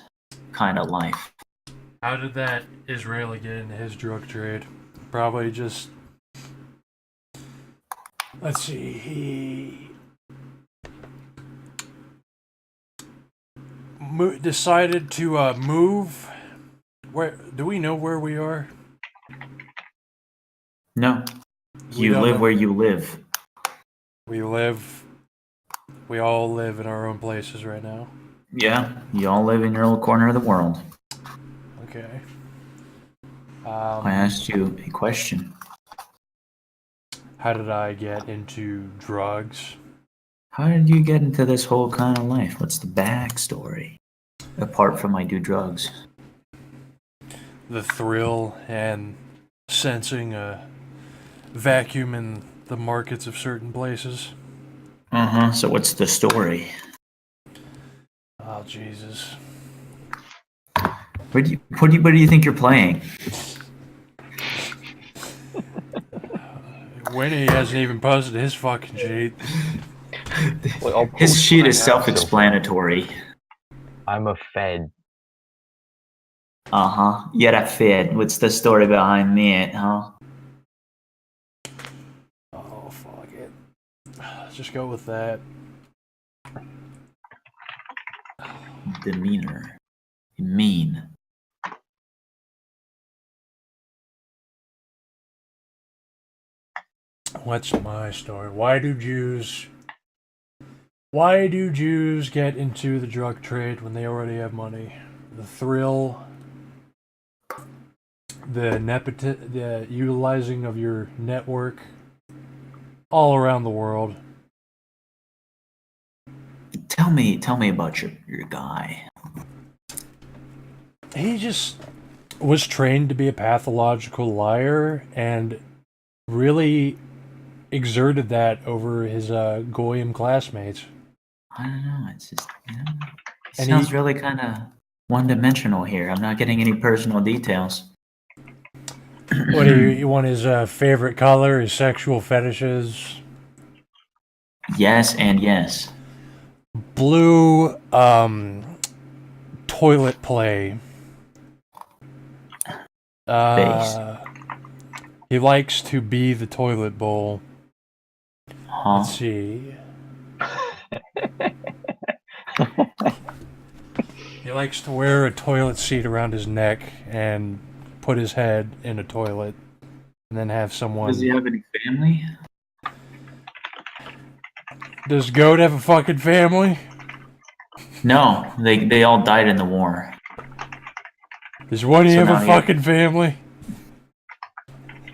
kind of life? How did that Israeli get into his drug trade? Probably just... Let's see, he... decided to move. Where do we know where we are? No. We You don't live know. where you live. We all live in our own places right now. Yeah, you all live in your little corner of the world. Okay. I asked you a question. How did I get into drugs? How did you get into this whole kind of life? What's the backstory? Apart from I do drugs. The thrill and sensing a vacuum in the markets of certain places. Uh-huh. So what's the story? Oh, Jesus. What do you think you're playing? Winnie hasn't even posted his fucking sheet. Well, I'll His post sheet what I is have so far. self-explanatory. I'm a Fed. Uh-huh. You're a Fed. What's the story behind that, huh? Oh, fuck it. Let's just go with that. Demeanor. Mean. What's my story? Why do Jews get into the drug trade when they already have money? The thrill, the utilizing of your network all around the world. Tell me about your guy. He just was trained to be a pathological liar and really exerted that over his Goyim classmates. I don't know. It's just, you know, it And sounds he- really kind of one-dimensional here. I'm not getting any personal details. What do you want his favorite color, his sexual fetishes? Yes and yes. Blue toilet play. He likes to be the toilet bowl. Huh? Let's see. He likes to wear a toilet seat around his neck and put his head in a toilet and then have someone... Does he have any family? Does Goat have a fucking family? No, they all died in the war. Does Woody So have now a he- fucking family?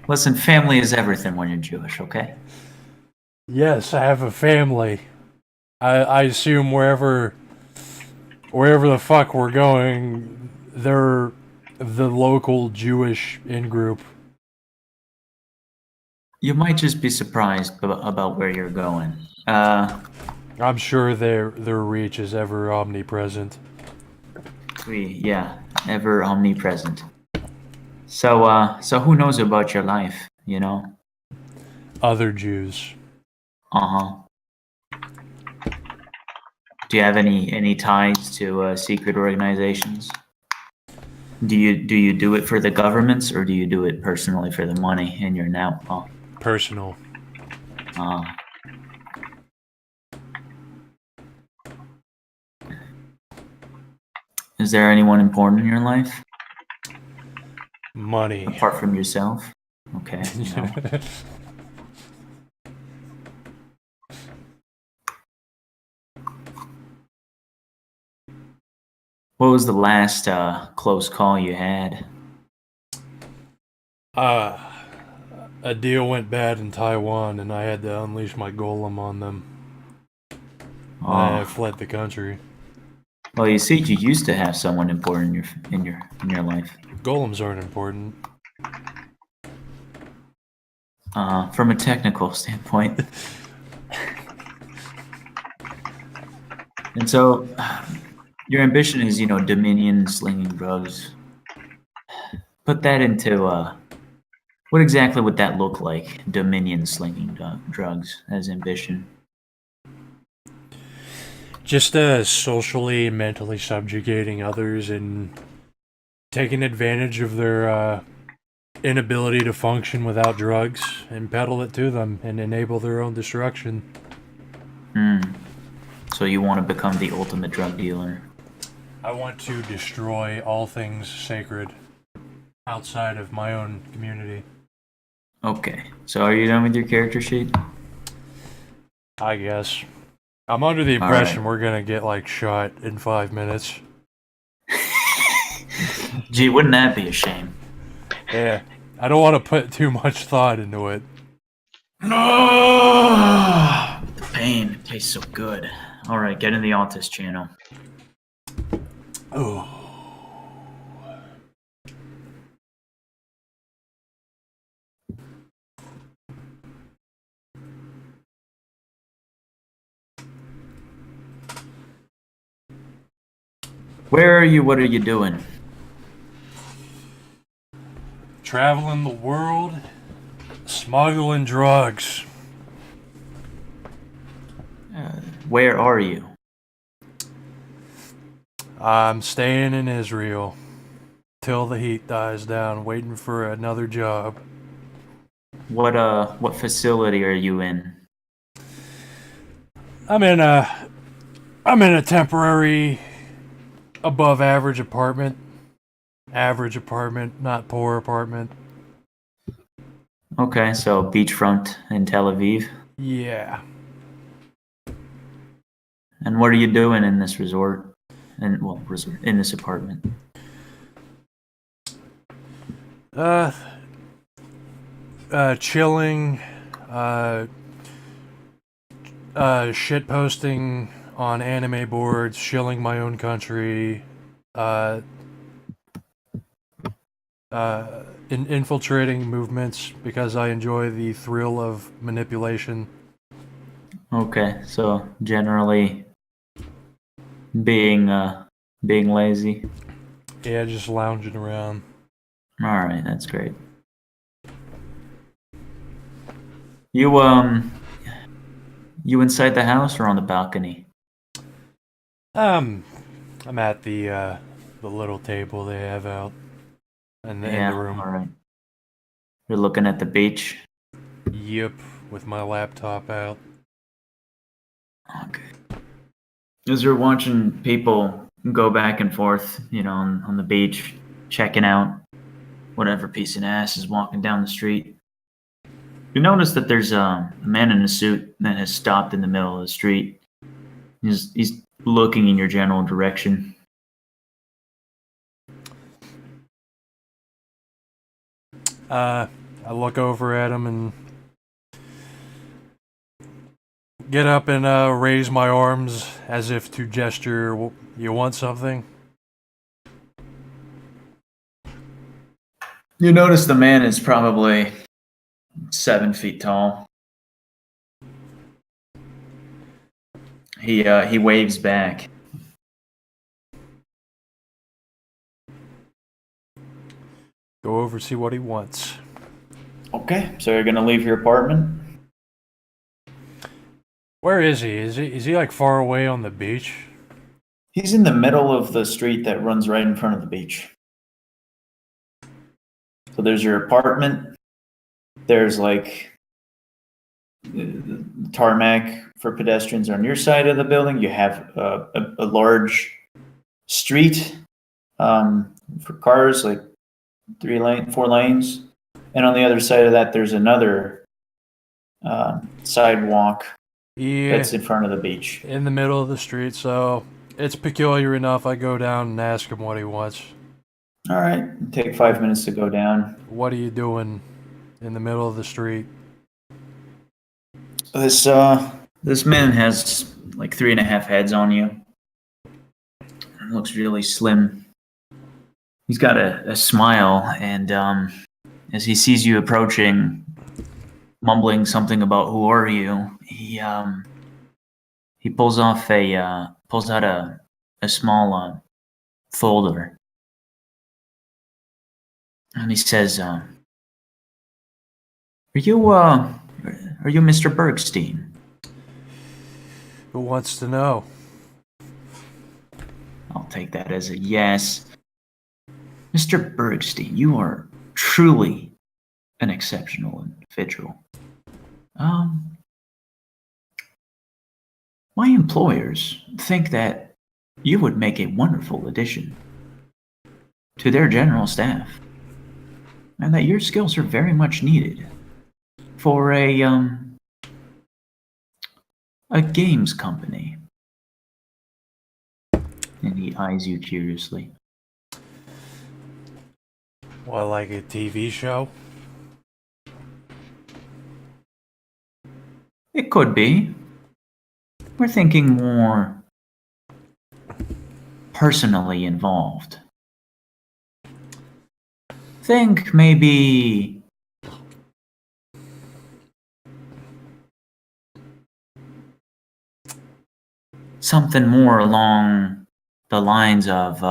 Listen, family is everything when you're Jewish, okay? Yes, I have a family. I assume wherever the fuck we're going, they're the local Jewish in-group. You might just be surprised about where you're going. I'm sure their reach is ever omnipresent. Yeah, ever omnipresent. So who knows about your life, you know? Other Jews. Uh-huh. Do you have any ties to secret organizations? Do you do it for the governments, or do you do it personally for the money in your now? Personal. Is there anyone important in your life Money. apart from yourself? Okay. No. What was the last close call you had? A deal went bad in Taiwan and I had to unleash my golem on them. And I fled the country. Well, you see, you used to have someone important in your life. Golems aren't important. From a technical standpoint. And so, your ambition is, Dominion, slinging drugs. Put that into what exactly would that look like? Dominion, slinging drugs as ambition. Just socially and mentally subjugating others and taking advantage of their inability to function without drugs and peddle it to them and enable their own destruction. So you want to become the ultimate drug dealer? I want to destroy all things sacred outside of my own community. Okay. So are you done with your character sheet? I guess. I'm under the impression we're gonna get, shot in 5 minutes. Gee, wouldn't that be a shame? Yeah. I don't want to put too much thought into it. The pain tastes so good. All right, get in the Autist channel. Oh. Where are you? What are you doing? Traveling the world, smuggling drugs. Where are you? I'm staying in Israel till the heat dies down, waiting for another job. What facility are you in? I'm in a temporary above average apartment. Average apartment, not poor apartment. Okay, so beachfront in Tel Aviv. Yeah. And what are you doing in this resort? In this apartment? Chilling, shit posting on anime boards, shilling my own country, infiltrating movements because I enjoy the thrill of manipulation. Okay, so generally being lazy. Yeah, just lounging around. All right, that's great. You inside the house or on the balcony? I'm at the little table they have out in the room. All right. You're looking at the beach. Yep, with my laptop out. Okay. As you're watching people go back and forth, on the beach, checking out whatever piece of ass is walking down the street, you notice that there's a man in a suit that has stopped in the middle of the street. He's looking in your general direction. I look over at him and get up and raise my arms as if to gesture, you want something? You notice the man is probably 7 feet tall. He waves back. Go over, see what he wants. Okay, so you're gonna leave your apartment? Where is he? Is he far away on the beach? He's in the middle of the street that runs right in front of the beach. So there's your apartment. There's tarmac for pedestrians on your side of the building. You have a large street for cars, 4 lanes. And on the other side of that, there's another sidewalk that's in front of the beach. In the middle of the street, so it's peculiar enough. I go down and ask him what he wants. All right, take 5 minutes to go down. What are you doing in the middle of the street? This man has 3.5 heads on you. looks really slim. He's got a smile, and as he sees you approaching, mumbling something about "Who are you?" he pulls out a small folder, and he says, "Are you Mr. Bergstein?" Who wants to know? I'll take that as a yes. Mr. Bergstein, you are truly an exceptional individual. My employers think that you would make a wonderful addition to their general staff, and that your skills are very much needed for a games company. And he eyes you curiously. Well, like a TV show? It could be. We're thinking more personally involved. Think maybe something more along the lines of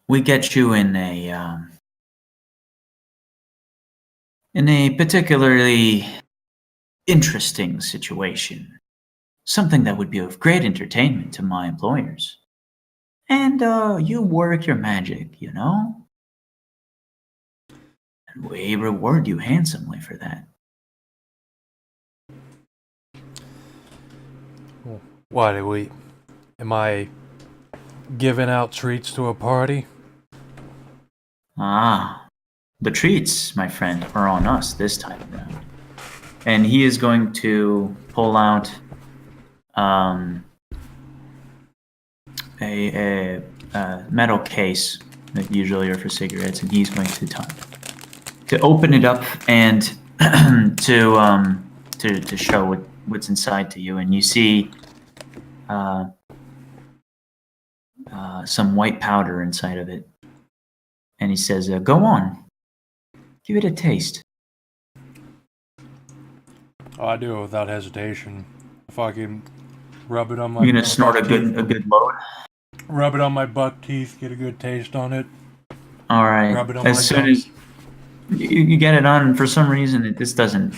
we get you in a particularly interesting situation, something that would be of great entertainment to my employers, and you work your magic, you know, and we reward you handsomely for that. Why do we... Am I giving out treats to a party? Ah, the treats, my friend, are on us this time around. And he is going to pull out a metal case that usually are for cigarettes, and he's going to open it up and to show what's inside to you. And you see some white powder inside of it. And he says, "Go on, give it a taste." Oh, I do it without hesitation. If I can rub it on my... You're gonna snort a good load. Rub it on my buck teeth, get a good taste on it. All right. Rub it on As my soon gums. as you get it on, and for some reason this doesn't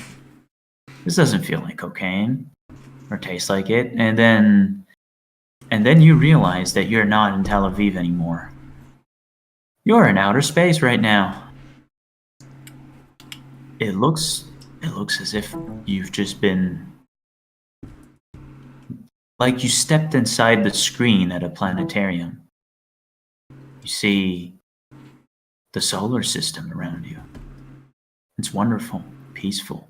feel like cocaine or taste like it, and then you realize that you're not in Tel Aviv anymore. You're in outer space right now. It looks as if you've just been, like you stepped inside the screen at a planetarium. You see the solar system around you. It's wonderful, peaceful.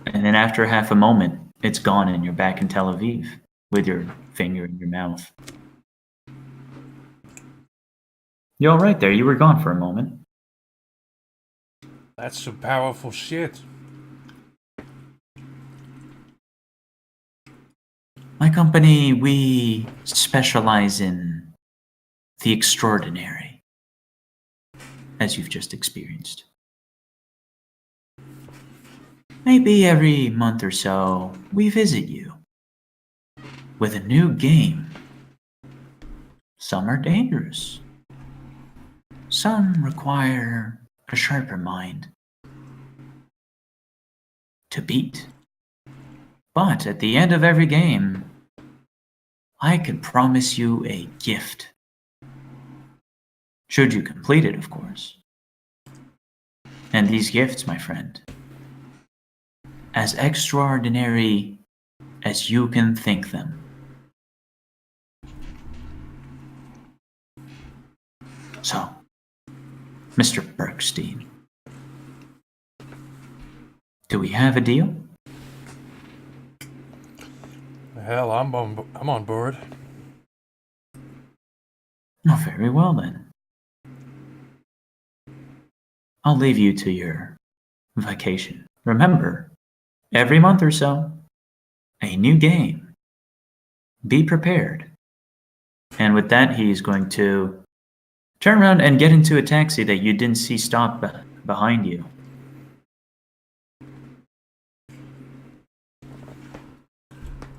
And then after half a moment, it's gone and you're back in Tel Aviv with your finger in your mouth. You all right there? You were gone for a moment. That's some powerful shit. My company, we specialize in the extraordinary, as you've just experienced. Maybe every month or so, we visit you with a new game. Some are dangerous. Some require a sharper mind to beat. But at the end of every game, I can promise you a gift. Should you complete it, of course. And these gifts, my friend, as extraordinary as you can think them. So, Mr. Bergstein, do we have a deal? Hell, I'm on board. Oh, very well then. I'll leave you to your vacation. Remember, every month or so, a new game. Be prepared. And with that, he's going to turn around and get into a taxi that you didn't see stop behind you.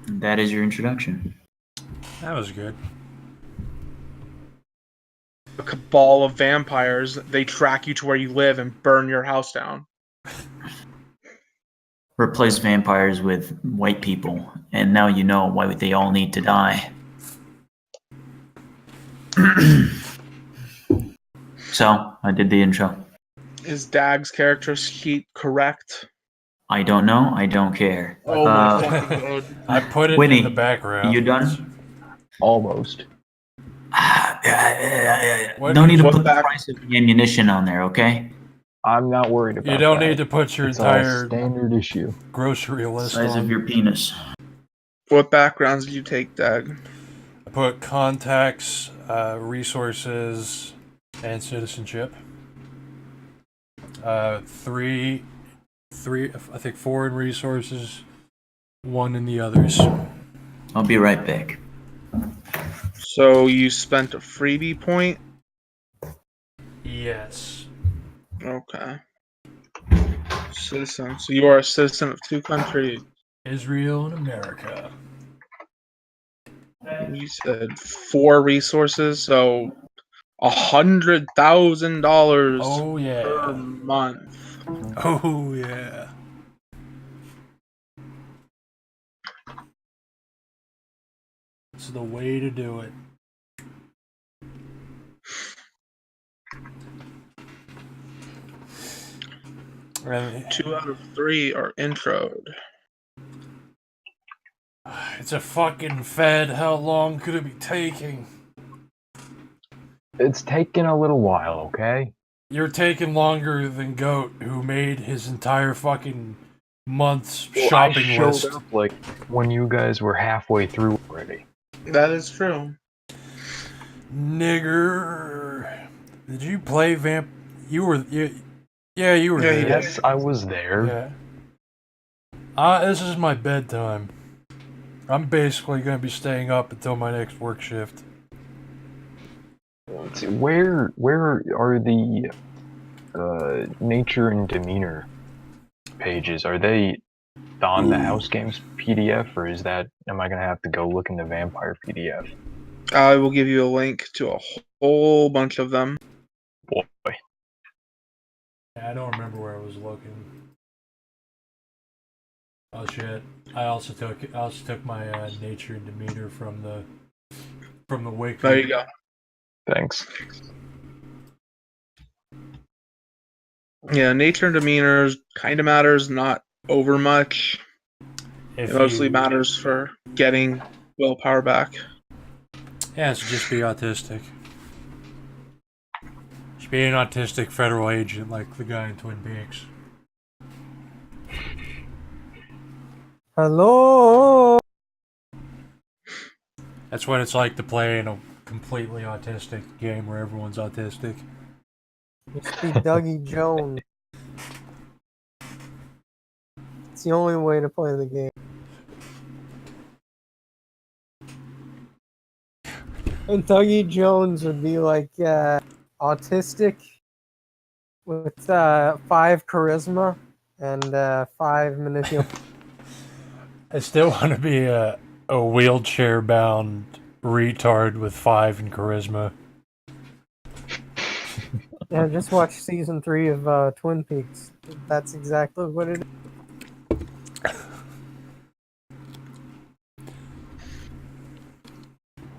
And that is your introduction. That was good. A cabal of vampires. They track you to where you live and burn your house down. Replace vampires with white people, and now you know why they all need to die. So, I did the intro. Is Dag's character sheet correct? I don't know. I don't care. Oh my fucking god. I put it Winnie, in the background. you done? Almost. No need to What put the back- price of the ammunition on there, okay? I'm not worried about You don't that. need to put your It's all entire standard issue. grocery list Size on. of your penis. What backgrounds did you take, Dag? I put contacts, resources, and citizenship. Three, I think 4 in resources, 1 in the others. I'll be right back. So you spent a freebie point? Yes. Okay. Citizen. So you are a citizen of 2 countries. Israel and America. You said 4 resources, so $100,000 Oh per yeah. month. Oh yeah. It's the way to do it. And 2 out of 3 are introed. it's a fucking Fed. How long could it be taking? It's taken a little while, okay? You're taking longer than Goat, who made his entire fucking month's Well, shopping I showed list. up like when you guys were halfway through already. That is true. Nigger. Did you play Vamp? You were. Yeah, you were Yeah, there. he did. Yes, I was there. Yeah. This is my bedtime. I'm basically going to be staying up until my next work shift. Let's see, where are the nature and demeanor pages? Are they on the House Games PDF, or is that? Am I gonna have to go look in the Vampire PDF? I will give you a link to a whole bunch of them. Boy, I don't remember where I was looking. Oh shit! I also took my nature and demeanor from the wiki. There you go. thanks. Yeah, nature and demeanor kind of matters, not over much. If It mostly you- matters for getting willpower back. Yeah, so just be autistic. Just be an autistic federal agent like the guy in Twin Peaks. Hello. That's what it's like to play in a completely autistic game where everyone's autistic. Just be Dougie Jones. It's the only way to play the game. And Dougie Jones would be like autistic with 5 charisma and 5 manipulation. I still want to be a wheelchair-bound retard with 5 in charisma. Yeah, just watch season 3 of Twin Peaks. That's exactly what it is.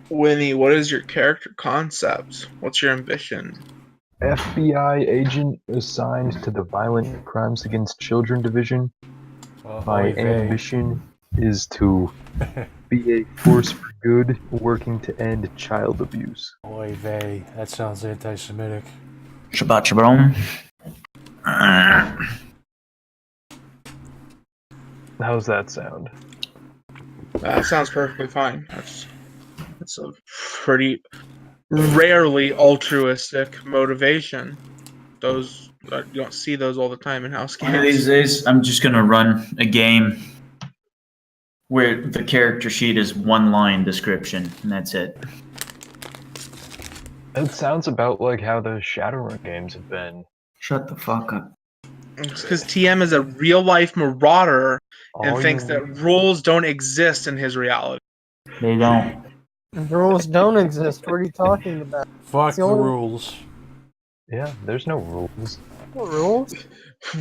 Winnie, what is your character concept? What's your ambition? FBI agent assigned to the Violent Crimes Against Children Division. My ambition is to be a force for good, working to end child abuse. Oy vey, that sounds anti-Semitic. Shabbat shalom. How's that sound? That sounds perfectly fine. That's a pretty rarely altruistic motivation. Those you don't see those all the time in house One of these games. days, I'm just gonna run a game where the character sheet is one line description, and that's it. It sounds about like how the Shadowrun games have been. Shut the fuck up. Because TM is a real life marauder and All thinks you- that rules don't exist in his reality. They don't. Rules don't exist. What are you talking about? Fuck It's the the only- rules. Yeah, there's no rules. What rules?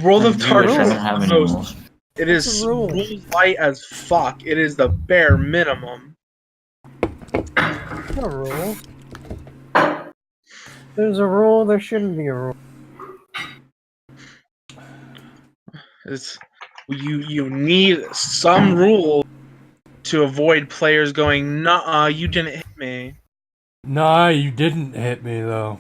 World of I wish I Darkness don't have any most. rules. It What's is the rule? rules light as fuck. It is the bare minimum. No rule. There's a rule. There shouldn't be a rule. It's you need some rule to avoid players going, "Nuh-uh, you didn't hit me." Nah, you didn't hit me though.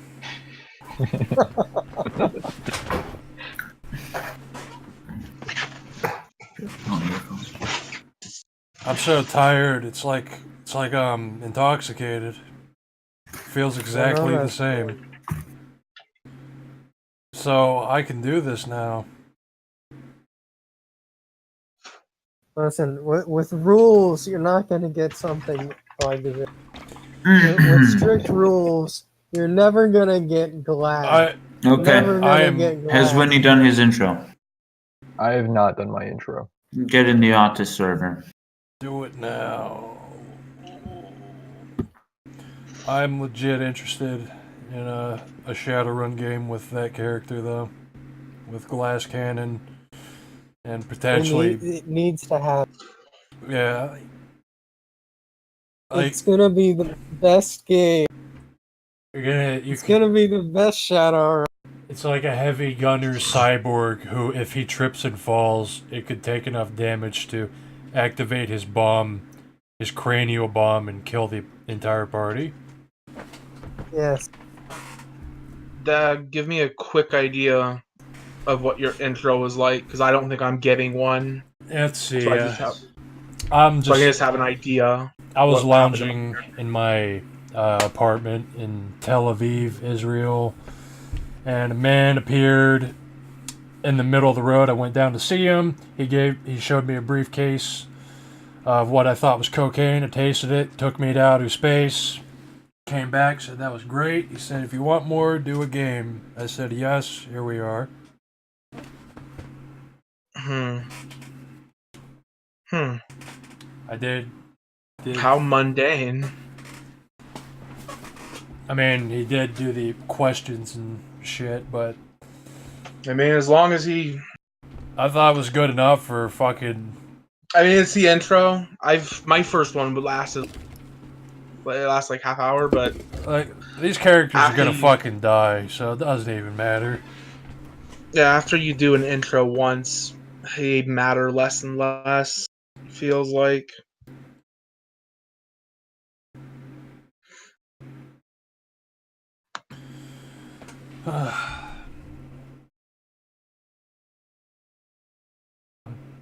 I'm so tired. It's like I'm intoxicated. Feels exactly the same. So I can do this now. Listen, with rules, you're not going to get something like this. With strict rules, you're never going to get glad. Okay. Never gonna get glad. Has Winnie done his intro? I have not done my intro. Get in the Autis server. Do it now. I'm legit interested in a Shadowrun game with that character though, with glass cannon, and potentially It needs to happen. yeah. Like It's gonna be the best game. It's gonna be the best Shadow. It's like a heavy gunner cyborg who, if he trips and falls, it could take enough damage to activate his bomb, his cranial bomb, and kill the entire party. Yes. Give me a quick idea of what your intro was like, because I don't think I'm getting one. Let's see. So I can just have an idea. I was what lounging in my apartment in Tel Aviv, Israel, and a man appeared in the middle of the road. I went down to see him. He showed me a briefcase of what I thought was cocaine. I tasted it, took me to outer space, came back, said that was great. He said, if you want more, do a game. I said, yes, here we are. I did. How mundane. I mean, he did do the questions and shit, but I mean, as long as he... I thought it was good enough for fucking... I mean, it's the intro. My first one would last like half hour, but... Like, these characters are gonna fucking die, so it doesn't even matter. Yeah, after you do an intro once, they matter less and less, feels like.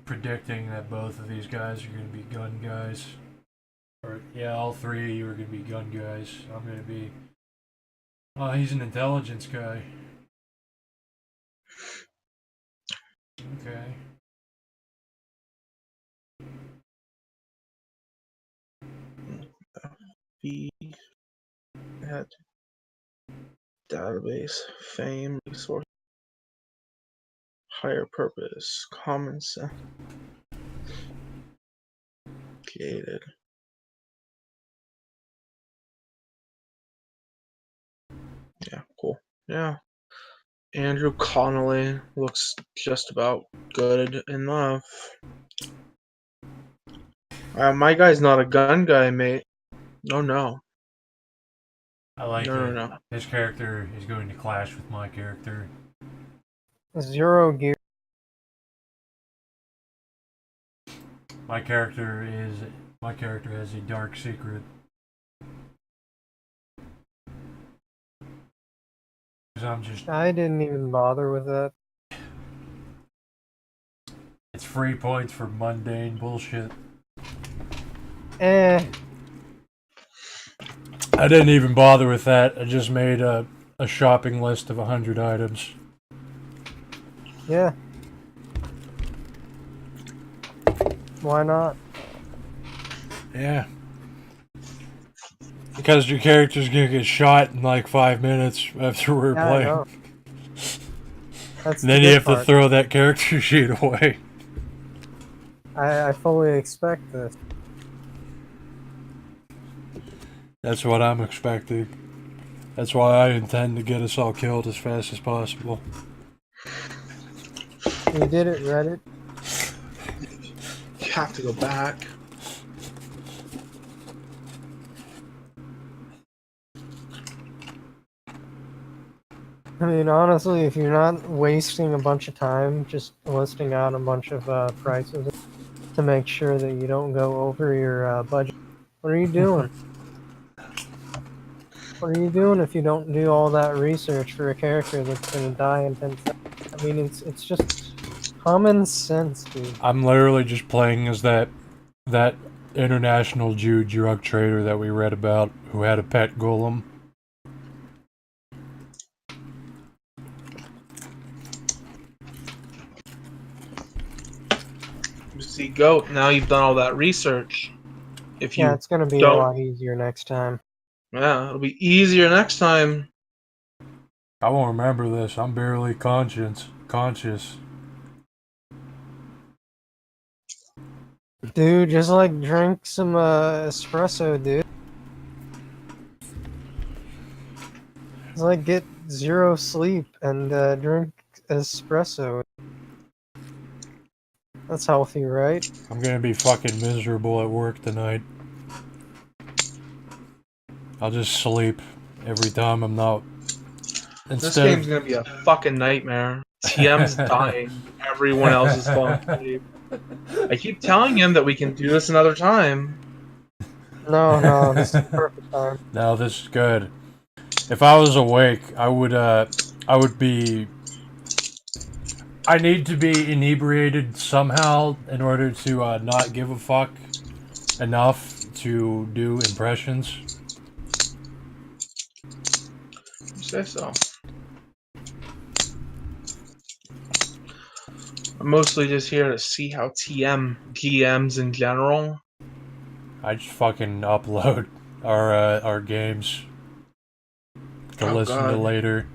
Predicting that both of these guys are going to be gun guys. Or, yeah, all three of you are going to be gun guys. I'm going to be... Oh, he's an intelligence guy. Okay. At database, fame, resource, higher purpose, common sense, created. Yeah, cool. Yeah. Andrew Connolly looks just about good enough. My guy's not a gun guy, mate. No. I like No, it. no. His character is going to clash with my character. Zero gear. My character has a dark secret. I didn't even bother with that. It's free points for mundane bullshit. Eh. I didn't even bother with that. I just made a shopping list of 100 items. Yeah. Why not? Yeah. Because your character's gonna get shot in like 5 minutes after we're Yeah, I playing. know. That's And then the you good have to part. throw that character sheet away. I fully expect this. That's what I'm expecting. That's why I intend to get us all killed as fast as possible. You did it, Reddit. You have to go back. I mean, honestly, if you're not wasting a bunch of time just listing out a bunch of prices to make sure that you don't go over your budget, what are you doing? What are you doing if you don't do all that research for a character that's gonna die in 10 seconds? I mean, it's just common sense, dude. I'm literally just playing as that international Jew drug trader that we read about who had a pet golem. You see, Goat, now you've done all that research. If you Yeah, it's gonna be a don't, lot easier next time. yeah, it'll be easier next time. I won't remember this. I'm barely conscious. Dude, just like drink some espresso, dude. It's like get 0 sleep and drink espresso. That's healthy, right? I'm gonna be fucking miserable at work tonight. I'll just sleep every time I'm not. This game's gonna be a fucking nightmare. TM's dying. Everyone else is falling asleep. I keep telling him that we can do this another time. No, this is the perfect time. No, this is good. If I was awake, I would be. I need to be inebriated somehow in order to not give a fuck enough to do impressions. You say so. I'm mostly just here to see how TM GMs in general. I just fucking upload our games to listen to later.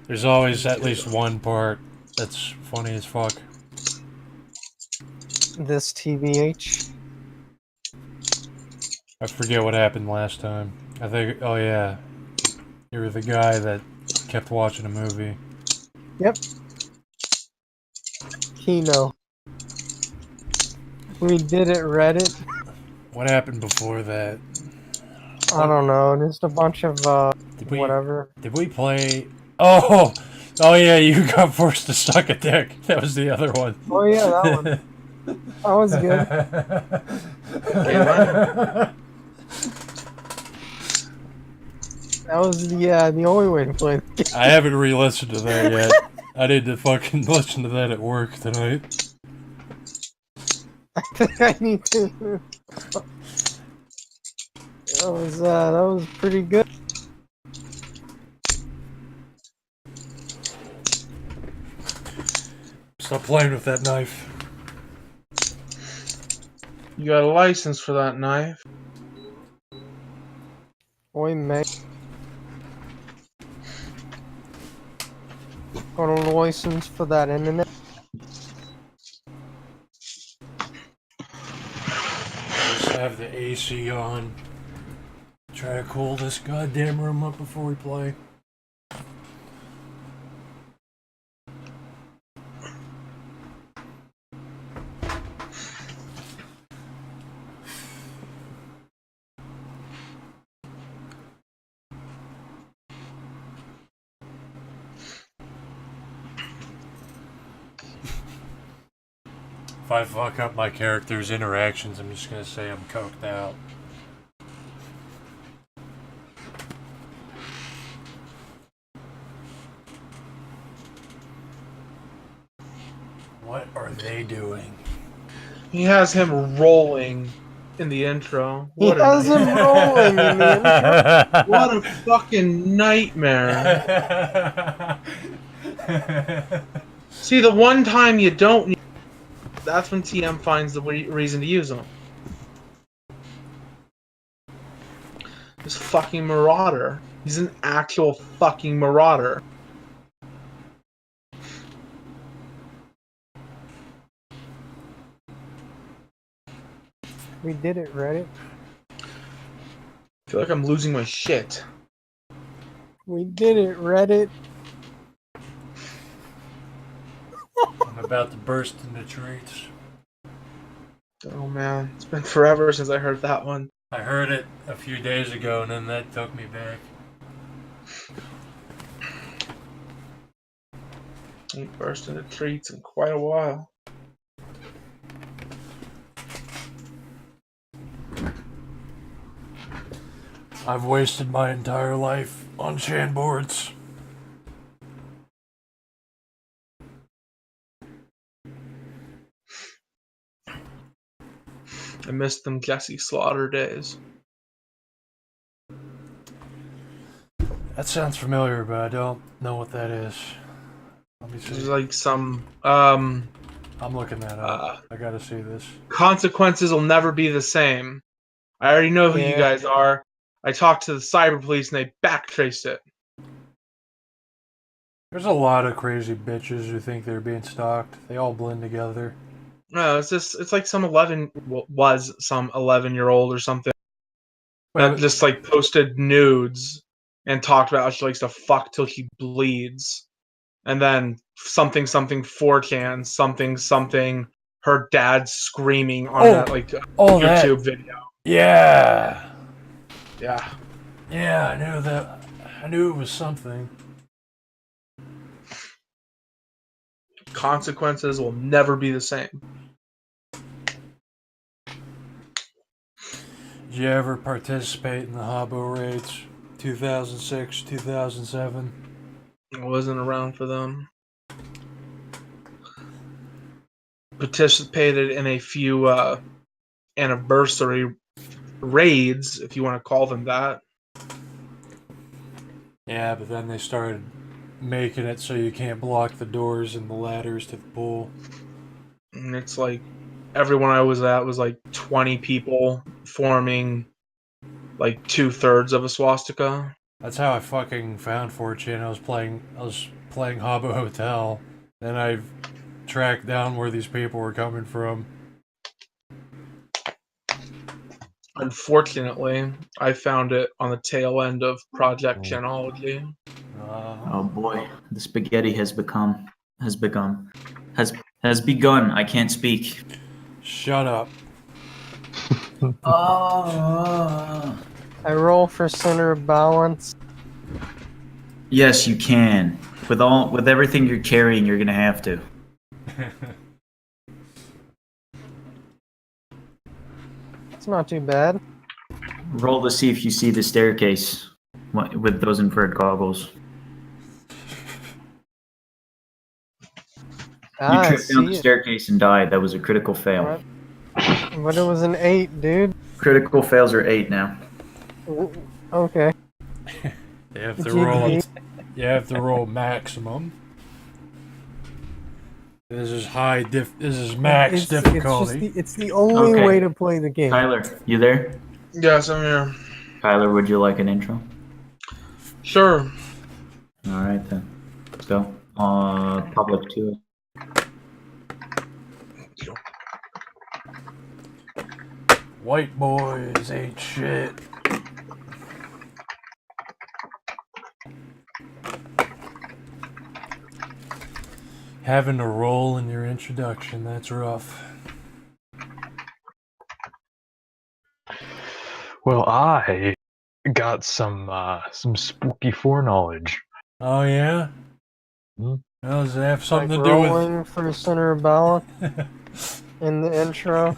There's always at least one part that's funny as fuck. This TBH. I forget what happened last time. I think, oh yeah, you were the guy that kept watching a movie. Yep. Kino. We did it, Reddit. What happened before that? I don't know, just a bunch of whatever. Did we play? Oh yeah, you got forced to suck a dick. That was the other one. Oh yeah, that one. That was good. That was the only way to play the game. I haven't re-listened to that yet. I need to fucking listen to that at work tonight. I think I need to. That was pretty good. Stop playing with that knife. You got a license for that knife. Oi, mate. Got a license for that internet? Just have the AC on. Try to cool this goddamn room up before we play. If I fuck up my character's interactions, I'm just gonna say I'm coked out. What are they doing? He has him rolling in the intro. He has him rolling in the intro. What a fucking nightmare. See, the one time you don't need, that's when TM finds the reason to use them. This fucking marauder. He's an actual fucking marauder. We did it, Reddit. I feel like I'm losing my shit. We did it, Reddit. I'm about to burst into treats. Oh man, it's been forever since I heard that one. I heard it a few days ago, and then that took me back. I ain't burst into treats in quite a while. I've wasted my entire life on Shan boards. I missed them Jesse Slaughter days. That sounds familiar, but I don't know what that is. Let me There's see. like some I'm looking that up. I gotta see this. consequences will never be the same. I already know who you Yeah. guys are. I talked to the cyber police and they backtraced it. There's a lot of crazy bitches who think they're being stalked. They all blend together. No, it's like some 11-year-old or something that Well, just like posted nudes and talked about how she likes to fuck till she bleeds. And then something 4chan, something her dad screaming on that like YouTube video. Yeah. Yeah. Yeah, I knew that. I knew it was something. Consequences will never be the same. Did you ever participate in the Habbo raids? 2006, 2007? I wasn't around for them. Participated in a few anniversary raids, if you want to call them that. Yeah, but then they started making it so you can't block the doors and the ladders to the pool. And it's like everyone I was at was like 20 people forming like 2/3 of a swastika. That's how I fucking found 4chan. I was playing Habbo Hotel. Then I tracked down where these people were coming from. Unfortunately, I found it on the tail end of Project Genealogy. Oh boy, the spaghetti has begun. I can't speak. Shut up. Oh. I roll for center of balance. Yes, you can. With everything you're carrying, you're gonna have to. It's not too bad. Roll to see if you see the staircase with those infrared goggles. You I tripped down the see it. staircase and died. That was a critical fail. What? But it was an 8, dude. Critical fails are 8 now. Okay. You have to GG. roll. You have to roll maximum. This is This is max difficulty. It's the only Okay. way to play the game. Tyler, you there? Yes, I'm here. Tyler, would you like an intro? Sure. All right then. Let's go. Public to it. White boys ain't shit. Having to roll in your introduction, that's rough. Well, I got some spooky foreknowledge. Oh yeah? Hmm? Well, does it have something Like to do rolling for center of balance in the intro.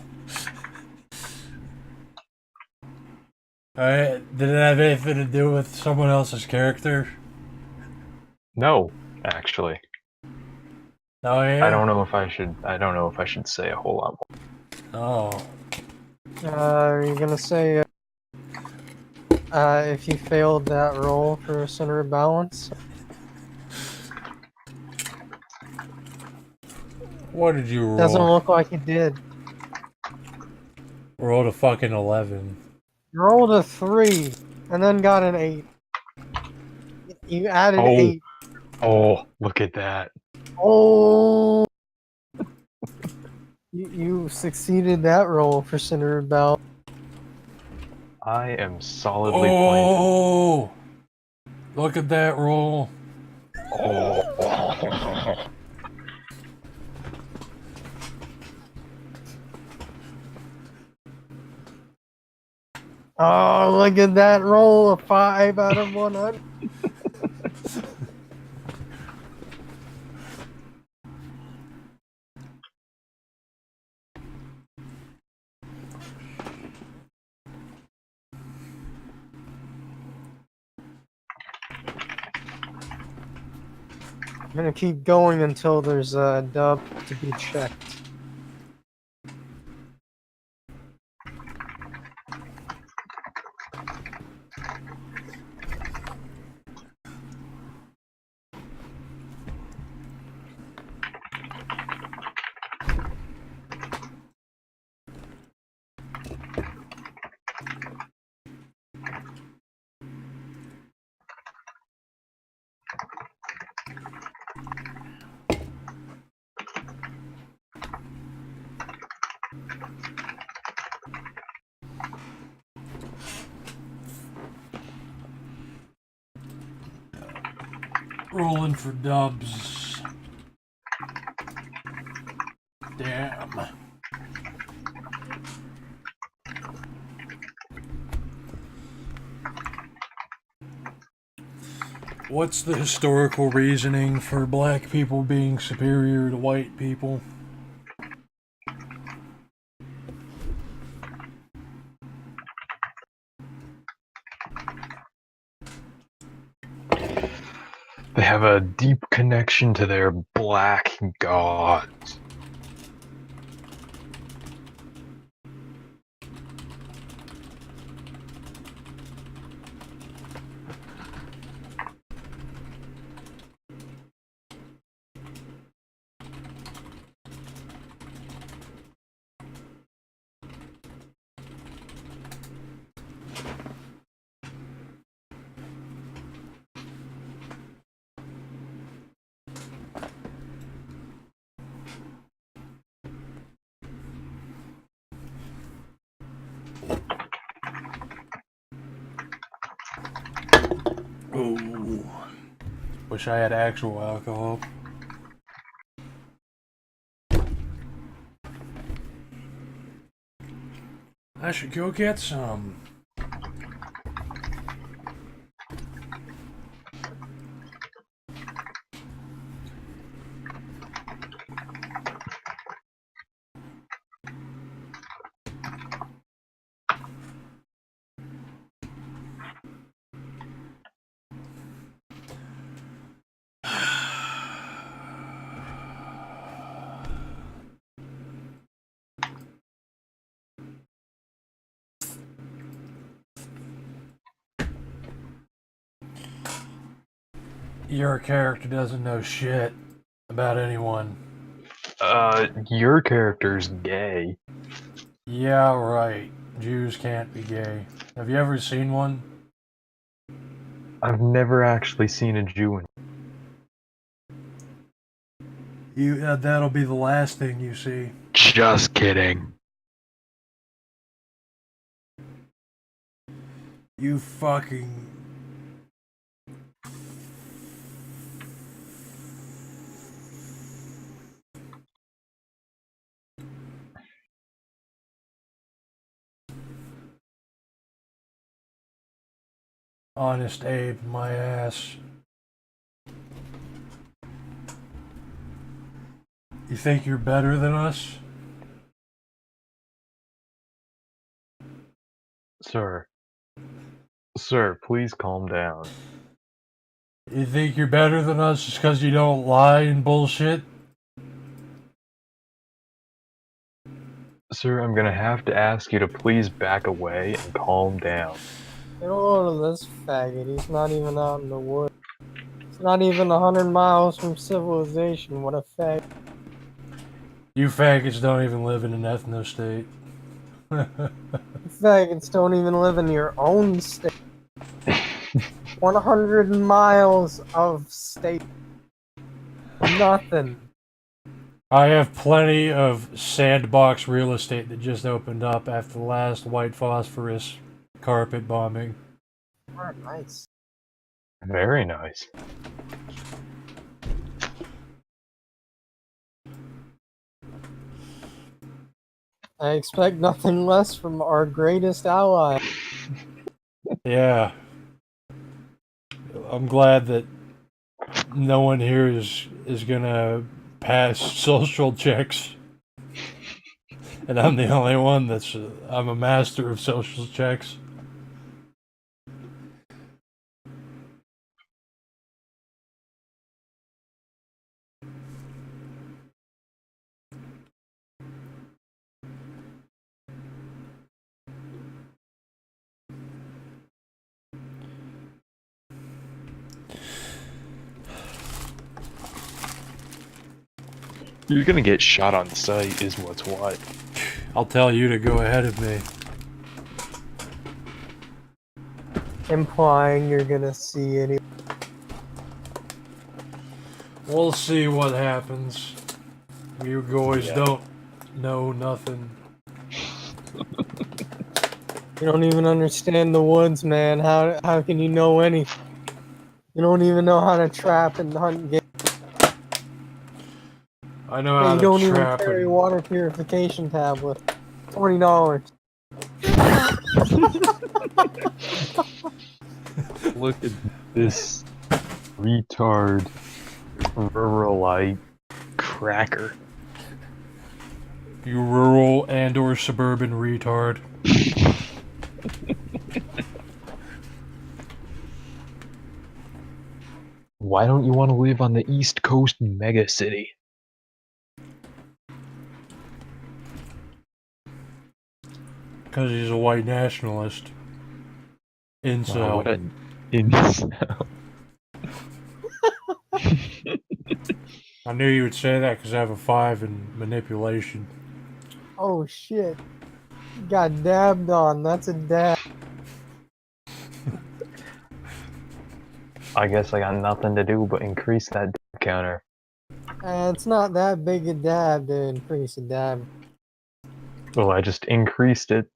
Alright, did it have anything to do with someone else's character? No, actually. Oh yeah? I don't know if I should say a whole lot more. Oh. Are you gonna say if you failed that roll for center of balance? What did you roll? Doesn't look like you did. Rolled a fucking 11. You rolled a 3. and then got an 8. You added Oh. 8. Oh, look at that. Oh! You succeeded that roll for Cinder Bell. I am solidly planted. Oh! Look at that roll. Oh. Oh, look at that roll, a 5 out of 100. I'm gonna keep going until there's a dub to be checked. Rolling for dubs. Damn. What's the historical reasoning for black people being superior to white people? They have a deep connection to their black gods. Ooh. Wish I had actual alcohol. I should go get some. Your character doesn't know shit about anyone. Your character's gay. Yeah, right. Jews can't be gay. Have you ever seen one? I've never actually seen a Jew in. That'll be the last thing you see. Just kidding. You fucking... Honest Abe, my ass. You think you're better than us? Sir. Sir, please calm down. You think you're better than us just because you don't lie and bullshit? Sir, I'm gonna have to ask you to please back away and calm down. Get a load of this faggot. He's not even out in the woods. It's not even 100 miles from civilization. What a faggot. You faggots don't even live in an ethno-state. Faggots don't even live in your own state. 100 miles of state. Nothing. I have plenty of sandbox real estate that just opened up after the last white phosphorus carpet bombing. Oh, nice. Very nice. I expect nothing less from our greatest ally. Yeah. I'm glad that no one here is gonna pass social checks. And I'm the only one that's... I'm a master of social checks. You're gonna get shot on sight is what's what. I'll tell you to go ahead of me. Implying you're gonna see any. We'll see what happens. You boys don't know nothing. You don't even understand the woods, man. How can you know anything? You don't even know how to trap and hunt game. I know how You to don't even trap carry and... water purification tablet. $20. Look at this retard ruralite cracker. You rural and or suburban retard. Why don't you want to live on the East Coast megacity? Because he's a white nationalist. Incel. Oh, what an incel. I knew you would say that because I have a 5 in manipulation. Oh shit. You got dabbed on. That's a dab. I guess I got nothing to do but increase that dab counter. It's not that big a dab to increase a dab. Well, I just increased it,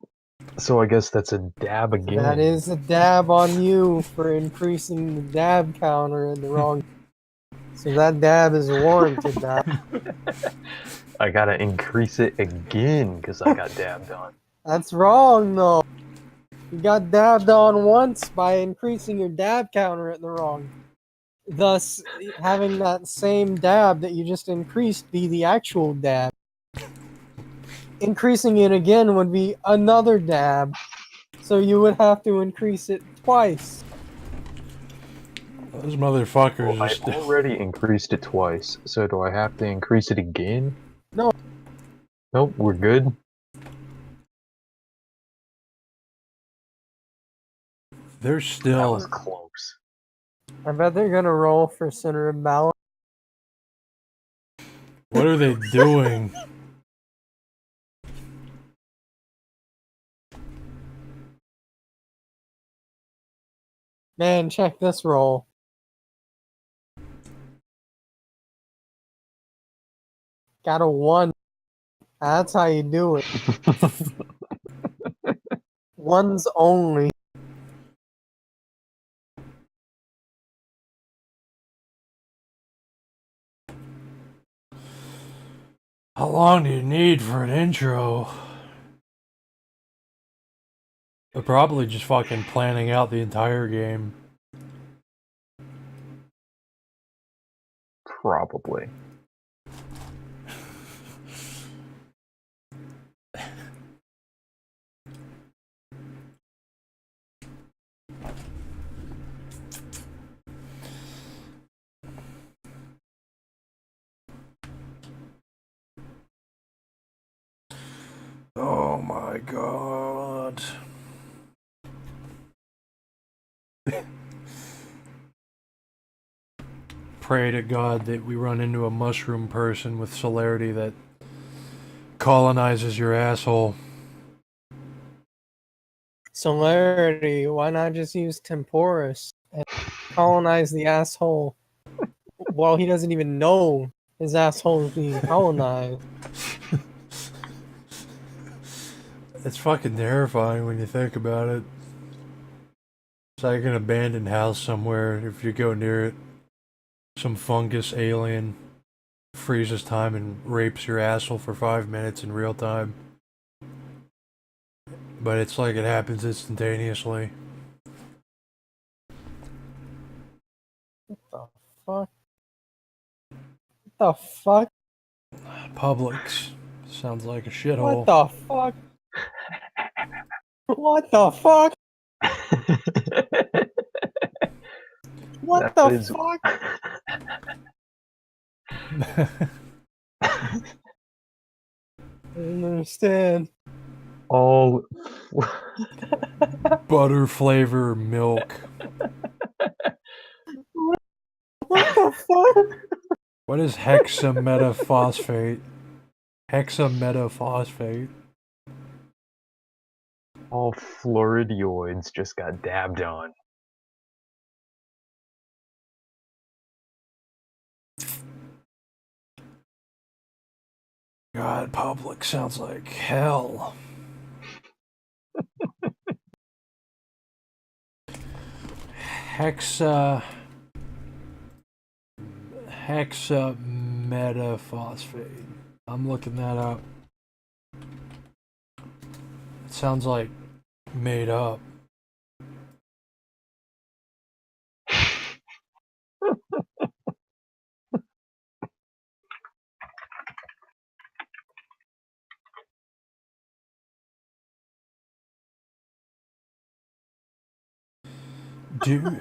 so I guess that's a dab again. That is a dab on you for increasing the dab counter in the wrong. So that dab is warranted now. I gotta increase it again because I got dabbed on. That's wrong though. You got dabbed on once by increasing your dab counter at the wrong. Thus, having that same dab that you just increased be the actual dab. Increasing it again would be another dab. So you would have to increase it twice. Those motherfuckers Well, I just... already increased it twice, so do I have to increase it again? No. Nope, we're good. They're That still... was close. I bet they're gonna roll for center of balance. What are they doing? Man, check this roll. Got a 1. That's how you do it. Ones only. How long do you need for an intro? They're probably just fucking planning out the entire game. Probably. Oh my god. Pray to God that we run into a mushroom person with celerity that colonizes your asshole. Celerity. Why not just use temporis? colonize the asshole while he doesn't even know his asshole is being colonized. It's fucking terrifying when you think about it. It's like an abandoned house somewhere. If you go near it, some fungus alien freezes time and rapes your asshole for 5 minutes in real time. But it's like it happens instantaneously. What the fuck? What the fuck? Publix. Sounds like a shithole. What the fuck? What the fuck? What That the is- fuck? I don't understand. All Butter flavor milk. What the fuck? What is hexametaphosphate? Hexametaphosphate. all fluoridioids just got dabbed on. God, Publix sounds like hell. Hexametaphosphate. I'm looking that up. It sounds like made up. Dude.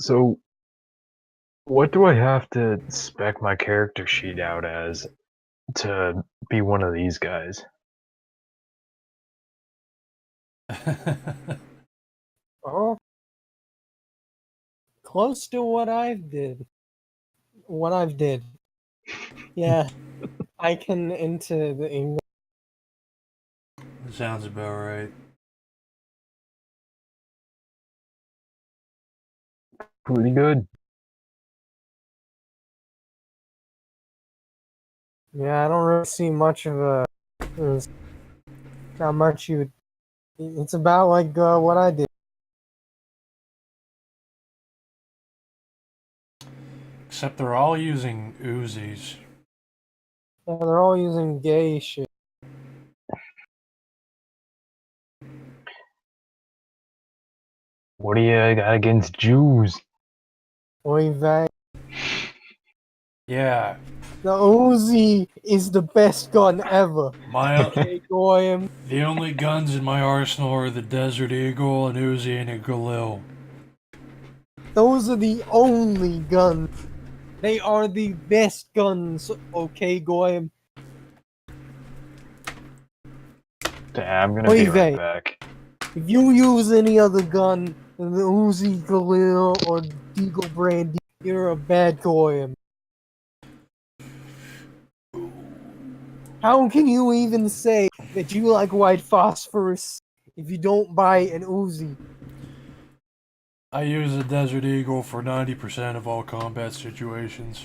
So, what do I have to spec my character sheet out as to be one of these guys? Oh, close to what I've did. What I've did. Yeah, I can into the English. Sounds about right. Pretty good. Yeah, I don't really see much of a. There's not much you would. It's about like what I did. Except they're all using Uzis. Yeah, they're all using gay shit. What do you got against Jews? Oy vey. Yeah, The Uzi is the best gun ever. my Okay, Goyim. the only guns in my arsenal are the Desert Eagle, an Uzi, and a Galil. Those are the only guns. They are the best guns. Okay, Goyim. I'm gonna be Oy right vey. back. If you use any other gun than the Uzi, Galil, or Deagle Brandy, you're a bad Goyim. How can you even say that you like white phosphorus if you don't buy an Uzi? I use a Desert Eagle for 90% of all combat situations.